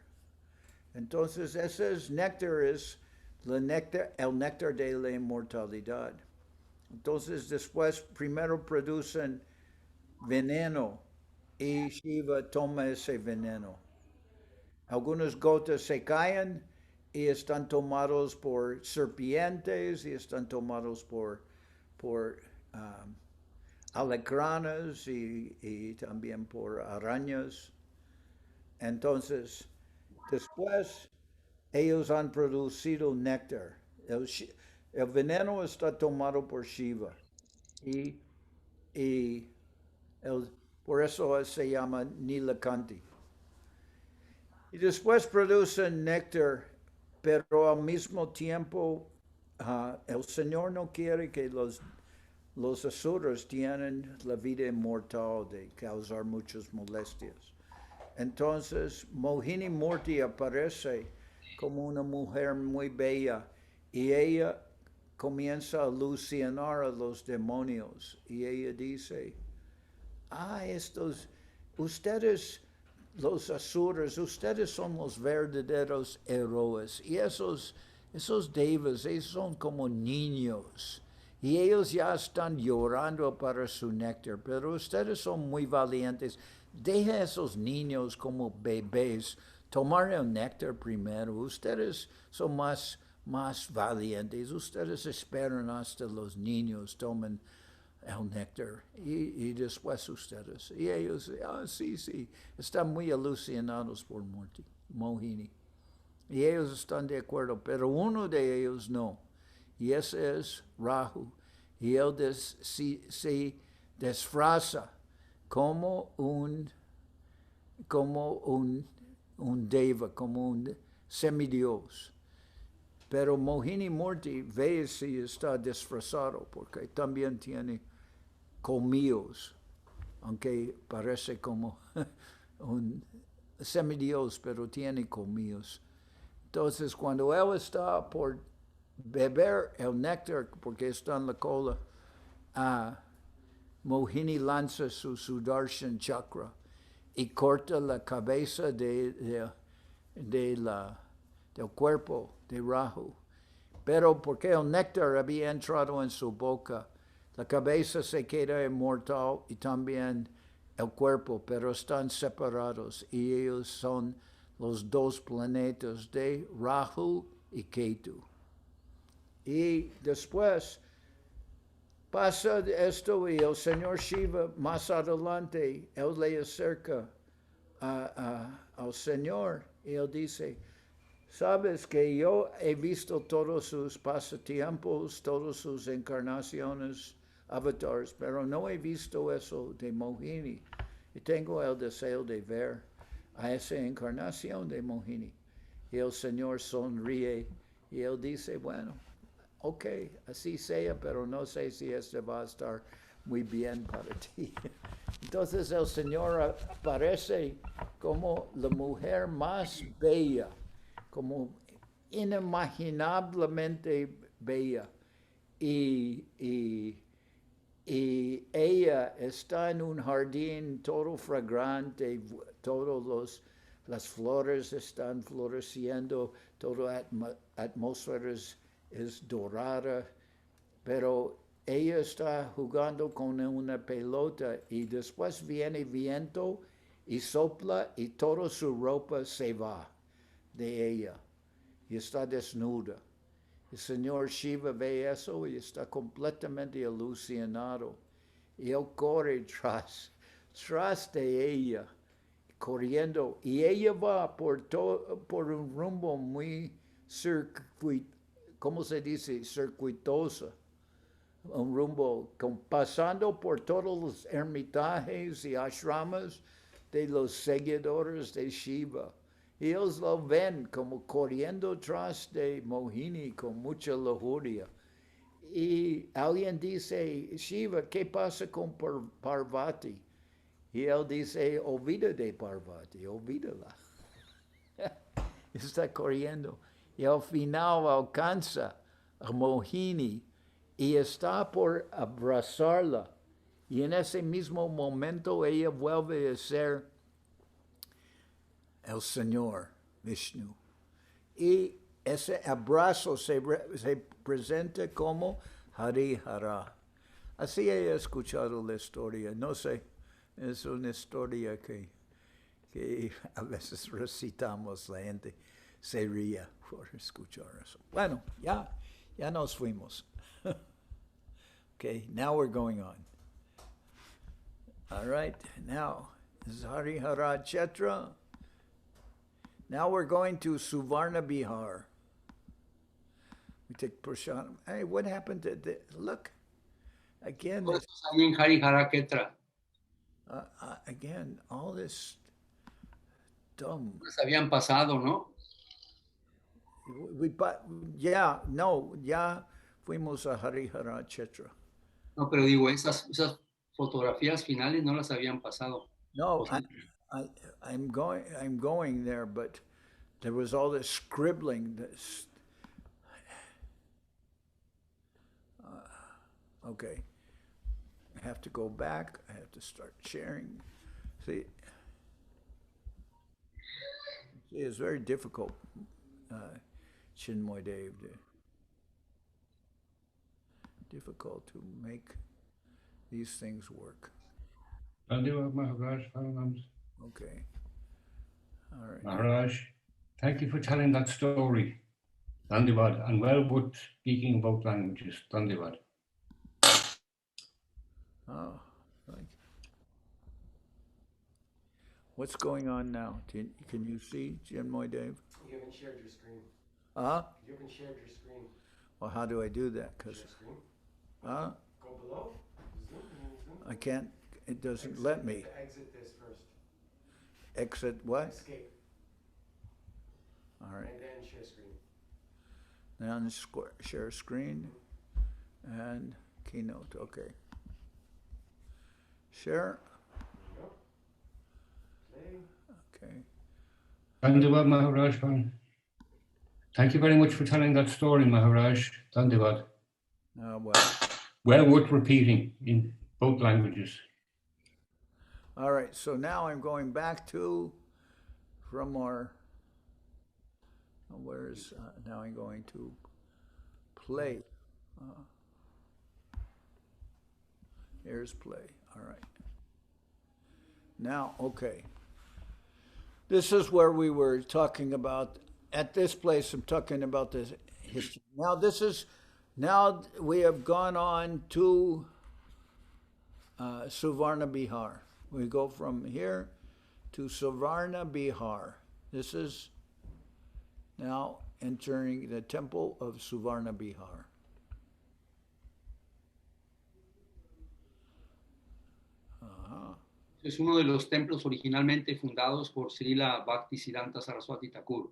Entonces, ese néctar es el néctar de la inmortalidad. Entonces, después, primero producen veneno y Shiva toma ese veneno. Algunas gotas se caen y están tomados por serpientes y están tomados por alacranes y también por arañas. Entonces, después, ellos han producido néctar. El veneno está tomado por Shiva y por eso se llama Nilakanti. Y después producen néctar, pero al mismo tiempo el Señor no quiere que los asuras tienen la vida inmortal de causar muchas molestias. Entonces, Mohini Murti aparece como una mujer muy bella y ella comienza a alucinar a los demonios y ella dice, ustedes, los asuras, ustedes son los verdaderos héroes y esos devas, ellos son como niños y ellos ya están llorando para su néctar, pero ustedes son muy valientes. Deja a esos niños como bebés tomar el néctar primero. Ustedes son más valientes. Ustedes esperan hasta los niños tomen el néctar y después ustedes. Y ellos, sí, están muy alucinados por Mohini. Y ellos están de acuerdo, pero uno de ellos no. Y ese es Rahu. Y él se disfraza como un deva, como un semidios. Pero Mohini Murti ve si está disfrazado, porque también tiene colmillos, aunque parece como un semidios, pero tiene colmillos. Entonces, cuando él está por beber el néctar, porque está en la cola, Mohini lanza su Sudarshan Chakra y corta la cabeza de del cuerpo de Rahu. Pero porque el néctar había entrado en su boca, la cabeza se queda inmortal y también el cuerpo, pero están separados y ellos son los dos planetas de Rahu y Ketu. Y después pasa esto y el señor Shiva más adelante, él le acerca al Señor y él dice, sabes que yo he visto todos sus pasatiempos, todas sus encarnaciones, avatars, pero no he visto eso de Mohini. Y tengo el deseo de ver a esa encarnación de Mohini. Y el Señor sonríe y él dice, bueno, ok, así sea, pero no sé si este va a estar muy bien para ti. Entonces el Señor aparece como la mujer más bella, como inimaginablemente bella. Y ella está en un jardín todo fragrante, todas las flores están floreciendo, toda la atmósfera es dorada, pero ella está jugando con una pelota y después viene viento y sopla y toda su ropa se va de ella y está desnuda. El señor Shiva ve eso y está completamente alucinado. Y él corre tras de ella, corriendo. Y ella va por un rumbo muy ¿cómo se dice? Circuitoso. Un rumbo pasando por todos los ermitajes y ashramas de los seguidores de Shiva. Y ellos lo ven como corriendo tras de Mohini con mucha lujuria. Y alguien dice, Shiva, ¿qué pasa con Parvati? Y él dice, olvida de Parvati, olvídala. Está corriendo. Y al final alcanza a Mohini y está por abrazarla. Y en ese mismo momento ella vuelve a ser el Señor Vishnu. Y ese abrazo se presenta como Harihara. Así he escuchado la historia. No sé, es una historia que a veces recitamos, la gente se ría por escuchar eso. Bueno, ya nos fuimos. Okay, now we're going on. All right, now this is Harihara Chetra. Now we're going to Suvarna Bihar. We take Prashadam. Hey, what happened to the, look, again, Todos ahí en Harihara Ketra. again, all this dumb. Se habían pasado, ¿no? Ya fuimos a Harihara Chetra. No, pero digo, esas fotografías finales no las habían pasado. No, I'm going there, but there was all this scribbling. Okay, I have to go back. I have to start sharing. See, it's very difficult, Chinmoy Dave. Difficult to make these things work. Maharaj, Okay. All right. Maharaj, thank you for telling that story. Dandivad, and well worth speaking about languages. Dandivad. Oh, thank you. What's going on now? Can you see, Chinmoy Dave? You haven't shared your screen. You haven't shared your screen. Well, how do I do that? Cause Share screen. huh? Go below. Zoom. I can't. It doesn't let me. Exit this first. Exit what? Escape. All right. And then share screen. Now share screen and keynote. Okay. Share. There you go. Play. Okay. Dandivad, Maharaj. Thank you very much for telling that story, Maharaj. Dandivad. Well worth repeating in both languages. All right. So now I'm going back from our Where's, now I'm going to play. Here's play, all right. Now, okay. This is where we were talking about, at this place, I'm talking about the history. Now we have gone on to Suvarna Bihar. We go from here to Suvarna Bihar. This is now entering the temple of Suvarna Bihar. Es uno de los templos originalmente fundados por Srila Bhakti Siddhanta Saraswati Thakur.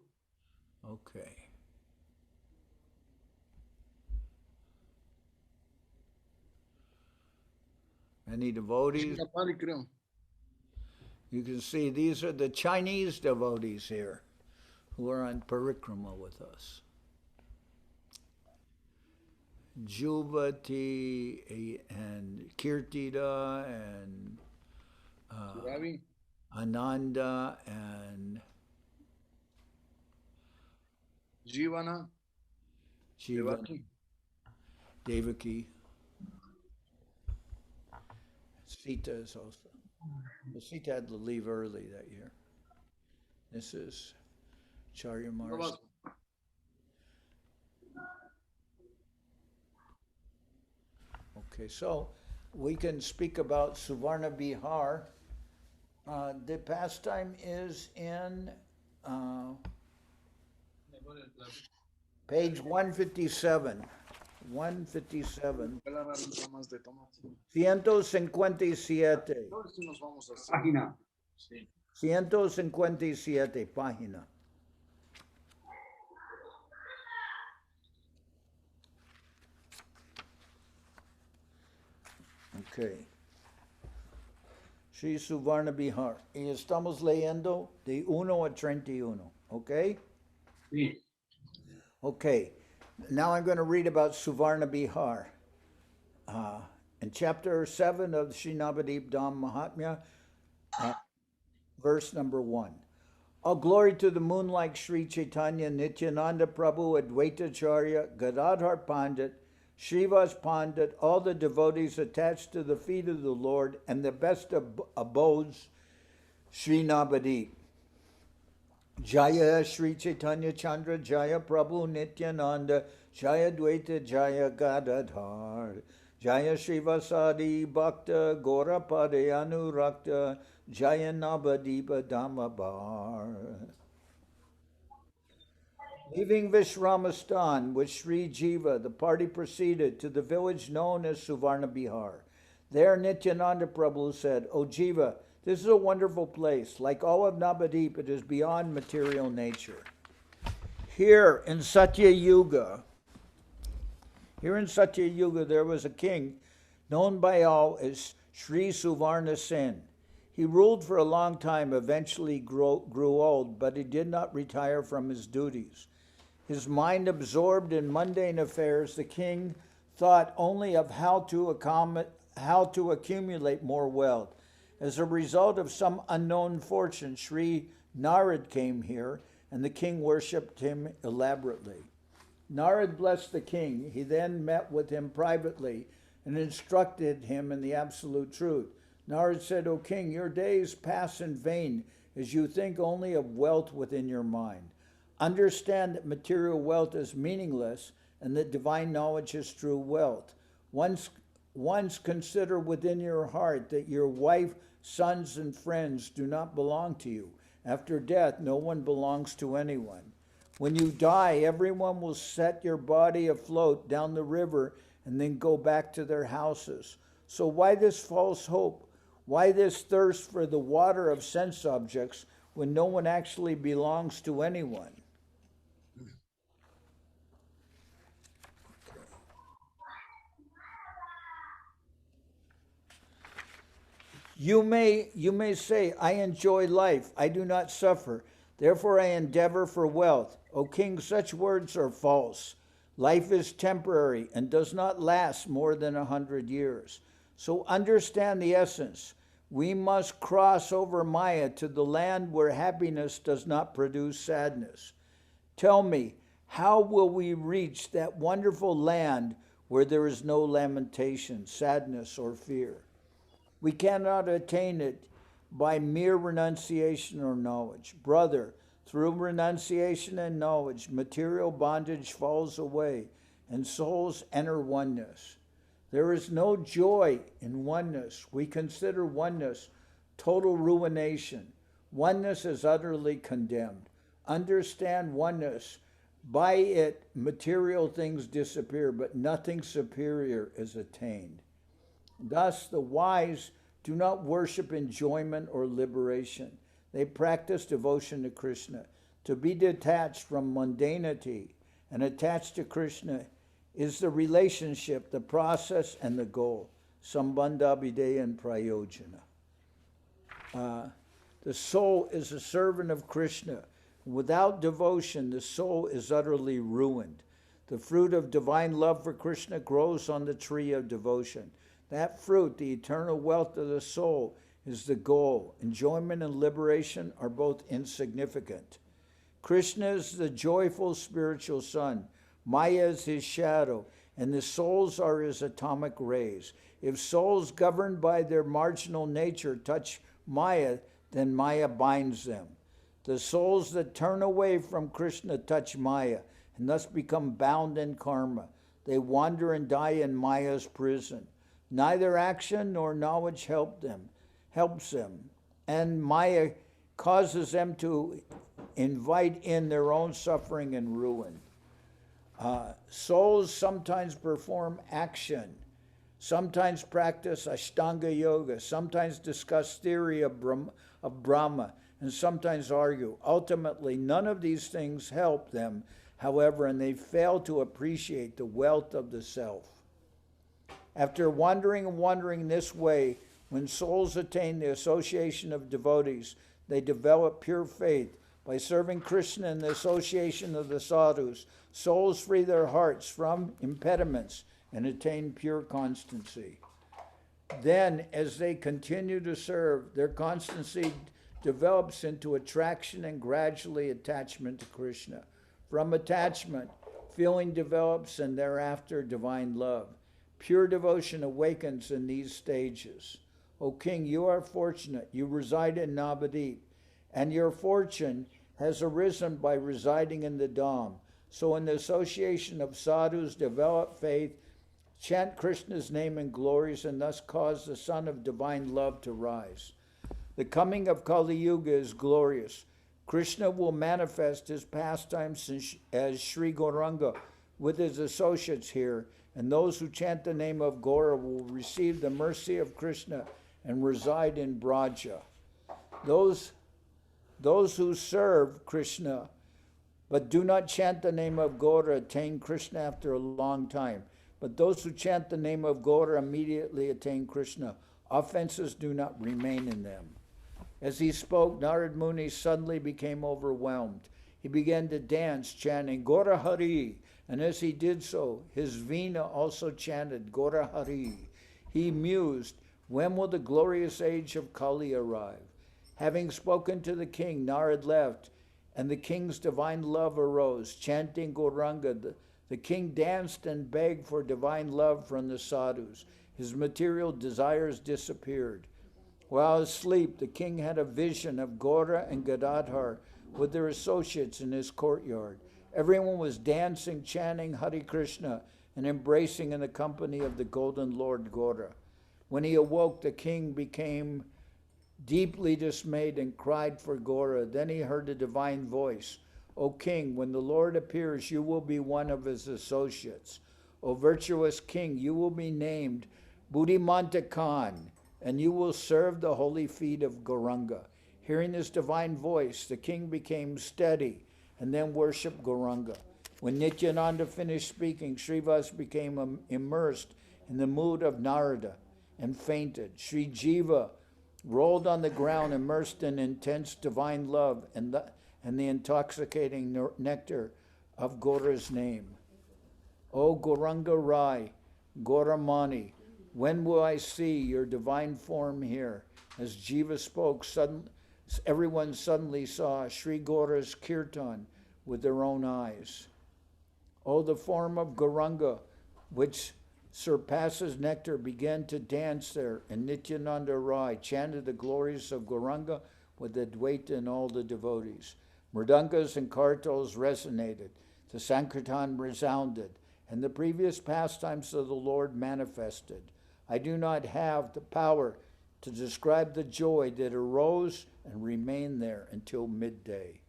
Okay. Many devotees. You can see these are the Chinese devotees here who are on Parikrama with us. Juvati and Kirtida and Ananda and Jivana, Devaki. Sita is also. Sita had to leave early that year. This is Charya Maharaj. Okay, so we can speak about Suvarna Bihar. The pastime is in page 157. 157. 157. Página. 157 página. Okay. Sri Suvarna Bihar. Y estamos leyendo de 1 a 31. Okay? Sí. Okay. Now I'm going to read about Suvarna Bihar. In chapter 7 of Sri Navadip Dham Mahatmya, verse number 1. All glory to the moon-like Sri Chaitanya, Nityananda Prabhu, Advaitacharya, Gadadhar Pandit, Srivas Pandit, all the devotees attached to the feet of the Lord, and the best abodes, Sri Navadip. Jaya Sri Chaitanya Chandra, Jaya Prabhu Nityananda, Jaya Dvaita, Jaya Gadadhar, Jaya Srivasadi Bhakta, Gaurapade Anurakta, Jaya Navadipa Dhammabar. Leaving Vishramistan with Sri Jiva, the party proceeded to the village known as Suvarna Bihar. There Nityananda Prabhu said, O Jiva, this is a wonderful place. Like all of Navadip, it is beyond material nature. Here in Satya Yuga, there was a king known by all as Sri Suvarna Sen. He ruled for a long time, eventually grew old, but he did not retire from his duties. His mind absorbed in mundane affairs, the king thought only of how to accumulate more wealth. As a result of some unknown fortune, Sri Narad came here, and the king worshipped him elaborately. Narad blessed the king. He then met with him privately and instructed him in the absolute truth. Narad said, O king, your days pass in vain as you think only of wealth within your mind. Understand that material wealth is meaningless and that divine knowledge is true wealth. Once consider within your heart that your wife, sons, and friends do not belong to you. After death, no one belongs to anyone. When you die, everyone will set your body afloat down the river and then go back to their houses. So why this false hope? Why this thirst for the water of sense objects when no one actually belongs to anyone? You may say, I enjoy life, I do not suffer, therefore I endeavor for wealth. O king, such words are false. Life is temporary and does not last more than 100 years. So understand the essence. We must cross over Maya to the land where happiness does not produce sadness. Tell me, how will we reach that wonderful land where there is no lamentation, sadness, or fear? We cannot attain it by mere renunciation or knowledge. Brother, through renunciation and knowledge, material bondage falls away and souls enter oneness. There is no joy in oneness. We consider oneness total ruination. Oneness is utterly condemned. Understand oneness. By it, material things disappear, but nothing superior is attained. Thus, the wise do not worship enjoyment or liberation. They practice devotion to Krishna. To be detached from mundanity and attached to Krishna is the relationship, the process, and the goal. Sambandha, videya, and prayojana. The soul is a servant of Krishna. Without devotion, the soul is utterly ruined. The fruit of divine love for Krishna grows on the tree of devotion. That fruit, the eternal wealth of the soul, is the goal. Enjoyment and liberation are both insignificant. Krishna is the joyful spiritual sun. Maya is his shadow, and the souls are his atomic rays. If souls governed by their marginal nature touch Maya, then Maya binds them. The souls that turn away from Krishna touch Maya, and thus become bound in karma. They wander and die in Maya's prison. Neither action nor knowledge helps them, and Maya causes them to invite in their own suffering and ruin. Souls sometimes perform action, sometimes practice Ashtanga Yoga, sometimes discuss theory of Brahma, and sometimes argue. Ultimately, none of these things help them, however, and they fail to appreciate the wealth of the self. After wandering this way, when souls attain the association of devotees, they develop pure faith. By serving Krishna in the association of the sadhus, souls free their hearts from impediments and attain pure constancy. Then, as they continue to serve, their constancy develops into attraction and gradually attachment to Krishna. From attachment, feeling develops and thereafter divine love. Pure devotion awakens in these stages. O King, you are fortunate. You reside in Navadip, and your fortune has arisen by residing in the Dham. So in the association of sadhus, develop faith, chant Krishna's name and glories, and thus cause the sun of divine love to rise. The coming of Kali Yuga is glorious. Krishna will manifest his pastimes as Sri Gauranga with his associates here, and those who chant the name of Gaura will receive the mercy of Krishna and reside in Braja. Those who serve Krishna but do not chant the name of Gaura attain Krishna after a long time. But those who chant the name of Gaura immediately attain Krishna. Offenses do not remain in them. As he spoke, Narad Muni suddenly became overwhelmed. He began to dance, chanting Gaura Hari, and as he did so, his Veena also chanted Gaura Hari. He mused, when will the glorious age of Kali arrive? Having spoken to the king, Narad left, and the king's divine love arose. Chanting Gauranga, the king danced and begged for divine love from the sadhus. His material desires disappeared. While asleep, the king had a vision of Gaura and Gadadhar with their associates in his courtyard. Everyone was dancing, chanting Hare Krishna, and embracing in the company of the golden Lord Gaura. When he awoke, the king became deeply dismayed and cried for Gaura. Then he heard a divine voice. O king, when the Lord appears, you will be one of his associates. O virtuous king, you will be named Buddhimanta Khan, and you will serve the holy feet of Gauranga. Hearing this divine voice, the king became steady and then worshiped Gauranga. When Nityananda finished speaking, Srivas became immersed in the mood of Narada and fainted. Sri Jiva rolled on the ground, immersed in intense divine love and the intoxicating nectar of Gaura's name. O Gauranga Rai, Gauramani, when will I see your divine form here? As Jiva spoke, everyone suddenly saw Sri Gaura's kirtan with their own eyes. Oh, the form of Gauranga, which surpasses nectar, began to dance there, and Nityananda Rai chanted the glories of Gauranga with Advaita and all the devotees. Mridangas and kartals resonated, the Sankirtan resounded, and the previous pastimes of the Lord manifested. I do not have the power to describe the joy that arose and remained there until midday.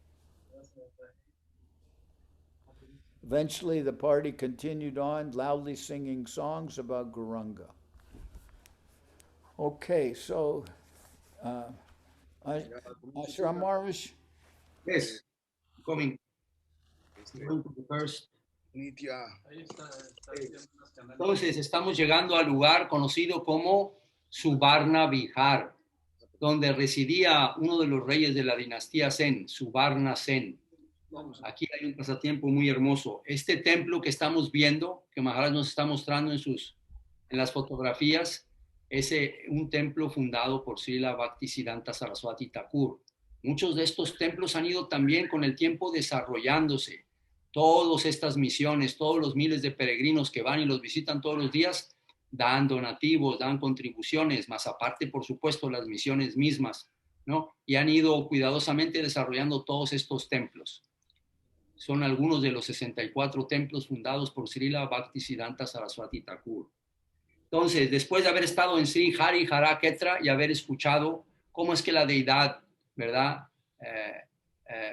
Eventually, the party continued on, loudly singing songs about Gauranga. Okay, so Ashram Maharaj. Yes, coming. Going to the first. Nitya. Entonces, estamos llegando al lugar conocido como Subarna Vihar, donde residía uno de los reyes de la dinastía Sen, Subarna Sen. Aquí hay un pasatiempo muy hermoso. Este templo que estamos viendo, que Maharaj nos está mostrando en las fotografías, es un templo fundado por Srila Bhaktisiddhanta Saraswati Thakur. Muchos de estos templos han ido también con el tiempo desarrollándose. Todas estas misiones, todos los miles de peregrinos que van y los visitan todos los días, dan donativos, dan contribuciones, más aparte, por supuesto, las misiones mismas, ¿no? Y han ido cuidadosamente desarrollando todos estos templos. Son algunos de los 64 templos fundados por Srila Bhaktisiddhanta Saraswati Thakur. Entonces, después de haber estado en Sri Hari Hara Ketra y haber escuchado cómo es que la deidad, ¿verdad?,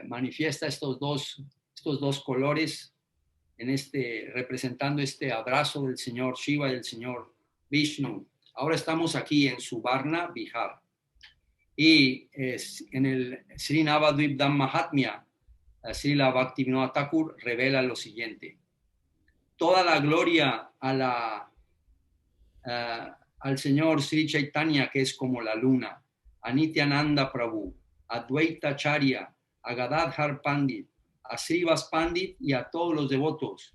manifiesta estos dos colores representando este abrazo del Señor Shiva y del Señor Vishnu. Ahora estamos aquí en Subarna Vihar. Y en el Sri Navadvip Dham Mahatmya, Srila Bhaktivinoda Thakur revela lo siguiente: toda la gloria al Señor Sri Chaitanya, que es como la luna, a Nityananda Prabhu, a Advaita Acharya, a Gadadhar Pandit, a Srivas Pandit y a todos los devotos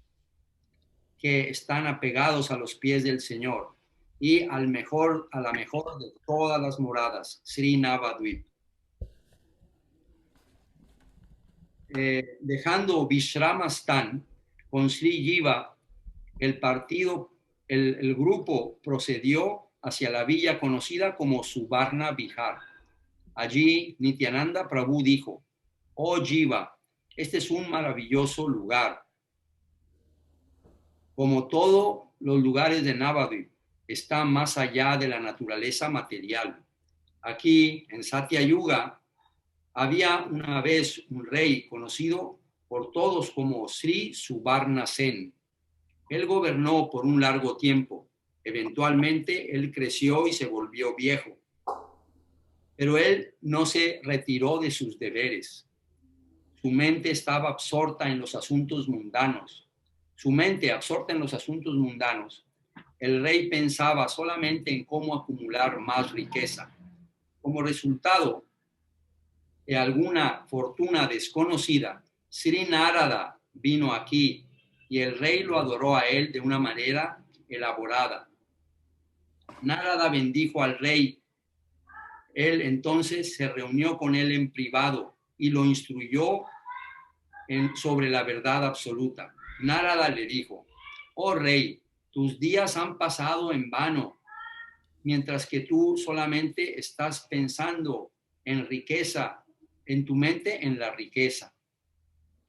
que están apegados a los pies del Señor, y a la mejor de todas las moradas, Sri Navadvip. Dejando Vishramastan con Sri Jiva, el grupo procedió hacia la villa conocida como Subarna Vihar. Allí Nityananda Prabhu dijo: oh Jiva, este es un maravilloso lugar. Como todos los lugares de Navadvip, está más allá de la naturaleza material. Aquí, en Satya Yuga, había una vez un rey conocido por todos como Sri Subarna Sen. Él gobernó por un largo tiempo. Eventualmente, él creció y se volvió viejo. Pero él no se retiró de sus deberes. Su mente estaba absorta en los asuntos mundanos. El rey pensaba solamente en cómo acumular más riqueza. Como resultado de alguna fortuna desconocida, Sri Narada vino aquí y el rey lo adoró a él de una manera elaborada. Narada bendijo al rey. Él entonces se reunió con él en privado y lo instruyó sobre la verdad absoluta. Narada le dijo: oh rey, tus días han pasado en vano, mientras que tú solamente estás pensando en riqueza, en tu mente en la riqueza.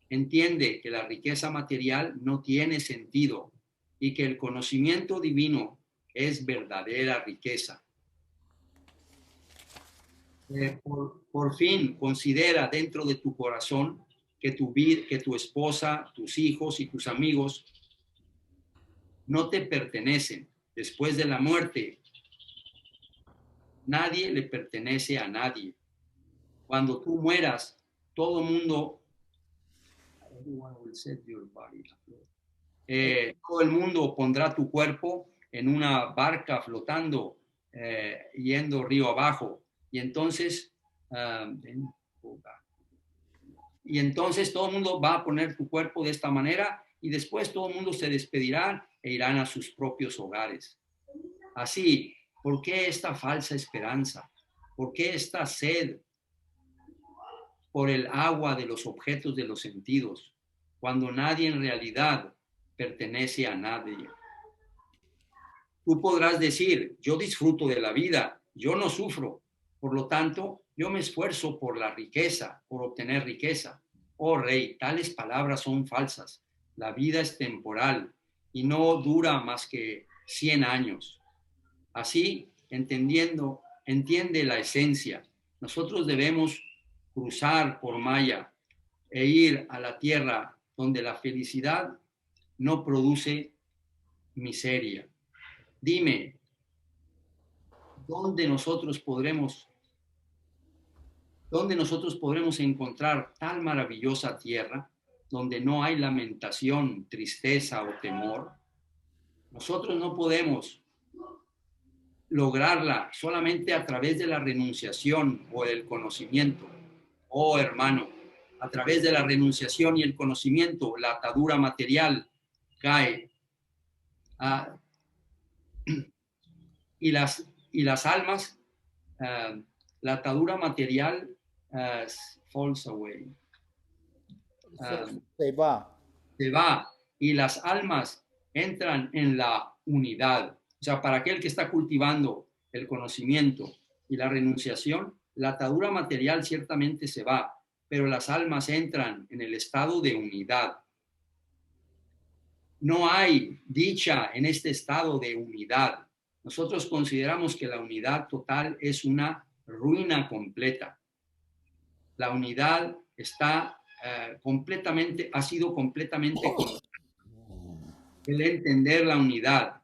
Entiende que la riqueza material no tiene sentido y que el conocimiento divino es verdadera riqueza. Por fin, considera dentro de tu corazón que tu esposa, tus hijos y tus amigos no te pertenecen. Después de la muerte, nadie le pertenece a nadie. Cuando tú mueras, todo el mundo pondrá tu cuerpo en una barca flotando, yendo río abajo. Y entonces todo el mundo va a poner tu cuerpo de esta manera y después todo el mundo se despedirá e irán a sus propios hogares. Así, ¿por qué esta falsa esperanza? ¿Por qué esta sed por el agua de los objetos de los sentidos? cuando nadie en realidad pertenece a nadie. Tú podrás decir, yo disfruto de la vida, yo no sufro, por lo tanto, yo me esfuerzo por la riqueza, por obtener riqueza. Oh rey, tales palabras son falsas. La vida es temporal y no dura más que 100 años. Así, entiende la esencia. Nosotros debemos cruzar por Maya e ir a la tierra donde la felicidad no produce miseria. Dime, ¿dónde nosotros podremos encontrar tal maravillosa tierra donde no hay lamentación, tristeza o temor? Nosotros no podemos lograrla solamente a través de la renunciación o del conocimiento. Oh hermano, a través de la renunciación y el conocimiento, la atadura material cae. Y las almas, la atadura material falls away. Se va. Se va y las almas entran en la unidad. O sea, para aquel que está cultivando el conocimiento y la renunciación, la atadura material ciertamente se va, pero las almas entran en el estado de unidad. No hay dicha en este estado de unidad. Nosotros consideramos que la unidad total es una ruina completa. La unidad está ha sido completamente el entender la unidad.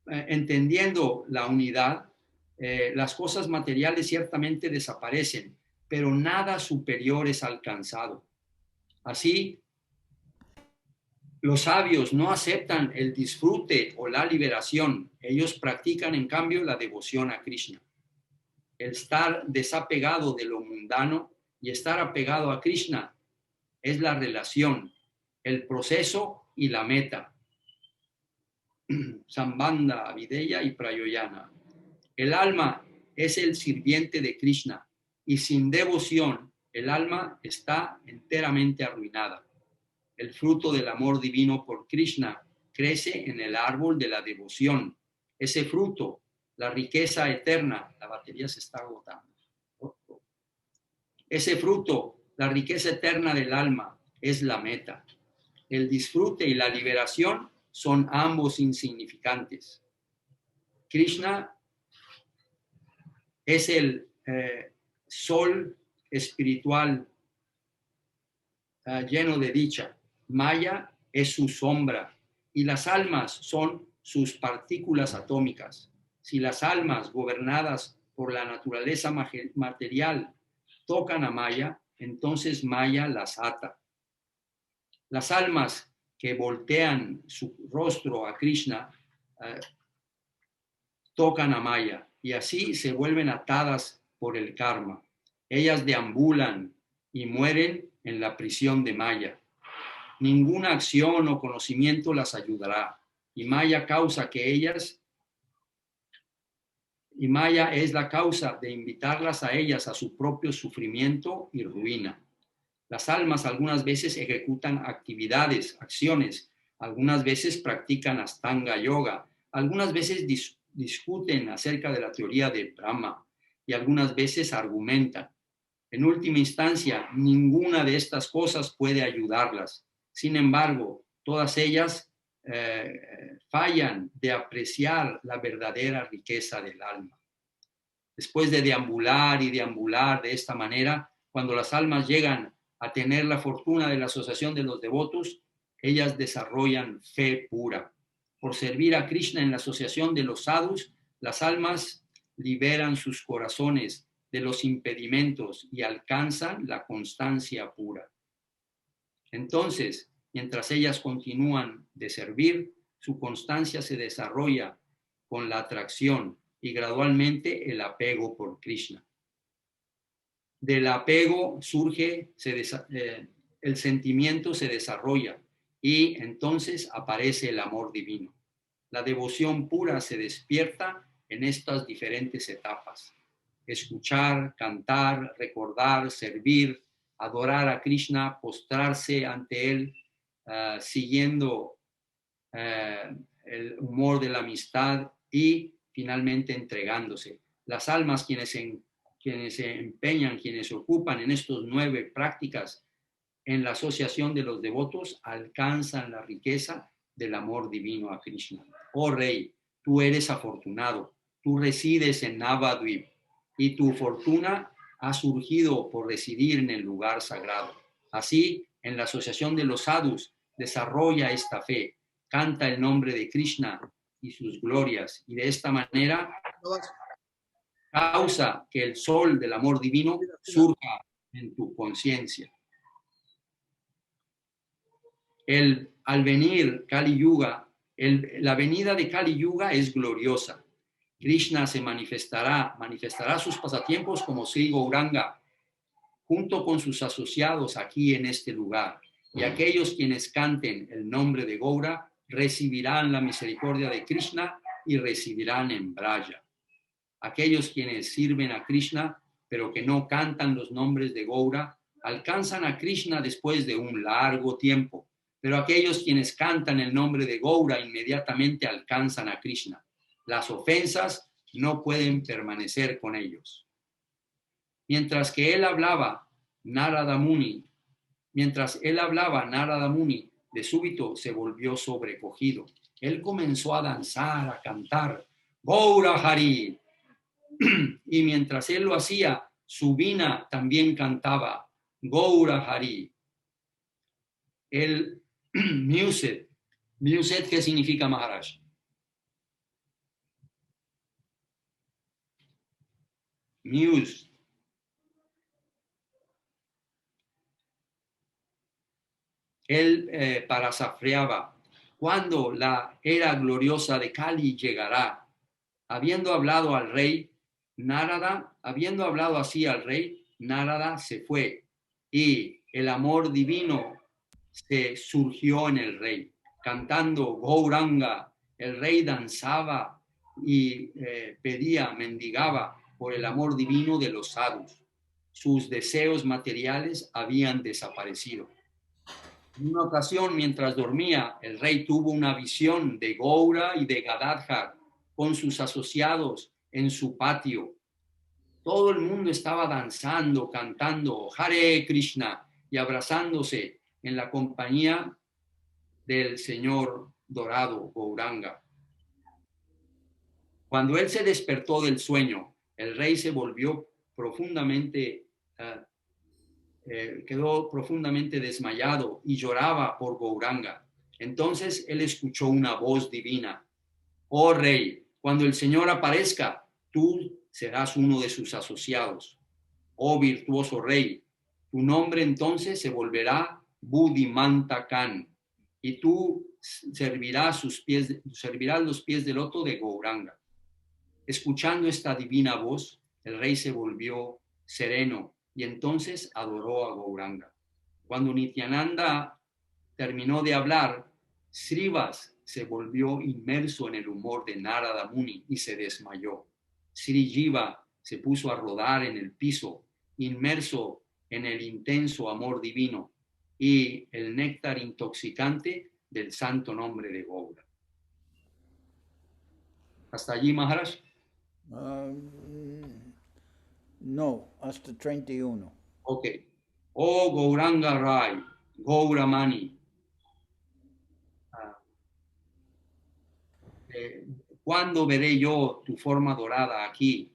Entendiendo la unidad, las cosas materiales ciertamente desaparecen, pero nada superior es alcanzado. Así, los sabios no aceptan el disfrute o la liberación. Ellos practican, en cambio, la devoción a Krishna. El estar desapegado de lo mundano y estar apegado a Krishna es la relación, el proceso y la meta. Sambandha, Avideya y Prayoyana. El alma es el sirviente de Krishna y sin devoción el alma está enteramente arruinada. El fruto del amor divino por Krishna crece en el árbol de la devoción. Ese fruto, la riqueza eterna, la batería se está agotando. Ese fruto, la riqueza eterna del alma, es la meta. El disfrute y la liberación son ambos insignificantes. Krishna es el sol espiritual lleno de dicha. Maya es su sombra y las almas son sus partículas atómicas. Si las almas gobernadas por la naturaleza material tocan a Maya, entonces Maya las ata. Las almas que voltean su rostro a Krishna tocan a Maya y así se vuelven atadas por el karma. Ellas deambulan y mueren en la prisión de Maya. Ninguna acción o conocimiento las ayudará y Maya es la causa de invitarlas a ellas a su propio sufrimiento y ruina. Las almas algunas veces ejecutan acciones, algunas veces practican Astanga Yoga, algunas veces discuten acerca de la teoría de Brahma y algunas veces argumentan. En última instancia, ninguna de estas cosas puede ayudarlas. Sin embargo, todas ellas fallan de apreciar la verdadera riqueza del alma. Después de deambular y deambular de esta manera, cuando las almas llegan a tener la fortuna de la asociación de los devotos, ellas desarrollan fe pura. Por servir a Krishna en la asociación de los sadhus, las almas liberan sus corazones de los impedimentos y alcanzan la constancia pura. Entonces, mientras ellas continúan de servir, su constancia se desarrolla con la atracción y gradualmente el apego por Krishna. Del apego surge, el sentimiento se desarrolla y entonces aparece el amor divino. La devoción pura se despierta en estas diferentes etapas. escuchar, cantar, recordar, servir, adorar a Krishna, postrarse ante él, siguiendo el humor de la amistad y finalmente entregándose. Las almas quienes se empeñan, quienes se ocupan en estas 9 prácticas en la asociación de los devotos, alcanzan la riqueza del amor divino a Krishna. Oh Rey, tú eres afortunado, tú resides en Navadvip y tu fortuna ha surgido por residir en el lugar sagrado. Así, en la asociación de los sadhus, desarrolla esta fe, canta el nombre de Krishna y sus glorias, y de esta manera causa que el sol del amor divino surja en tu conciencia. Al venir Kali Yuga, la venida de Kali Yuga es gloriosa. Krishna se manifestará sus pasatiempos como Sri Gauranga, junto con sus asociados aquí en este lugar. Y aquellos quienes canten el nombre de Gaura recibirán la misericordia de Krishna y residirán en Braja. Aquellos quienes sirven a Krishna, pero que no cantan los nombres de Gaura, alcanzan a Krishna después de un largo tiempo. Pero aquellos quienes cantan el nombre de Gaura inmediatamente alcanzan a Krishna. Las ofensas no pueden permanecer con ellos. Mientras él hablaba, Narada Muni, de súbito se volvió sobrecogido. Él comenzó a danzar, a cantar, Gaura Hari. Y mientras él lo hacía, su vina también cantaba, Gaura Hari. El Muset, ¿qué significa, Maharaj? Muse. Él parafraseaba, cuando la era gloriosa de Kali llegará, habiendo hablado así al rey, Narada se fue y el amor divino se surgió en el rey. Cantando Gauranga, el rey danzaba y mendigaba por el amor divino de los sadhus. Sus deseos materiales habían desaparecido. En una ocasión, mientras dormía, el rey tuvo una visión de Gaura y de Gadadhar con sus asociados en su patio. Todo el mundo estaba danzando, cantando Hare Krishna y abrazándose en la compañía del Señor dorado, Gauranga. Cuando él se despertó del sueño, el rey se volvió quedó profundamente desmayado y lloraba por Gauranga. Entonces él escuchó una voz divina. Oh rey, cuando el Señor aparezca, tú serás uno de sus asociados. Oh virtuoso rey, tu nombre entonces se volverá Buddhimanta Khan y tú servirás los pies de loto de Gauranga. Escuchando esta divina voz, el rey se volvió sereno y entonces adoró a Gauranga. Cuando Nityananda terminó de hablar, Srivas se volvió inmerso en el humor de Narada Muni y se desmayó. Sri Jiva se puso a rodar en el piso, inmerso en el intenso amor divino y el néctar intoxicante del santo nombre de Gaura. ¿Hasta allí, Maharaj? No, hasta 31. Ok. Oh Gauranga Rai, Gauramani. ¿Cuándo veré yo tu forma dorada aquí?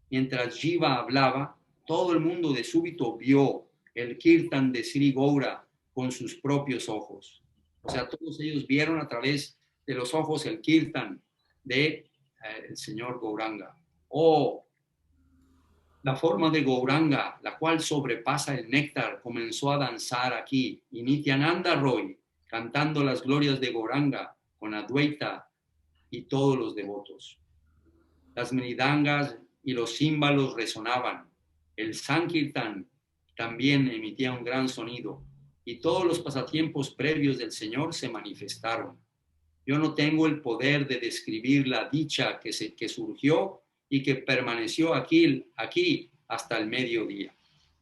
Mientras Jiva hablaba, todo el mundo de súbito vio el kirtan de Sri Gaura con sus propios ojos. O sea, todos ellos vieron a través de los ojos el kirtan de el señor Gauranga. Oh, la forma de Gauranga, la cual sobrepasa el néctar, comenzó a danzar aquí. Y Nityananda Roy, cantando las glorias de Gauranga con Advaita y todos los devotos. Las mridangas y los címbalos resonaban. El Sankirtan también emitía un gran sonido. Y todos los pasatiempos previos del Señor se manifestaron. Yo no tengo el poder de describir la dicha que surgió y que permaneció aquí hasta el mediodía.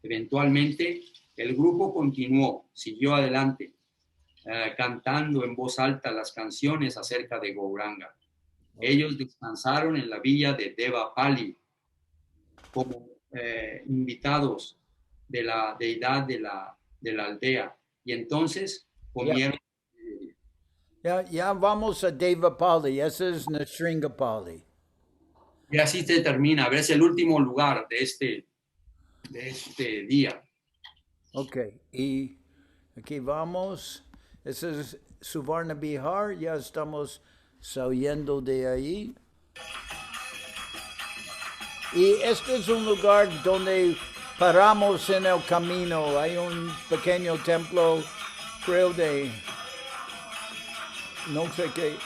Eventualmente, el grupo continuó, siguió adelante, cantando en voz alta las canciones acerca de Gauranga. Ellos descansaron en la villa de Devapali como invitados de la deidad de la aldea, y entonces comieron. Ya vamos a Devapali, ese es Nrsimhapali. Y así se termina, es el último lugar de este día. Ok, y aquí vamos, ese es Suvarna Bihar, ya estamos saliendo de ahí. Y este es un lugar donde paramos en el camino, hay un pequeño templo, creo de, no sé qué,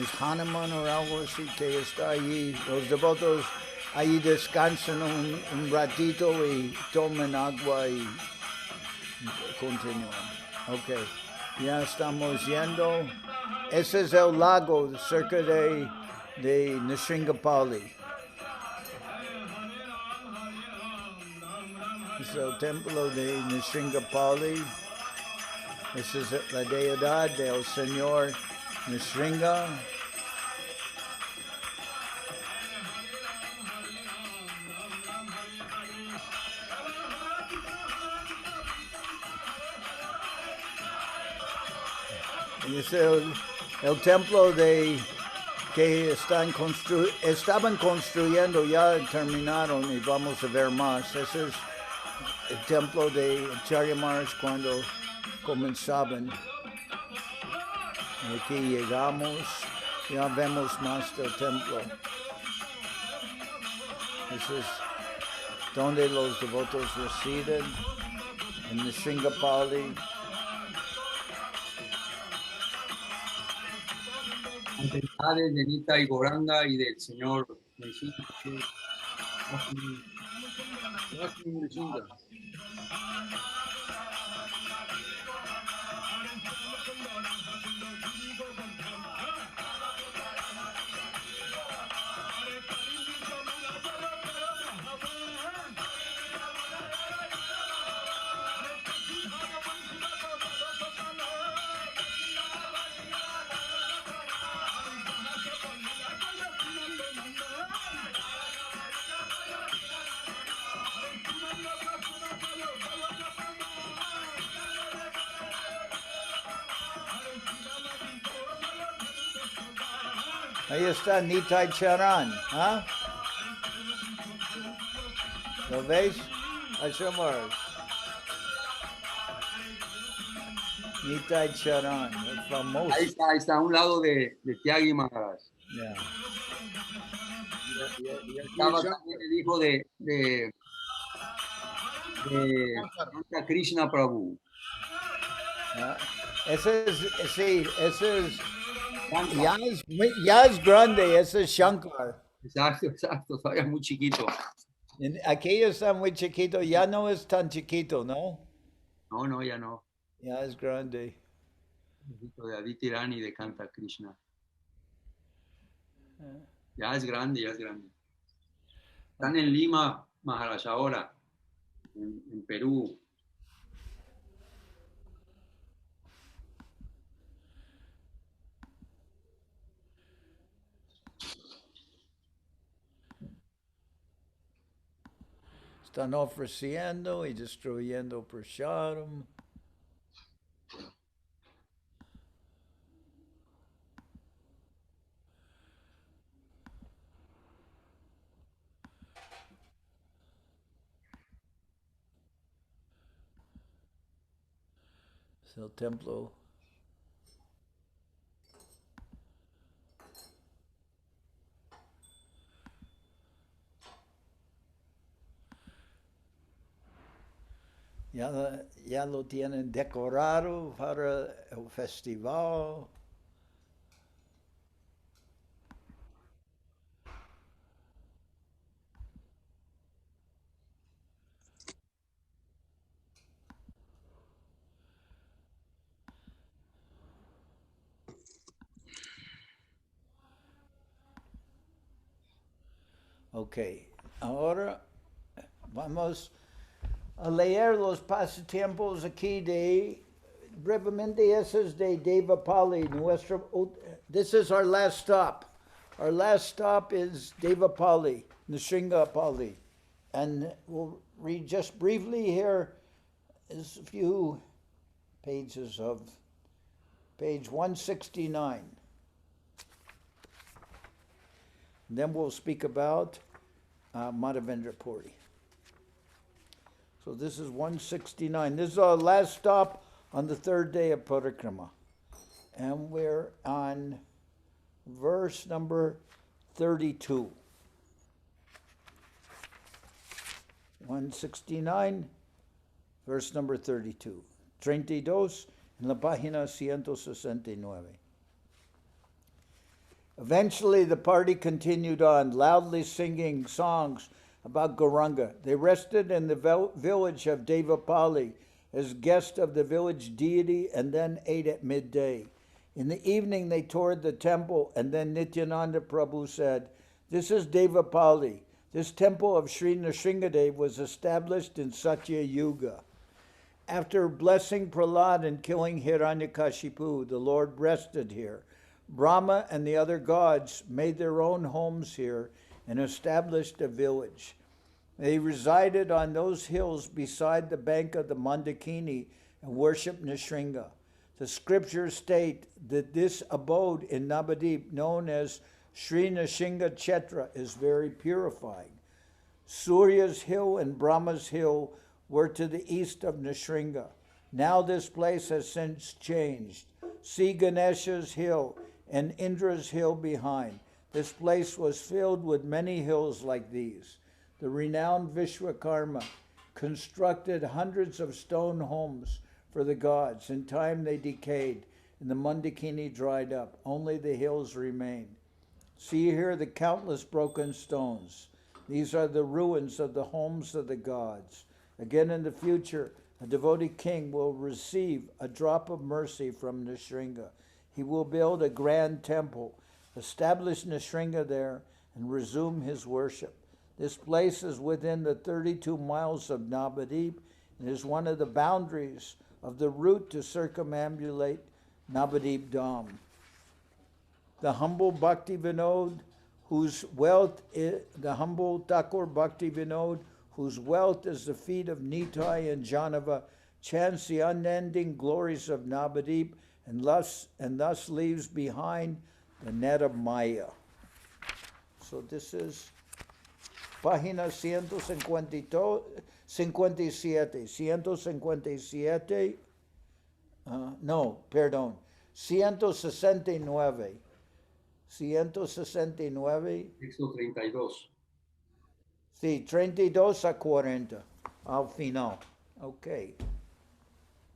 es Hanuman o algo así que está allí. Los devotos ahí descansan un ratito y toman agua y continúan. Ok, ya estamos yendo. Ese es el lago cerca de Nrsimhapali. Es el templo de Nrsimhapali. Esa es la deidad del señor Nrsimha. Y es el templo que estaban construyendo, ya terminaron y vamos a ver más. Ese es el templo de Acharya Maharaj cuando comenzaban. Y aquí llegamos, ya vemos más del templo. Ese es donde los devotos residen, en Nrsimhapali. Deidades de Nita y Gauranga y del señor Ahí está Nitai Charan, ¿ah? ¿Lo veis? Ashram. Nitai Charan, el famoso. Ahí está, a un lado de Tyagi Maharaj. Yeah. Y estaba también el hijo de Santa Krishna Prabhu. Ese es, sí, ese es, ya es grande, ese es Shankar. Exacto, todavía muy chiquito. Aquello está muy chiquito, ya no es tan chiquito, ¿no? No, ya no. Ya es grande. El hijo de Aditi Rani de Canta Krishna. Ya es grande. Están en Lima, Maharaj, ahora, en Perú. Están ofreciendo y destruyendo prasadam. Es el templo. Ya lo tienen decorado para el festival. Ok, ahora vamos a leer los pasatiempos aquí de, brevemente, ese es de Devapali, this is our last stop. Our last stop is Devapali, Nrsimhapali. And we'll read just briefly here is a few pages of page 169. And then we'll speak about Madhavendra Puri. So this is 169. This is our last stop on the third day of Parikrama. And we're on verse number 32. 169, verse number 32. 32 en la página 169. Eventually, the party continued on, loudly singing songs about Gauranga. They rested in the village of Devapali as guests of the village deity and then ate at midday. In the evening, they toured the temple, and then Nityananda Prabhu said, "This is Devapali. This temple of Sri Nrsimhadev was established in Satya Yuga. After blessing Prahlad and killing Hiranyakashipu, the Lord rested here. Brahma and the other gods made their own homes here and established a village. They resided on those hills beside the bank of the Mandakini and worshipped Nrsimha. The scriptures state that this abode in Navadip, known as Sri Nrsimha Kshetra, is very purifying. Surya's hill and Brahma's hill were to the east of Nrsimha. Now this place has since changed. See Ganesha's hill and Indra's hill behind. This place was filled with many hills like these. The renowned Vishwakarma constructed hundreds of stone homes for the gods. In time they decayed, and the Mandakini dried up. Only the hills remained. See here the countless broken stones. These are the ruins of the homes of the gods. Again in the future, a devotee king will receive a drop of mercy from Nrsimha. He will build a grand temple, establish Nrsimha there, and resume his worship. This place is within the 32 miles of Navadip and is one of the boundaries of the route to circumambulate Navadip Dham. The humble Bhakti Vinod, whose wealth is the humble Thakur Bhakti Vinod, whose wealth is the feet of Nitai and Janava, chants the unending glories of Navadip and thus leaves behind the net of Maya. So this is página 157. 169. No, perdón. 169. 169. Texto 32. Sí, 32 a 40 al final. Ok.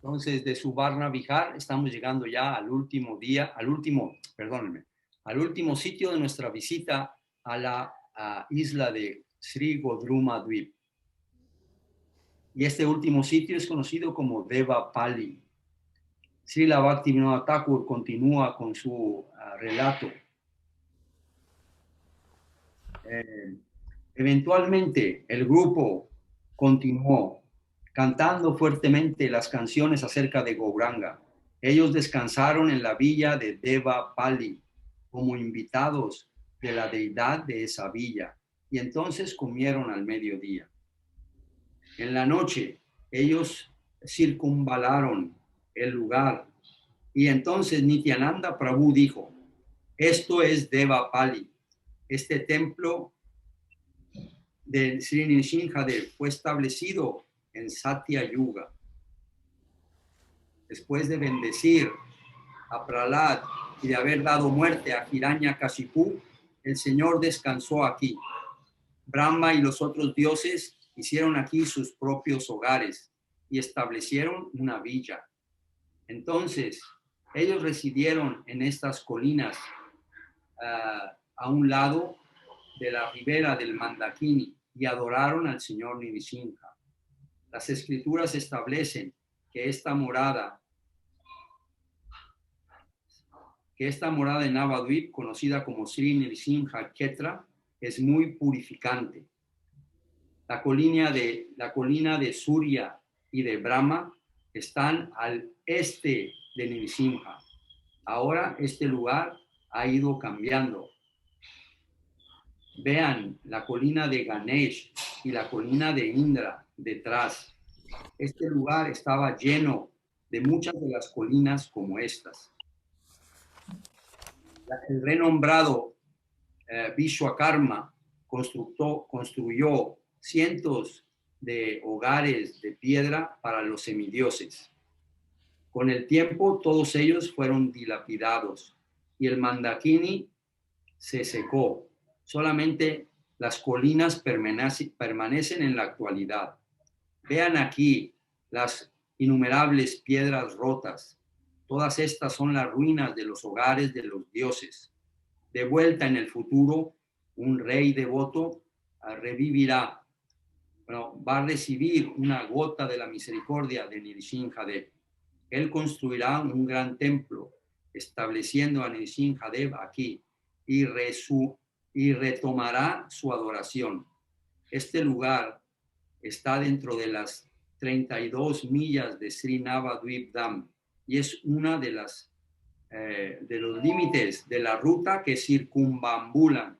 Entonces, de Subarna Vihar estamos llegando ya al último día, al último sitio de nuestra visita a la isla de Sri Godruma Dvip. Y este último sitio es conocido como Devapali. Srila Bhaktivinoda Thakur continúa con su relato. Eventualmente el grupo continuó cantando fuertemente las canciones acerca de Gauranga. Ellos descansaron en la villa de Devapali como invitados de la deidad de esa villa y entonces comieron al mediodía. En la noche ellos circunvalaron el lugar y entonces Nityananda Prabhu dijo: esto es Devapali. Este templo de Sri Nrsimhadev fue establecido en Satya Yuga. Después de bendecir a Prahlad y de haber dado muerte a Hiranyakashipu, el Señor descansó aquí. Brahma y los otros dioses hicieron aquí sus propios hogares y establecieron una villa. Entonces, ellos residieron en estas colinas a un lado de la ribera del Mandakini y adoraron al Señor Nrsimha. Las escrituras establecen que esta morada en Navadvip, conocida como Sri Nrsimha Kshetra, es muy purificante. La colina de Surya y de Brahma están al este de Nrsimha. Ahora este lugar ha ido cambiando. Vean la colina de Ganesh y la colina de Indra detrás. Este lugar estaba lleno de muchas de las colinas como estas. El renombrado Vishwakarma construyó cientos de hogares de piedra para los semidioses. Con el tiempo todos ellos fueron dilapidados y el Mandakini se secó. Solamente las colinas permanecen en la actualidad. Vean aquí las innumerables piedras rotas. Todas estas son las ruinas de los hogares de los dioses. De vuelta en el futuro, un rey devoto revivirá, va a recibir una gota de la misericordia de Nrsimhadev. Él construirá un gran templo, estableciendo a Nrsimhadev aquí y retomará su adoración. Este lugar está dentro de las 32 millas de Sri Navadvip Dham y es una de los límites de la ruta que circunvalan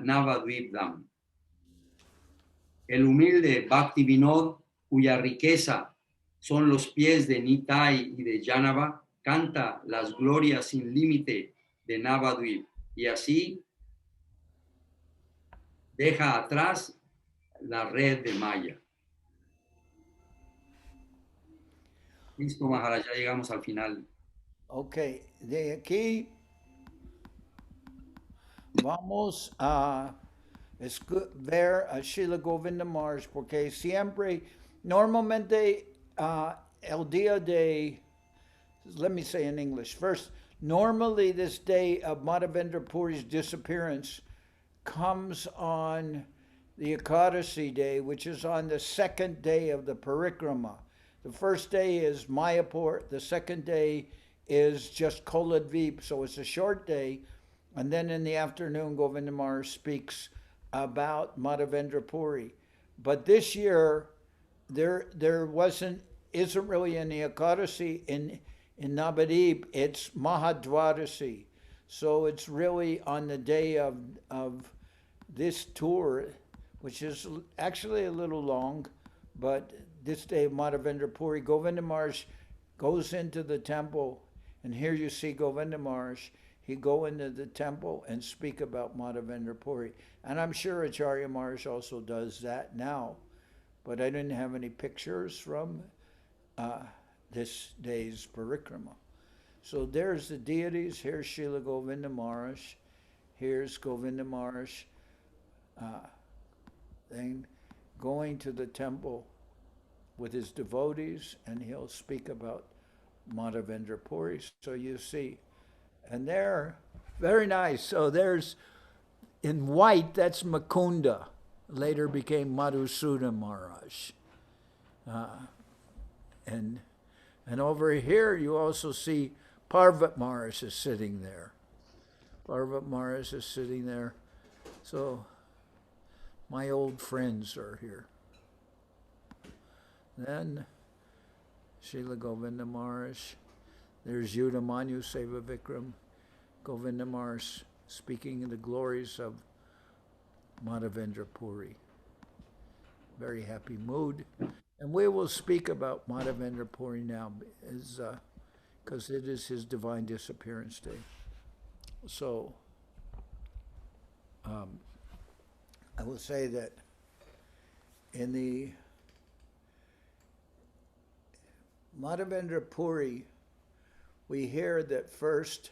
Navadvip Dham. El humilde Bhakti Vinod, cuya riqueza son los pies de Nitai y de Janava, canta las glorias sin límite de Navadvip y así deja atrás la red de Maya. Listo, Maharaj, ya llegamos al final. Ok, de aquí vamos a ver a Srila Govinda Maharaj, porque siempre, normalmente, el día de, let me say in English. First, normally this day of Madhavendra Puri's disappearance comes on the Ekadasi day, which is on the second day of the Parikrama. The first day is Mayapur, the second day is just Koladvip, so it's a short day. And then in the afternoon, Govinda Maharaj speaks about Madhavendra Puri. But this year, there isn't really any Ekadasi in Navadvip, it's Mahadvarasi. So it's really on the day of this tour, which is actually a little long, but this day of Madhavendra Puri, Govinda Maharaj goes into the temple, and here you see Govinda Maharaj. He go into the temple and speak about Madhavendra Puri. And I'm sure Acharya Maharaj also does that now, but I didn't have any pictures from this day's Parikrama. So there's the deities. Here's Srila Govinda Maharaj. Here's Govinda Maharaj going to the temple with his devotees, and he'll speak about Madhavendra Puri. So you see, and there, very nice. So there's, in white, that's Mukunda, later became Madhusudan Maharaj. And over here, you also see Parvat Maharaj is sitting there. Parvat Maharaj is sitting there. So my old friends are here. Then Srila Govinda Maharaj. There's Yudamanyu Seva Vikram. Govinda Maharaj speaking of the glories of Madhavendra Puri. Very happy mood. And we will speak about Madhavendra Puri now, because it is his divine disappearance day. So I will say that in the Madhavendra Puri, we hear that first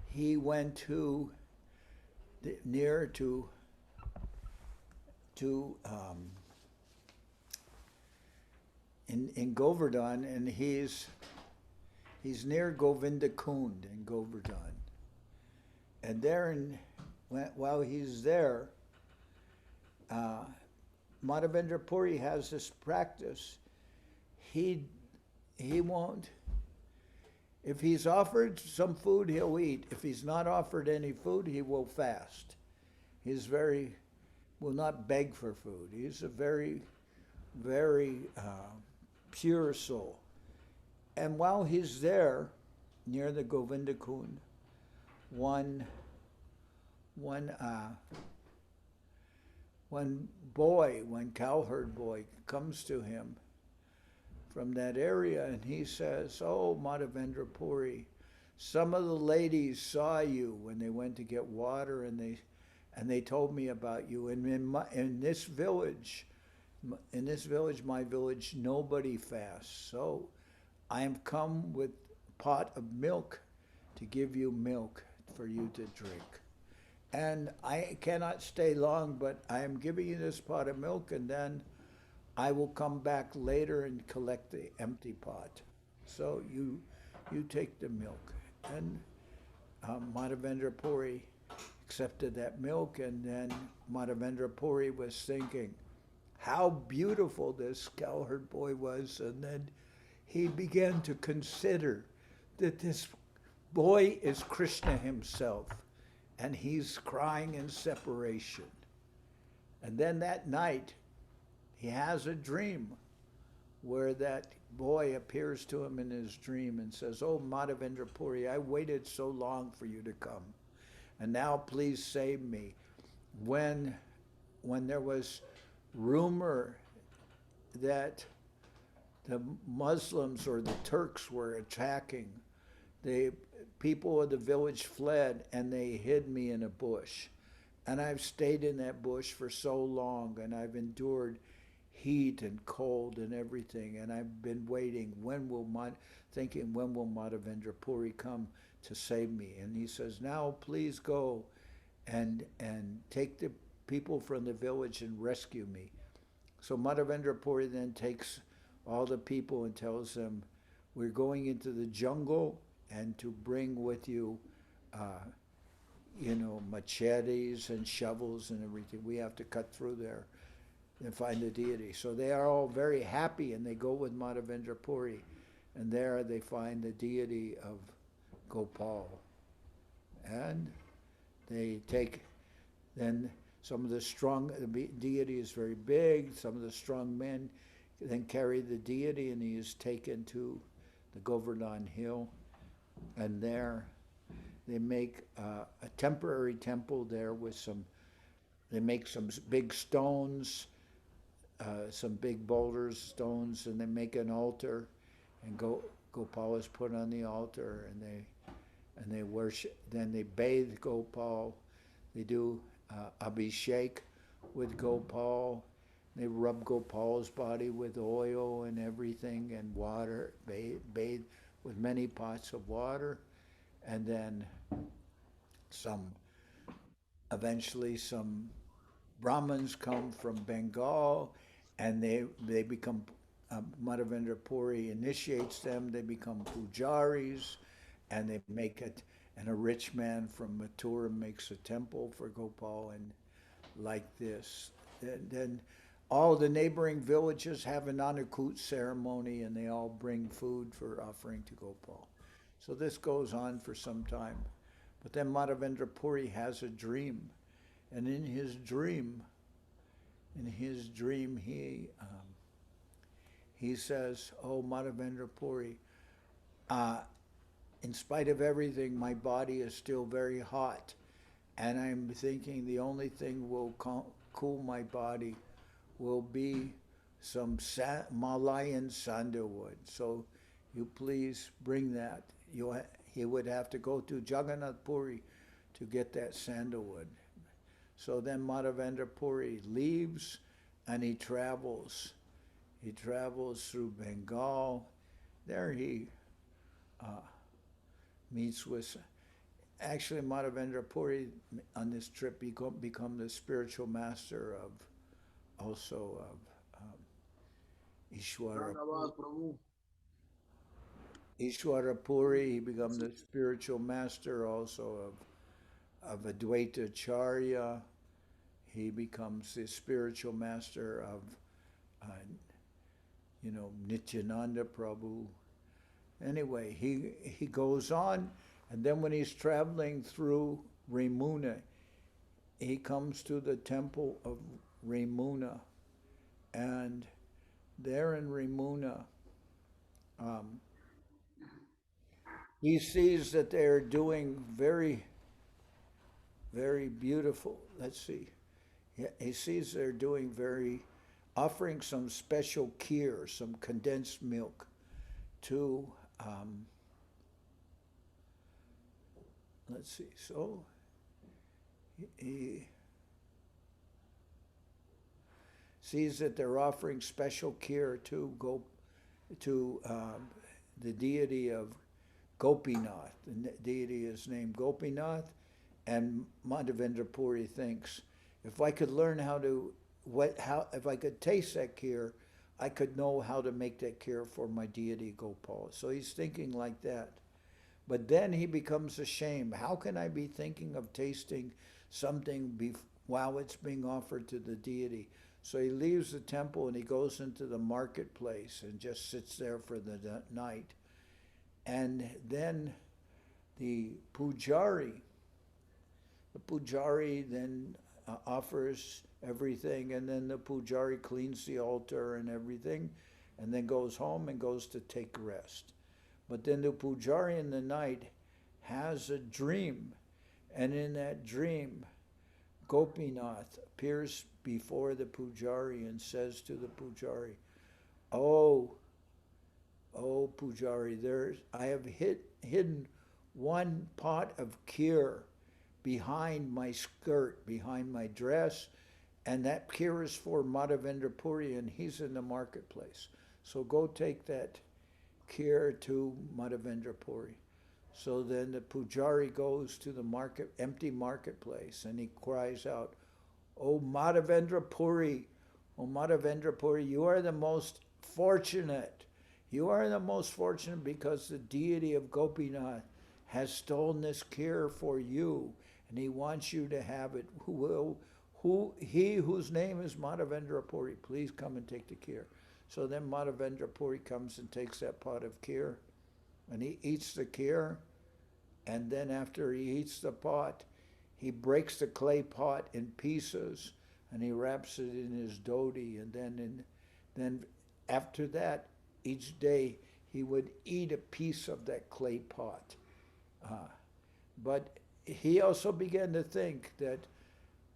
he went to near to in Govardhan, and he's near Govinda Kund in Govardhan. And there, while he's there, Madhavendra Puri has this practice. He won't. If he's offered some food, he'll eat. If he's not offered any food, he will fast. He's will not beg for food. He's a very, very pure soul. And while he's there, near the Govinda Kund, one cowherd boy comes to him from that area, and he says, "Oh, Madhavendra Puri, some of the ladies saw you when they went to get water, and they told me about you. And in this village, my village, nobody fasts. So I have come with a pot of milk to give you milk for you to drink. And I cannot stay long, but I am giving you this pot of milk, and then I will come back later and collect the empty pot. So you take the milk." And Madhavendra Puri accepted that milk, and then Madhavendra Puri was thinking how beautiful this cowherd boy was, and then he began to consider that this boy is Krishna himself, and he's crying in separation. And then that night, he has a dream where that boy appears to him in his dream and says, "Oh, Madhavendra Puri, I waited so long for you to come, and now please save me." When there was rumor that the Muslims or the Turks were attacking, the people of the village fled, and they hid me in a bush. And I've stayed in that bush for so long, and I've endured heat and cold and everything, and I've been waiting, when will Madhavendra Puri come to save me? And he says, "Now please go and take the people from the village and rescue me." So Madhavendra Puri then takes all the people and tells them, "We're going into the jungle, and to bring with you machetes and shovels and everything. We have to cut through there and find the deity." So they are all very happy, and they go with Madhavendra Puri, and there they find the deity of Gopal. And they take, then some of the deity is very big, some of the strong men then carry the deity, and he is taken to the Govardhan Hill, and there they make a temporary temple there with they make some big stones, some big boulders, stones, and they make an altar, and Gopal is put on the altar, and they worship. Then they bathe Gopal. They do abhishek with Gopal. They rub Gopal's body with oil and everything, and water, bathe with many pots of water, and then eventually some Brahmins come from Bengal, and they become, Madhavendra Puri initiates them, they become pujaris, and they make it, and a rich man from Mathura makes a temple for Gopal, and like this. Then all the neighboring villages have an Annakut ceremony, and they all bring food for offering to Gopal. So this goes on for some time. But then Madhavendra Puri has a dream, and in his dream he says, "Oh, Madhavendra Puri, in spite of everything, my body is still very hot, and I'm thinking the only thing will cool my body will be some Malayan sandalwood. So you please bring that." He would have to go to Jagannath Puri to get that sandalwood. So then Madhavendra Puri leaves, and he travels. He travels through Bengal. There he meets with, actually Madhavendra Puri on this trip become the spiritual master of Ishwara. Ishwara Puri, he becomes the spiritual master also of Advaita Charya. He becomes the spiritual master of Nityananda Prabhu. anyway, he goes on, and then when he's traveling through Ramuna, he comes to the temple of Ramuna, and there in Ramuna, he sees that they're doing very, very beautiful. Let's see. He sees they're doing offering some special kheer, some condensed milk to, let's see, so he sees that they're offering special kheer to the deity of Gopinath. The deity is named Gopinath, and Madhavendra Puri thinks, if I could learn if I could taste that kheer, I could know how to make that kheer for my deity Gopal. So he's thinking like that. But then he becomes ashamed. How can I be thinking of tasting something while it's being offered to the deity? So he leaves the temple and he goes into the marketplace and just sits there for the night. And then the pujari then offers everything, and then the pujari cleans the altar and everything, and then goes home and goes to take rest. But then the pujari in the night has a dream, and in that dream, Gopinath appears before the pujari and says to the pujari, Oh pujari, I have hidden one pot of kheer behind my skirt, behind my dress, and that kheer is for Madhavendra Puri, and he's in the marketplace. So go take that kheer to Madhavendra Puri. So then the pujari goes to the empty marketplace, and he cries out, Oh Madhavendra Puri, you are the most fortunate. You are the most fortunate because the deity of Gopinath has stolen this kheer for you, and he wants you to have it. He whose name is Madhavendra Puri, please come and take the kheer. So then Madhavendra Puri comes and takes that pot of kheer, and he eats the kheer, and then after he eats the pot, he breaks the clay pot in pieces, and he wraps it in his dhoti, and then after that, each day he would eat a piece of that clay pot. But he also began to think that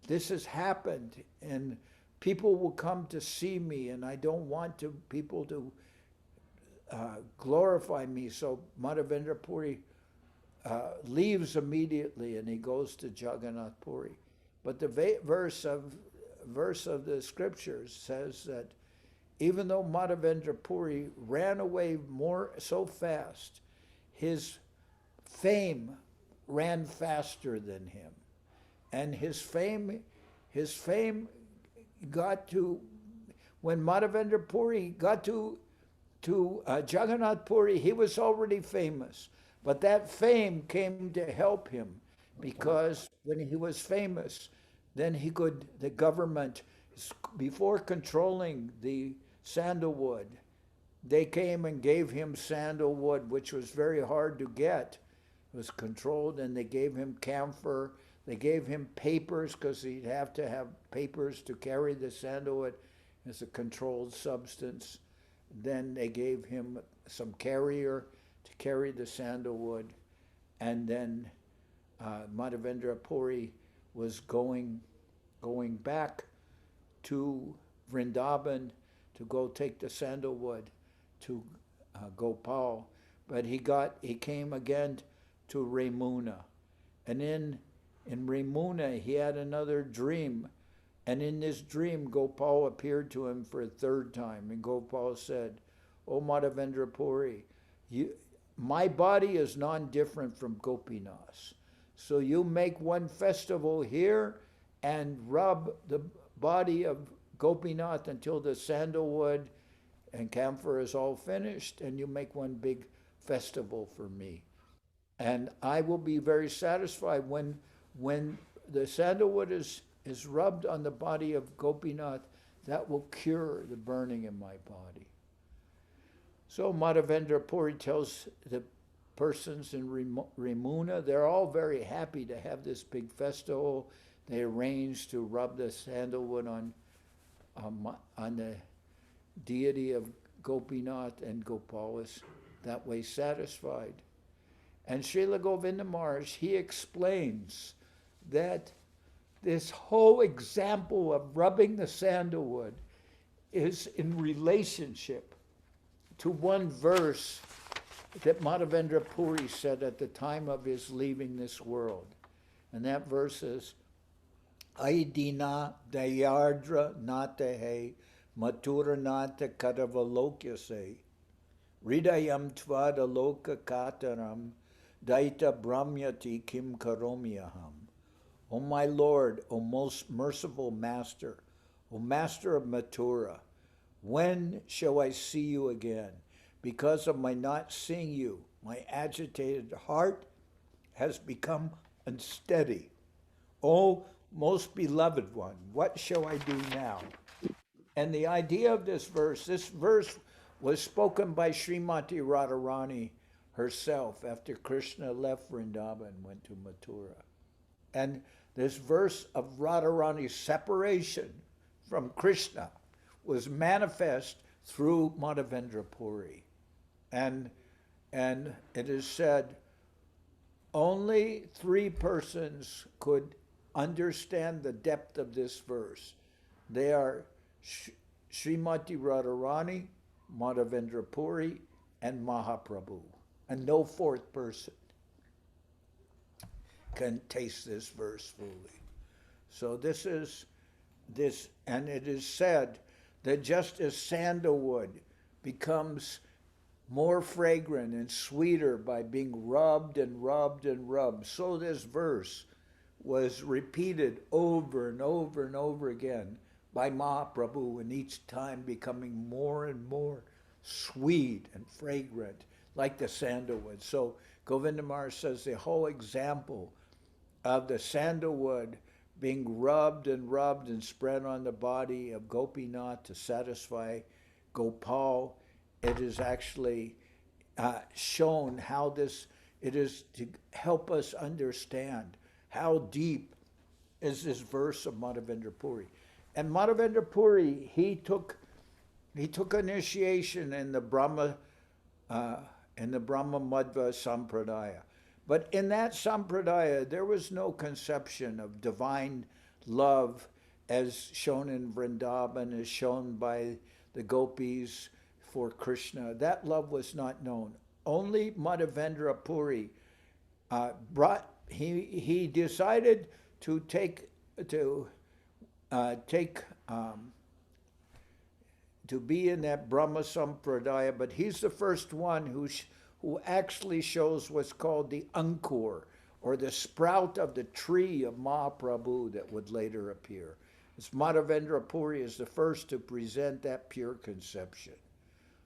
this has happened, and people will come to see me, and I don't want people to glorify me. So Madhavendra Puri leaves immediately, and he goes to Jagannath Puri. But the verse of the scriptures says that even though Madhavendra Puri ran away so fast, his fame ran faster than him. And his fame got to, when Madhavendra Puri got to Jagannath Puri, he was already famous. But that fame came to help him, because when he was famous, then the government, before controlling the sandalwood, they came and gave him sandalwood, which was very hard to get. It was controlled, and they gave him camphor. They gave him papers, because he'd have to have papers to carry the sandalwood as a controlled substance. Then they gave him some carrier to carry the sandalwood. And then Madhavendra Puri was going back to Vrindavan to go take the sandalwood to Gopal. But he came again to Ramuna. And in Ramuna, he had another dream. And in this dream, Gopal appeared to him for a third time. And Gopal said, Oh Madhavendra Puri, my body is non-different from Gopinath's. So you make one festival here and rub the body of Gopinath until the sandalwood and camphor is all finished, and you make one big festival for me. And I will be very satisfied when the sandalwood is rubbed on the body of Gopinath. That will cure the burning in my body. So Madhavendra Puri tells the persons in Ramuna, they're all very happy to have this big festival. They arrange to rub the sandalwood on the deity of Gopinath and Gopalas, that way satisfied. And Srila Govinda Maharaj, he explains that this whole example of rubbing the sandalwood is in relationship to one verse that Madhavendra Puri said at the time of his leaving this world. And that verse is, Aidina dayardra natahe matura nata karavalokyase ridayam tvada loka kataram daita brahmyati kim karomyaham. O my Lord, O most merciful Master, O Master of Mathura, when shall I see you again? Because of my not seeing you, my agitated heart has become unsteady. O most beloved one, what shall I do now? And the idea of this verse was spoken by Srimati Radharani herself after Krishna left Vrindavan and went to Mathura. And this verse of Radharani's separation from Krishna was manifest through Madhavendra Puri. And it is said only 3 persons could understand the depth of this verse. They are Srimati Radharani, Madhavendra Puri, and Mahaprabhu. And no 4th person can taste this verse fully. So and it is said that just as sandalwood becomes more fragrant and sweeter by being rubbed and rubbed and rubbed, so this verse was repeated over and over and over again by Mahaprabhu, and each time becoming more and more sweet and fragrant, like the sandalwood. So Govinda Maharaj says the whole example of the sandalwood being rubbed and spread on the body of Gopinath to satisfy Gopal, it is actually shown how it is to help us understand how deep is this verse of Madhavendra Puri. And Madhavendra Puri, he took initiation in the Brahma Madhva Sampradaya. But in that Sampradaya, there was no conception of divine love as shown in Vrindavan, as shown by the gopis for Krishna. That love was not known. Only Madhavendra Puri he decided to be in that Brahma Sampradaya, but he's the first one who actually shows what's called the ankur, or the sprout of the tree of Mahaprabhu that would later appear. It's Madhavendra Puri is the first to present that pure conception.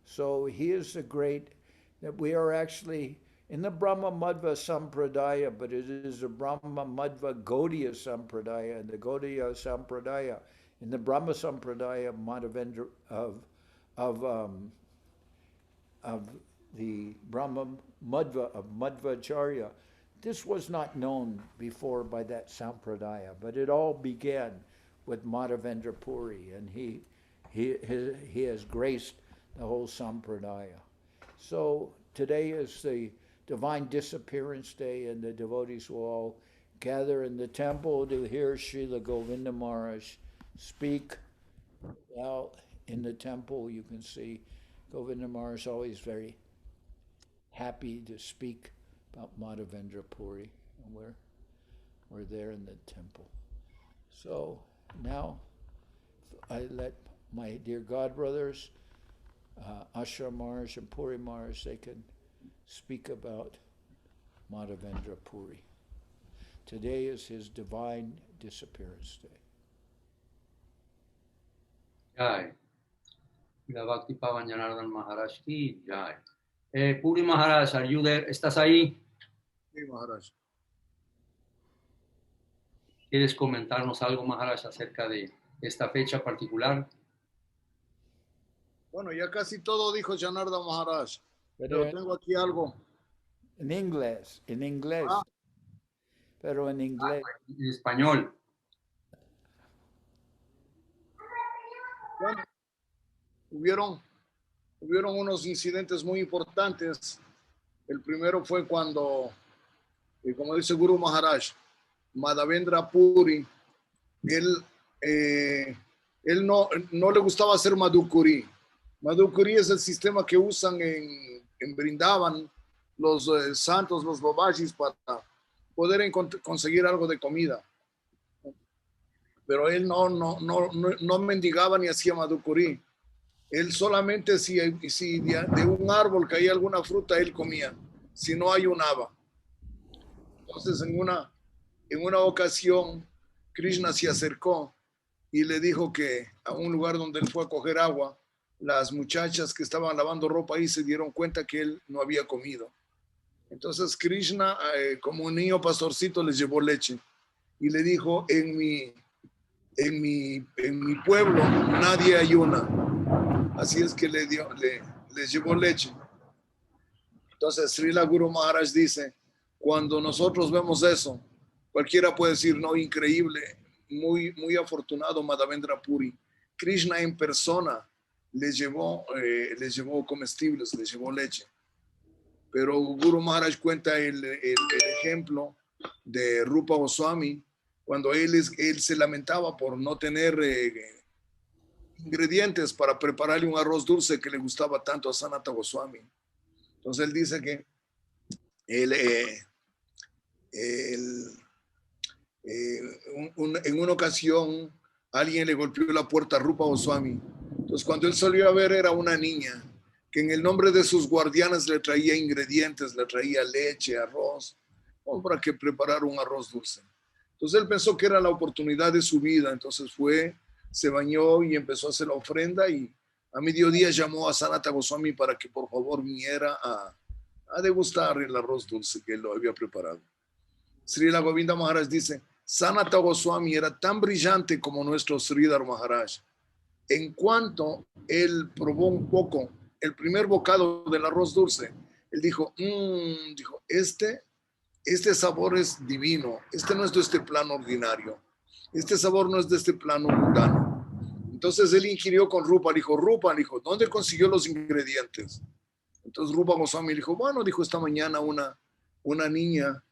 So he is the great, that we are actually in the Brahma Madhva Sampradaya, but it is the Brahma Madhva Gaudiya Sampradaya, and the Gaudiya Sampradaya, in the Brahma Sampradaya Madhavendra of the Brahma Madhva of Madhvacharya. This was not known before by that Sampradaya, but it all began with Madhavendra Puri, and he has graced the whole Sampradaya. So today is the Divine Disappearance Day, and the devotees will all gather in the temple to hear Srila Govinda Maharaj speak. Well, in the temple you can see Govinda Maharaj is always very happy to speak about Madhavendra Puri, and we're there in the temple. So now I let my dear God brothers, Ashram Maharaj and Puri Maharaj, they can speak about Madhavendra Puri. Today is his Divine Disappearance Day. Jai. La Bhakti Pavan Janardan Maharaj ki Jai. Puri Maharaj, are you there? ¿Estás ahí? Sí, Maharaj. ¿Quieres comentarnos algo, Maharaj, acerca de esta fecha particular? Bueno, ya casi todo dijo Janardan Maharaj, pero Pero tengo aquí algo. en inglés, Ah. pero en inglés. En español. Bueno, hubieron unos incidentes muy importantes. El primero fue cuando, como dice Guru Maharaj, Madhavendra Puri, él no le gustaba hacer Madhukuri. Madhukuri es el sistema que usan en Brindavan los santos, los babajis, para poder conseguir algo de comida. Pero él no mendigaba ni hacía Madhukuri. Él solamente si de un árbol caía alguna fruta, él comía. Si no, ayunaba. Entonces, en una ocasión, Krishna se acercó y le dijo que a un lugar donde él fue a coger agua, las muchachas que estaban lavando ropa ahí se dieron cuenta que él no había comido. Entonces Krishna, como un niño pastorcito, les llevó leche y le dijo, en mi pueblo nadie ayuna. Así es que les llevó leche. Entonces Srila Guru Maharaj dice, cuando nosotros vemos eso, cualquiera puede decir, no, increíble, muy, muy afortunado Madhavendra Puri. Krishna en persona les llevó comestibles, les llevó leche. Pero Guru Maharaj cuenta el ejemplo de Rupa Goswami, cuando él se lamentaba por no tener ingredientes para prepararle un arroz dulce que le gustaba tanto a Sanata Goswami. Entonces él dice que en una ocasión alguien le golpeó la puerta a Rupa Goswami. Entonces cuando él salió a ver, era una niña que en el nombre de sus guardianes le traía ingredientes, le traía leche, arroz, para que preparara un arroz dulce. Entonces él pensó que era la oportunidad de su vida, entonces se bañó y empezó a hacer la ofrenda, y a mediodía llamó a Sanata Goswami para que por favor viniera a degustar el arroz dulce que él lo había preparado. Srila Govinda Maharaj dice, Sanata Goswami era tan brillante como nuestro Sridhar Maharaj. En cuanto él probó un poco el primer bocado del arroz dulce, él dijo, este sabor es divino, este no es de este plano ordinario, este sabor no es de este plano mundano. Entonces él ingirió con Rupa, dijo, ¿dónde consiguió los ingredientes? Entonces Rupa Goswami dijo, bueno, esta mañana una niña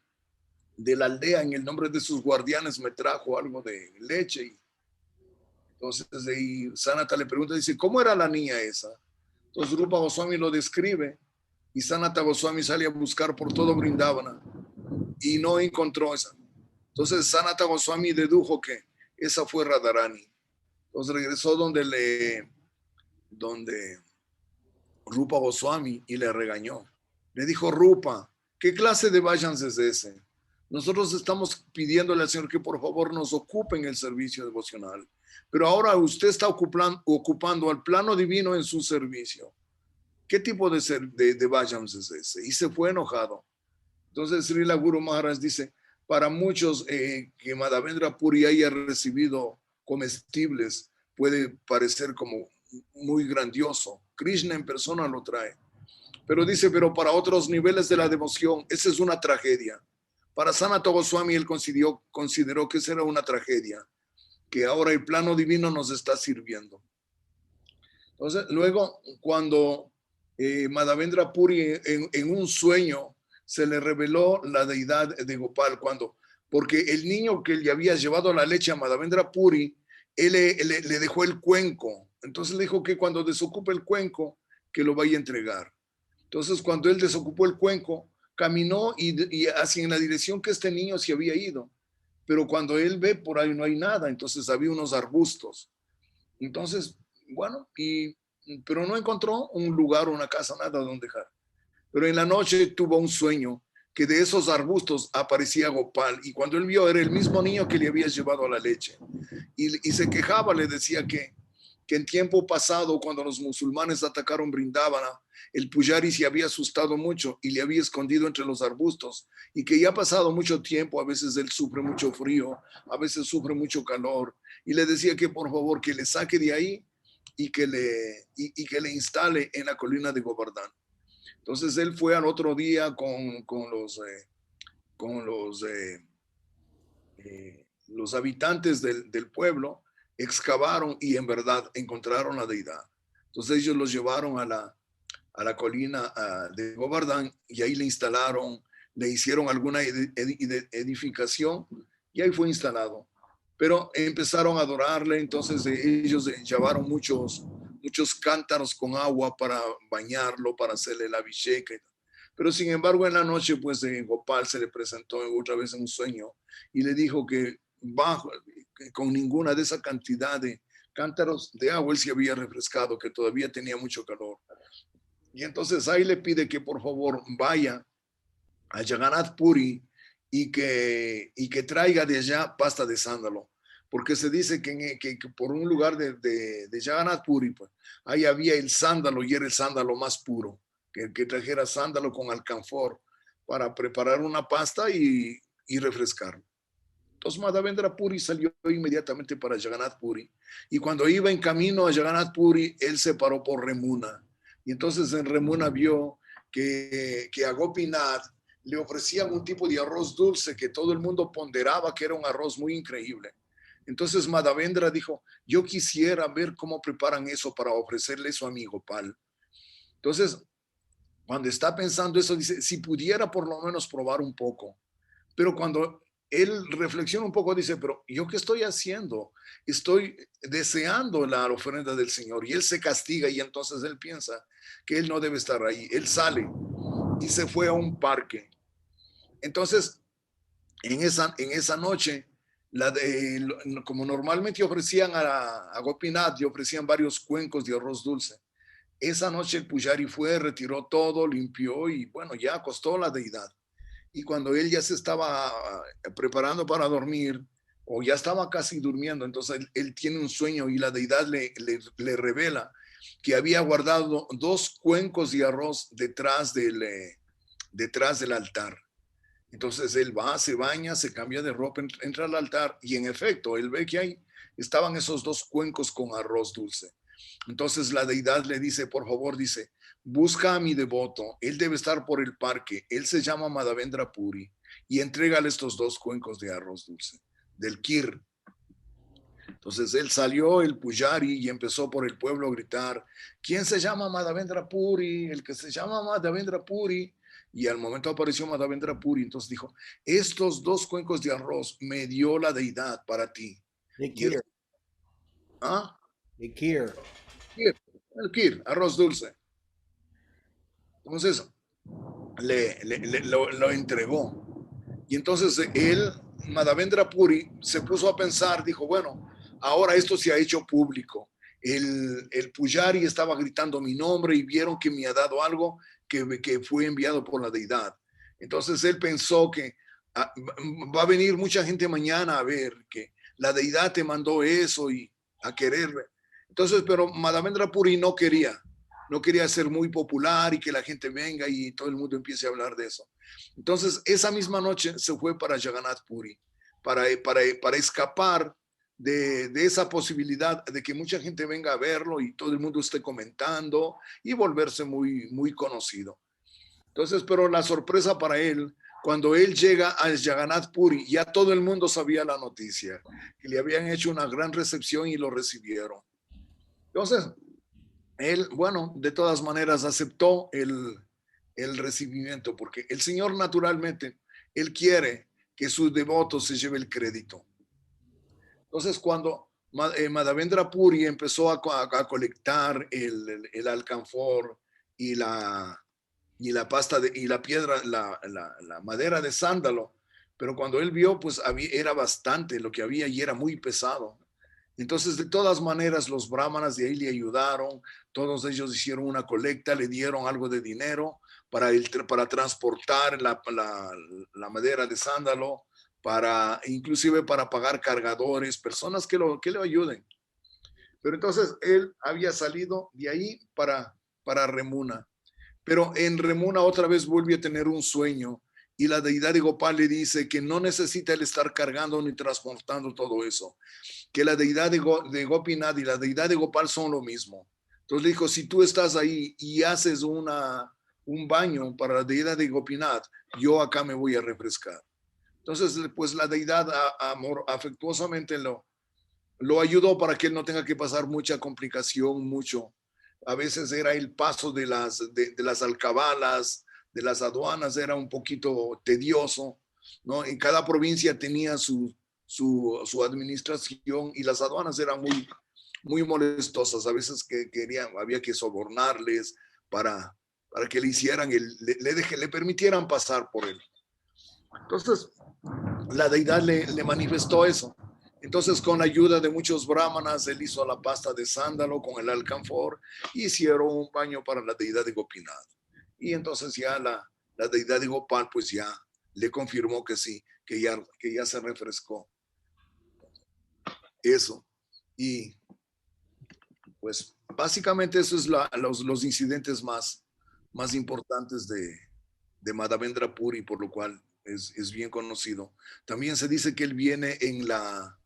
de la aldea en el nombre de sus guardianes me trajo algo de leche. Entonces ahí Sanata le pregunta, dice, ¿cómo era la niña esa? Entonces Rupa Goswami lo describe y Sanata Goswami sale a buscar por todo Vrindavana y no encontró esa. Entonces Sanata Goswami dedujo que esa fue Radharani. Entonces regresó donde Rupa Goswami y le regañó. Le dijo, Rupa, ¿qué clase de vajans es ese? Nosotros estamos pidiéndole al Señor que por favor nos ocupe en el servicio devocional. Pero ahora usted está ocupando al plano divino en su servicio. ¿Qué tipo de vajans es ese? Y se fue enojado. Entonces Srila Guru Maharaj dice, para muchos que Madhavendra Puri haya recibido comestibles puede parecer como muy grandioso. Krishna en persona lo trae. Pero dice, pero para otros niveles de la devoción, esa es una tragedia. Para Sanata Goswami él consideró que esa era una tragedia, que ahora el plano divino nos está sirviendo. Entonces, luego, cuando Madhavendra Puri en un sueño se le reveló la deidad de Gopal, porque el niño que le había llevado la leche a Madhavendra Puri, él le dejó el cuenco. Entonces le dijo que cuando desocupe el cuenco, que lo vaya a entregar. Entonces, cuando él desocupó el cuenco, caminó y hacia en la dirección que este niño se había ido. Pero cuando él ve, por ahí no hay nada, entonces había unos arbustos. Entonces, bueno, pero no encontró un lugar, una casa, nada donde dejar. Pero en la noche tuvo un sueño que de esos arbustos aparecía Gopal, y cuando él vio era el mismo niño que le había llevado a la leche. Y se quejaba, le decía que en tiempo pasado, cuando los musulmanes atacaron Vrindavana, el pujari se había asustado mucho y le había escondido entre los arbustos, y que ya ha pasado mucho tiempo, a veces él sufre mucho frío, a veces sufre mucho calor, y le decía que por favor que le saque de ahí y que le instale en la colina de Govardhan. Entonces él fue al otro día con los habitantes del pueblo, excavaron y en verdad encontraron la deidad. Entonces ellos los llevaron a la colina de Govardhan y ahí le instalaron, le hicieron alguna edificación y ahí fue instalado. Pero empezaron a adorarle, entonces ellos llevaron muchos cántaros con agua para bañarlo, para hacerle la abhisheka. Pero sin embargo en la noche pues Gopal se le presentó otra vez en un sueño y le dijo que con ninguna de esa cantidad de cántaros de agua él se había refrescado, que todavía tenía mucho calor. Y entonces ahí le pide que por favor vaya a Jagannath Puri y que traiga de allá pasta de sándalo, porque se dice que por un lugar de Jagannath Puri, pues, ahí había el sándalo y era el sándalo más puro, que trajera sándalo con alcanfor para preparar una pasta y refrescarlo. Entonces Madhavendra Puri salió inmediatamente para Jagannath Puri y cuando iba en camino a Jagannath Puri, él se paró por Remuna. Y entonces en Remuna vio que a Gopinath le ofrecían un tipo de arroz dulce que todo el mundo ponderaba que era un arroz muy increíble. Entonces Madhavendra dijo, yo quisiera ver cómo preparan eso para ofrecerle eso a mi Gopal. Entonces, cuando está pensando eso, dice, si pudiera por lo menos probar un poco. Pero cuando él reflexiona un poco, dice, pero ¿yo qué estoy haciendo? Estoy deseando la ofrenda del Señor. Y él se castiga y entonces él piensa que él no debe estar ahí. Él sale y se fue a un parque. Entonces, en esa noche, como normalmente ofrecían a Gopinath, le ofrecían varios cuencos de arroz dulce. Esa noche el pujari fue, retiró todo, limpió y bueno, ya acostó la deidad. Y cuando él ya se estaba preparando para dormir, o ya estaba casi durmiendo, entonces él tiene un sueño y la deidad le revela que había guardado 2 cuencos de arroz detrás del altar. Entonces él va, se baña, se cambia de ropa, entra al altar y en efecto, él ve que ahí estaban esos 2 cuencos con arroz dulce. Entonces la deidad le dice, por favor, dice, busca a mi devoto, él debe estar por el parque, él se llama Madhavendra Puri y entrégale estos 2 cuencos de arroz dulce, del kir. Entonces él salió, el pujari, y empezó por el pueblo a gritar, ¿quién se llama Madhavendra Puri? El que se llama Madhavendra Puri. Y al momento apareció Madhavendra Puri, entonces dijo, estos 2 cuencos de arroz me dio la deidad para ti. The kir. ¿Ah? The kir. El kir, arroz dulce. Entonces lo entregó. Y entonces él, Madhavendra Puri, se puso a pensar, dijo, bueno, ahora esto se ha hecho público. El pujari estaba gritando mi nombre y vieron que me ha dado algo que fue enviado por la deidad. Entonces él pensó que va a venir mucha gente mañana a ver que la deidad te mandó eso y a querer. Entonces, pero Madhavendra Puri no quería ser muy popular y que la gente venga y todo el mundo empiece a hablar de eso. Entonces, esa misma noche se fue para Jagannath Puri, para escapar de esa posibilidad de que mucha gente venga a verlo y todo el mundo esté comentando y volverse muy, muy conocido. Entonces, pero la sorpresa para él, cuando él llega a Jagannath Puri, ya todo el mundo sabía la noticia, que le habían hecho una gran recepción y lo recibieron. Entonces, él, bueno, de todas maneras aceptó el recibimiento, porque el Señor naturalmente, él quiere que sus devotos se lleven el crédito. Entonces, cuando Madhavendra Puri empezó a colectar el alcanfor y la pasta y la piedra, la madera de sándalo, pero cuando él vio, pues era bastante lo que había y era muy pesado. Entonces, de todas maneras, los brahmanas de ahí le ayudaron, todos ellos hicieron una colecta, le dieron algo de dinero para transportar la madera de sándalo, inclusive para pagar cargadores, personas que le ayuden. Pero entonces él había salido de ahí para Remuna. Pero en Remuna otra vez volvió a tener un sueño Y la deidad de Gopal le dice que no necesita él estar cargando ni transportando todo eso, que la deidad de Gopinath y la deidad de Gopal son lo mismo. Entonces le dijo, si tú estás ahí y haces un baño para la deidad de Gopinath, yo acá me voy a refrescar. Entonces, pues la deidad afectuosamente lo ayudó para que él no tenga que pasar mucha complicación, mucho. A veces era el paso de las alcabalas, de las aduanas, era un poquito tedioso, ¿no? En cada provincia tenía su administración y las aduanas eran muy molestosas. A veces había que sobornarles para que le hicieran, le permitieran pasar por él. Entonces, la deidad le manifestó eso. Entonces, con la ayuda de muchos brahmanas, él hizo la pasta de sándalo con el alcanfor y hicieron un baño para la deidad de Gopinath. Y entonces ya la deidad de Gopal, pues ya le confirmó que sí, que ya se refrescó. Eso. Y pues básicamente eso es los incidentes más importantes de Madhavendra Puri, por lo cual es bien conocido. También se dice que él viene en la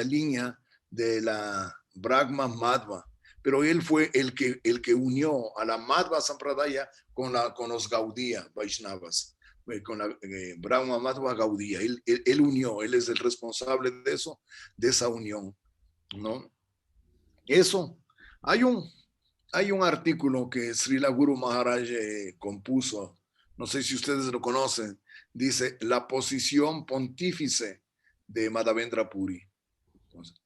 línea de la Brahma Madhva, pero él fue el que unió a la Madhva Sampradaya con los Gaudiya Vaishnavas, con la Brahma Madhva Gaudiya. Él unió, él es el responsable de eso, de esa unión, ¿no? Eso, hay un artículo que Srila Guru Maharaj compuso, no sé si ustedes lo conocen, dice la posición pontífice de Madhavendra Puri. Entonces,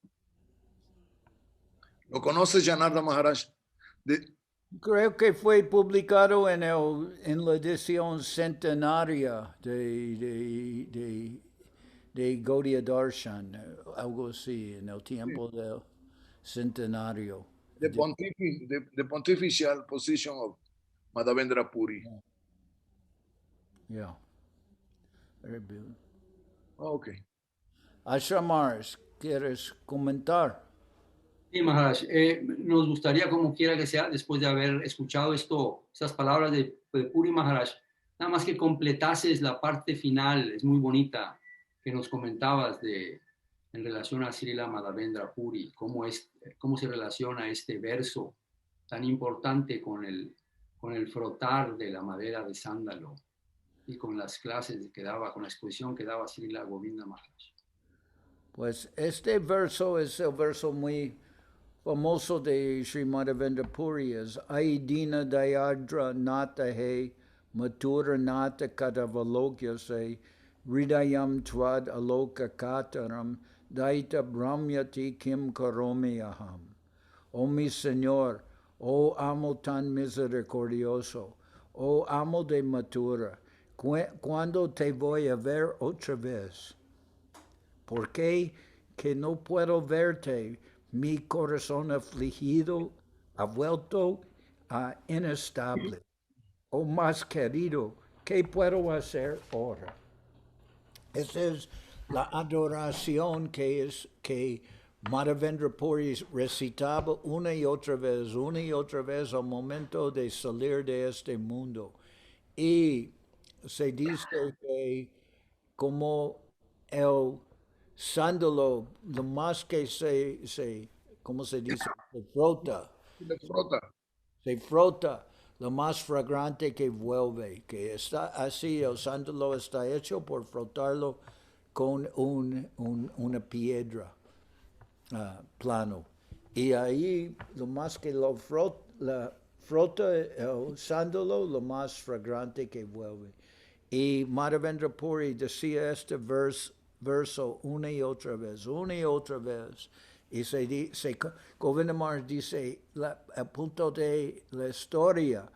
¿lo conoces, Janardan Maharaj? Creo que fue publicado en la edición centenaria de Gaudiya Darshan, algo así, en el tiempo del centenario. The pontifical position of Madhavendra Puri. Yeah. Very good. Okay. Ashram, ¿quieres comentar? Sí, Maharaj, nos gustaría, como quiera que sea, después de haber escuchado estas palabras de Puri Maharaj, nada más que completases la parte final, es muy bonita, que nos comentabas en relación a Srila Madhavendra Puri, cómo se relaciona este verso tan importante con el frotar de la madera de sándalo y con las clases que daba, con la exposición que daba Srila Govinda Maharaj. Pues este verso es el verso muy famoso de Sri Madhavendra Puri, es Aidina Dayadra Nata He Matura Nata Kadavalokya Se Hridayam Tvad Aloka Kataram Daita Brahmyati Kim Karomi Aham. Oh mi Señor, oh amo tan misericordioso, oh amo de Matura, ¿cuándo te voy a ver otra vez? ¿Por qué que no puedo verte? Mi corazón afligido ha vuelto inestable. Oh más querido, ¿qué puedo hacer ahora? Esa es la adoración que Madhavendra Puri recitaba una y otra vez al momento de salir de este mundo. Y se dice que como el sándalo, lo más que ¿cómo se dice? Se frota, lo más fragrante que vuelve, que está así, el sándalo está hecho por frotarlo con una piedra plano. Y ahí, lo más que lo frota el sándalo, lo más fragrante que vuelve. Y Madhavendra Puri decía este verso una y otra vez. Y Govinda Maharaj dice, el punto de la historia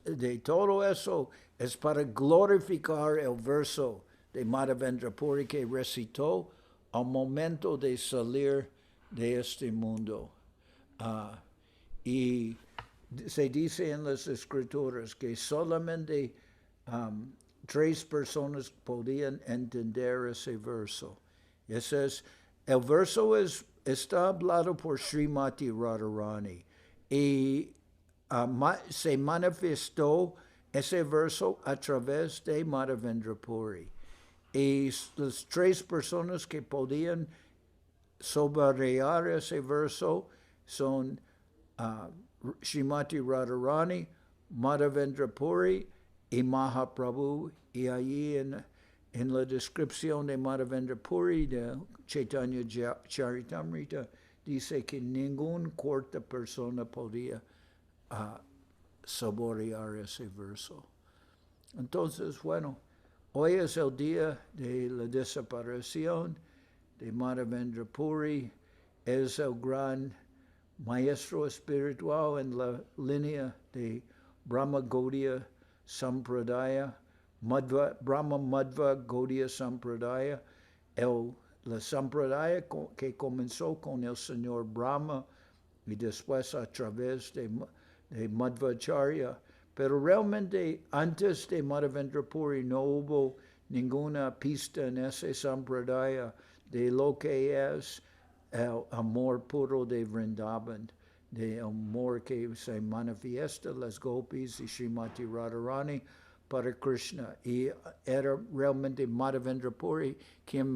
de todo eso es para glorificar el verso de Madhavendra Puri que recitó al momento de salir de este mundo. Y se dice en las escrituras que solamente 3 personas podían entender ese verso. El verso está hablado por Srimati Radharani y se manifestó ese verso a través de Madhavendra Puri. Y las tres personas que podían sobrellevar ese verso son Srimati Radharani, Madhavendra Puri y Mahaprabhu. Y allí en la descripción de Madhavendra Puri de Chaitanya Charitamrita dice que ninguna cuarta persona podía saborear ese verso. Entonces, bueno, hoy es el día de la desaparición de Madhavendra Puri, es el gran maestro espiritual en la línea de Brahma Gaudiya Sampradaya, Brahma Madhva Gaudiya Sampradaya, la Sampradaya que comenzó con el señor Brahma y después a través de Madhvacharya. Pero realmente antes de Madhavendra Puri no hubo ninguna pista en ese Sampradaya de lo que es el amor puro de Vrindavan, de amor que se manifiesta las gopis y Srimati Radharani para Krishna. Y era realmente Madhavendra Puri quien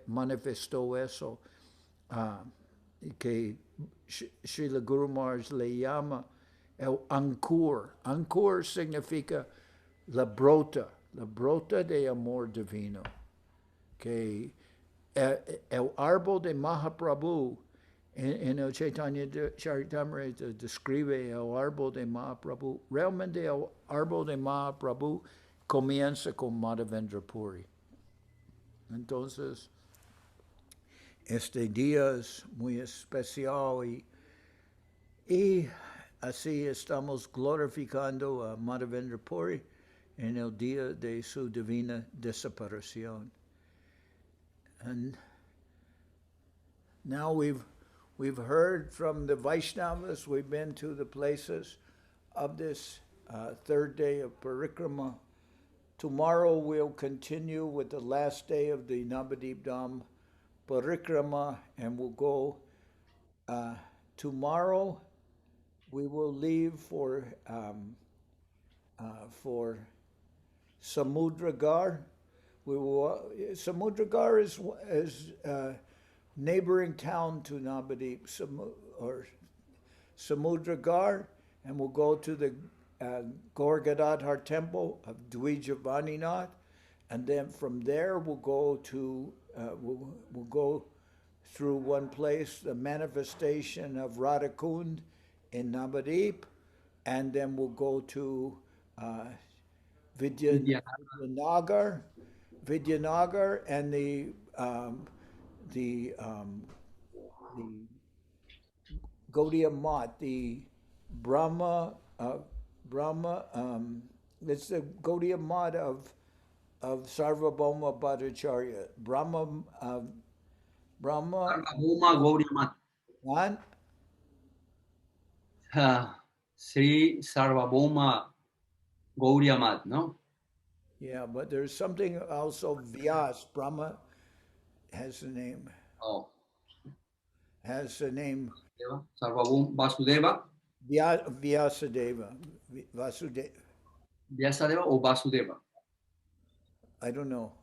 manifestó eso, que Srila Guru Maharaj le llama el ankur. Ankur significa la brota de amor divino. Que el árbol de Mahaprabhu, en el Chaitanya Charitamrita describe el árbol de Mahaprabhu. Realmente el árbol de Mahaprabhu comienza con Madhavendra Puri. Entonces, este día es muy especial y así estamos glorificando a Madhavendra Puri en el día de su divina desaparición. And now we've heard from the Vaishnavas, we've been to the places of this third day of Parikrama. Tomorrow we'll continue with the last day of the Navadip Dham Parikrama, and we'll go tomorrow. We will leave for Samudragar. Samudragar is neighboring town to Navadip, or Samudragar, and we'll go to the Gaur-Gadadhar temple of Dvijavaninath, and then from there we'll go to we'll go through one place, the manifestation of Radhakund in Navadip, and then we'll go to Vidyanagar, and the Gaudiya Math, the Brahma, it's the Gaudiya Math of Sarvabhauma Bhattacharya. Brahma Sarvabhauma Gaudiya Math. What? Sri Sarvabhauma Gaudiya Math, no? Yeah, but there's something also Vyas. Brahma has the name. Oh. Has the name. Sarvabhauma Vasudeva. Vyasadeva. Vyasadeva or Vasudeva? I don't know.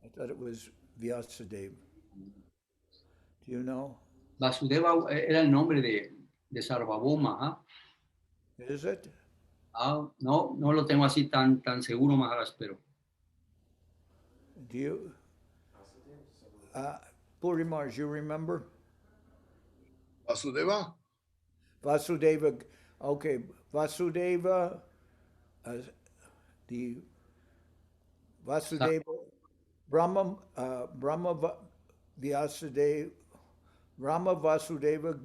I thought it was Vyasadeva. Do you know? Vasudeva era el nombre de Sarvabhauma. ¿Ah? Is it? No lo tengo así tan seguro, Maharaj, pero. Do you? Puri Maharaj, you remember? Vasudeva? Vasudeva, okay. Vasudeva, the Vasudeva, Brahma Vyasadeva, Rama Vasudeva,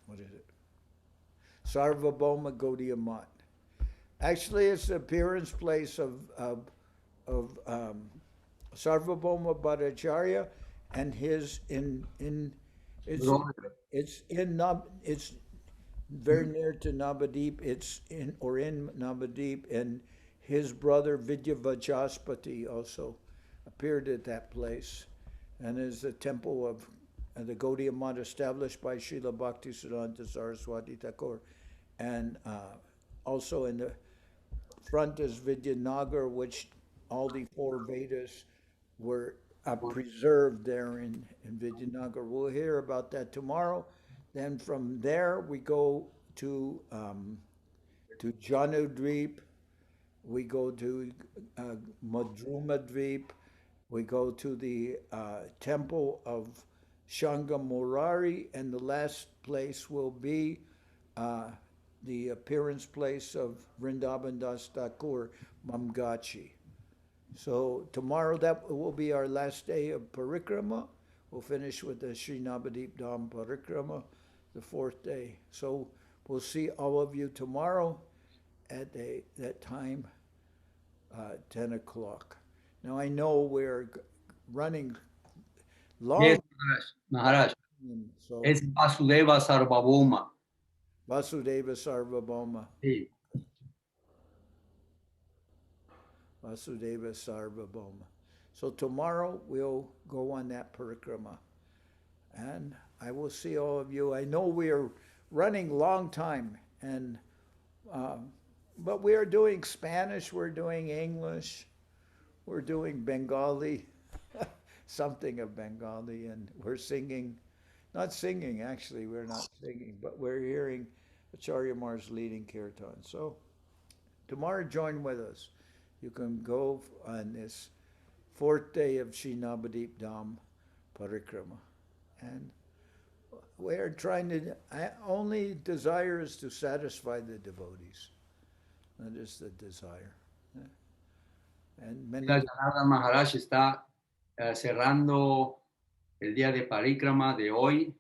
what is it? Sarvabhauma Gaudiya Math. Actually, it's the appearance place of Sarvabhauma Bhattacharya, and his it's very near to Navadip. It's in Navadip, and his brother Vidyavachaspati also appeared at that place, and is the temple of the Gaudiya Math established by Srila Bhakti Siddhanta Saraswati Thakur And also in the front is Vidyanagar, which all the 4 Vedas were preserved there in Vidyanagar. We'll hear about that tomorrow. Then from there we go to Janudweep. We go to Madrumadweep. We go to the temple of Shangamurari, and the last place will be the appearance place of Vrindavan Das Thakur, Mamgachi. So tomorrow, that will be our last day of Parikrama. We'll finish with the Sri Navadip Dham Parikrama, the 4th day. So we'll see all of you tomorrow at that time, 10 o'clock. Now I know we're running long. Yes, Maharaj. So Es Vasudeva Sarvabhauma. Vasudeva Sarvabhauma. Sí. Vasudeva Sarvabhauma. So tomorrow we'll go on that parikrama. And I will see all of you. I know we are running long time, and but we are doing Spanish, we're doing English, we're doing Bengali, something of Bengali, and we're singing, not singing actually, we're not singing, but we're hearing Acharya Mar's leading kirtan. So tomorrow join with us. You can go on this 4th day of Sri Navadip Dham Parikrama. And we're trying to, only desire is to satisfy the devotees. That is the desire. And many Janardan Maharaj está cerrando el día de Parikrama de hoy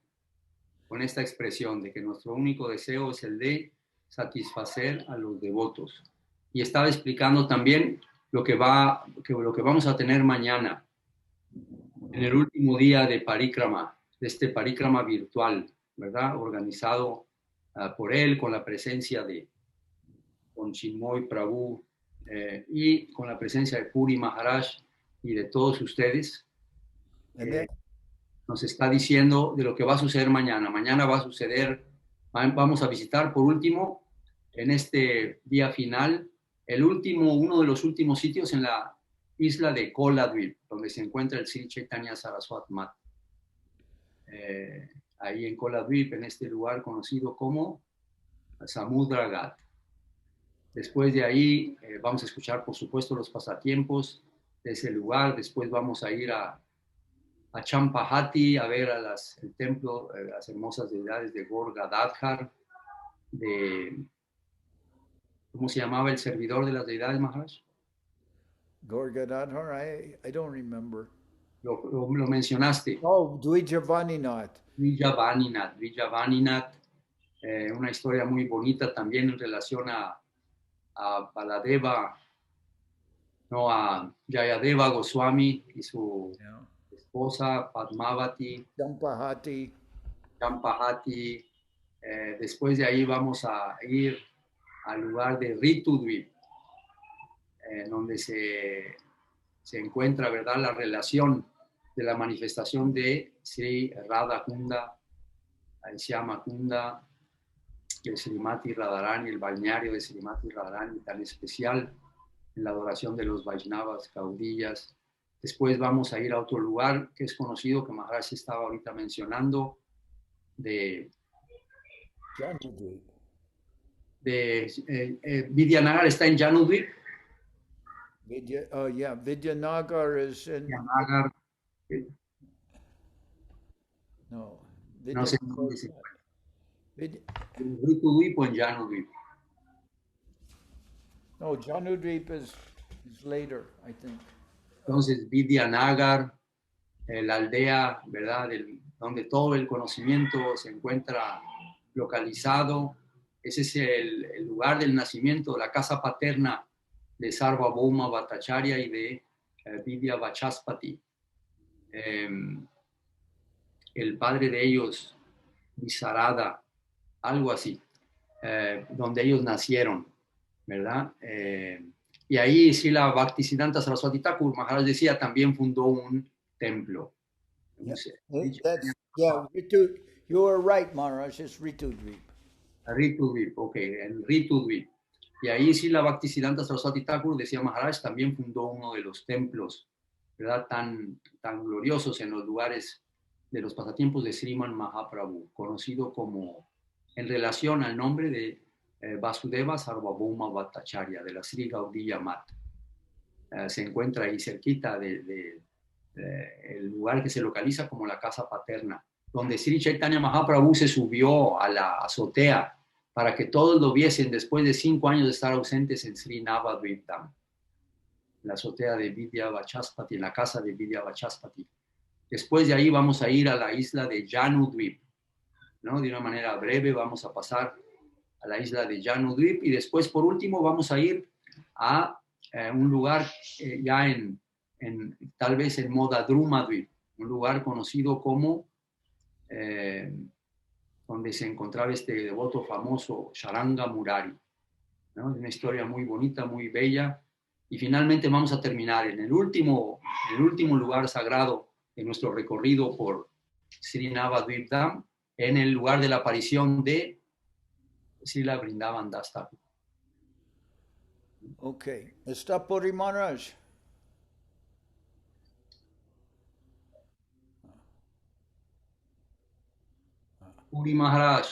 con esta expresión de que nuestro único deseo es el de satisfacer a los devotos. Y estaba explicando también lo que vamos a tener mañana, en el último día de Parikrama, de este Parikrama virtual, ¿verdad? Organizado por él, con la presencia de Don Chinmoy Prabhu y con la presencia de Puri Maharaj y de todos ustedes. Nos está diciendo de lo que va a suceder mañana. Mañana va a suceder, vamos a visitar por último, en este día final, uno de los últimos sitios en la isla de Koladvip, donde se encuentra el Sri Chaitanya Saraswat Mat. Ahí en Koladvip, en este lugar conocido como Samudragat. Después de ahí vamos a escuchar, por supuesto, los pasatiempos de ese lugar. Después vamos a ir a Champahati a ver el templo, las hermosas deidades de Gorgadadhar, ¿cómo se llamaba el servidor de las deidades, Maharaj? Gorgadadhar, I don't remember. Lo mencionaste. Oh, Dvijavaninath. Dvijavaninath, una historia muy bonita también en relación a Baladeva, no, a Jayadeva Goswami y su esposa Padmavati. Champahati. Después de ahí vamos a ir al lugar de Ritudvip, donde se encuentra, ¿verdad?, la relación de la manifestación de Sri Radha Kunda, Shyama Kunda, el Srimati Radharani, el balneario de Srimati Radharani, tan especial en la adoración de los Vaishnavas, caudillas. Después vamos a ir a otro lugar que es conocido, que Maharaj estaba ahorita mencionando, de Vidyanagar. ¿Está en Janudweep? Vidyanagar is in... Vidyanagar. No. No sé dónde se encuentra. ¿En Ritudweep o en Janudweep? No, Janudweep is later, I think. Entonces, Vidyanagar, la aldea, ¿verdad?, donde todo el conocimiento se encuentra localizado. Ese es el lugar del nacimiento, la casa paterna de Sarvabhauma Bhattacharya y de Vidya Vachaspati. El padre de ellos, Visarada, algo así, donde ellos nacieron, ¿verdad? Y ahí Srila Bhaktisiddhanta Saraswati Thakur, Maharaj decía, también fundó un templo. You are right, Maharaj, it's Ritudweep. Ritu Dvip, ok, el Ritu Dvip. Y ahí Srila Bhaktisiddhanta Saraswati Thakur, decía Maharaj, también fundó uno de los templos, ¿verdad? Tan gloriosos en los lugares de los pasatiempos de Sriman Mahaprabhu, conocido como, en relación al nombre de Vasudeva Sarvabhauma Bhattacharya, de la Sri Gaudiya Mat. Se encuentra ahí cerquita el lugar que se localiza como la casa paterna, donde Sri Chaitanya Mahaprabhu se subió a la azotea para que todos lo viesen después de 5 años de estar ausentes en Sri Navadvip Dham, la azotea de Vidya Vachaspati, en la casa de Vidya Vachaspati. Después de ahí vamos a ir a la isla de Janudvip, ¿no? De una manera breve vamos a pasar a la isla de Janudvip y después, por último, vamos a ir a un lugar ya tal vez en Modadrumadvip, un lugar conocido como donde se encontraba este devoto famoso Sharanga Murari, ¿no? Una historia muy bonita, muy bella. Y finalmente vamos a terminar en el último lugar sagrado de nuestro recorrido por Sri Navadvip Dham, en el lugar de la aparición de Srila Vrindavan Das Thakur. Ok. ¿Está Puri Maharaj? Puri Maharaj.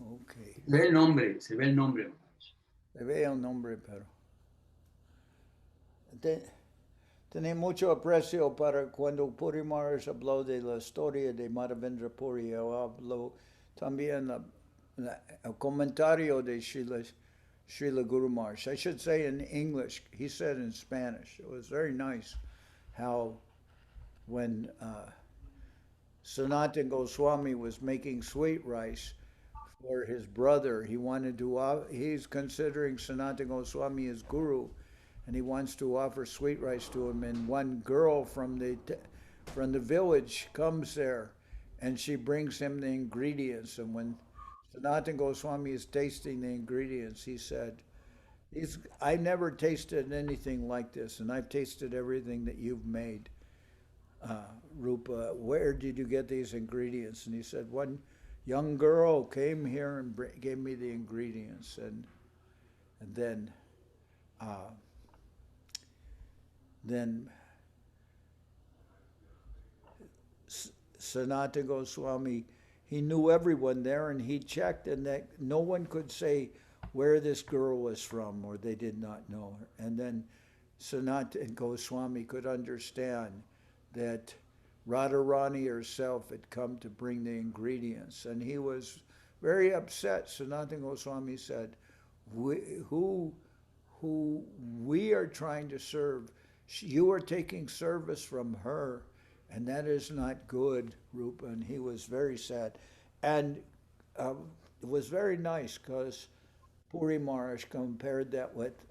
Okay. Se ve el nombre, Se ve el nombre, pero... Tenía mucho aprecio para cuando Puri Maharaj habló de la historia de Madhavendra Puri. Él habló también el comentario de Srila Guru Maharaj. I should say in English, he said in Spanish. It was very nice how when Sanatana Goswami was making sweet rice for his brother, he's considering Sanatana Goswami as guru, and he wants to offer sweet rice to him. And one girl from the village comes there, and she brings him the ingredients. And when Sanatana Goswami is tasting the ingredients, he said, I never tasted anything like this, and I've tasted everything that you've made. Rupa, where did you get these ingredients? And he said, one young girl came here and gave me the ingredients. And then Sanatana Goswami, he knew everyone there, and he checked, and that no one could say where this girl was from, or they did not know her. And then Sanatana Goswami could understand that Radharani herself had come to bring the ingredients, and he was very upset. Sanatana Goswami said, who we are trying to serve, you are taking service from her, and that is not good, Rupa. And he was very sad. And it was very nice because Puri Maharaj compared that with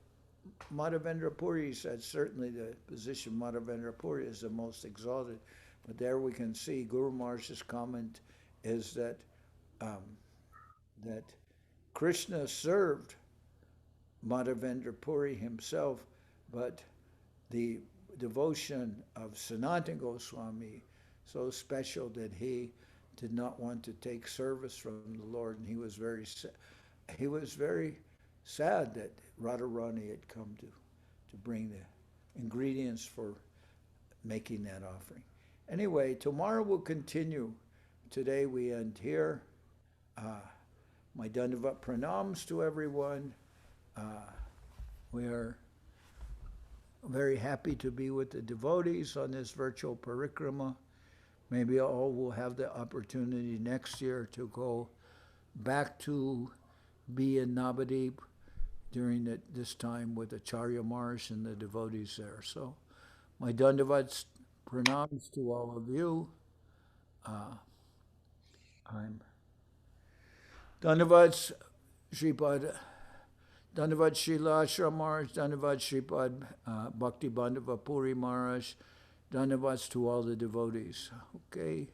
Madhavendra Puri. He said certainly the position Madhavendra Puri is the most exalted. But there we can see Guru Maharaj's comment is that that Krishna served Madhavendra Puri himself, but the devotion of Sanatana Goswami so special that he did not want to take service from the Lord, and he was very sad that Radharani had come to bring the ingredients for making that offering. Anyway, tomorrow we'll continue. Today we end here. My Dandavat pranams to everyone. We are very happy to be with the devotees on this virtual parikrama. Maybe all will have the opportunity next year to go back to be in Navadip during this time with Acharya Maharaj and the devotees there. So my Dandavat pranams to all of you. I'm Dandavat Sripad, Dandavat Srila Ashram Maharaj, Dandavat Sripad Bhakti Bandhava Puri Maharaj, Dandavats to all the devotees. Okay.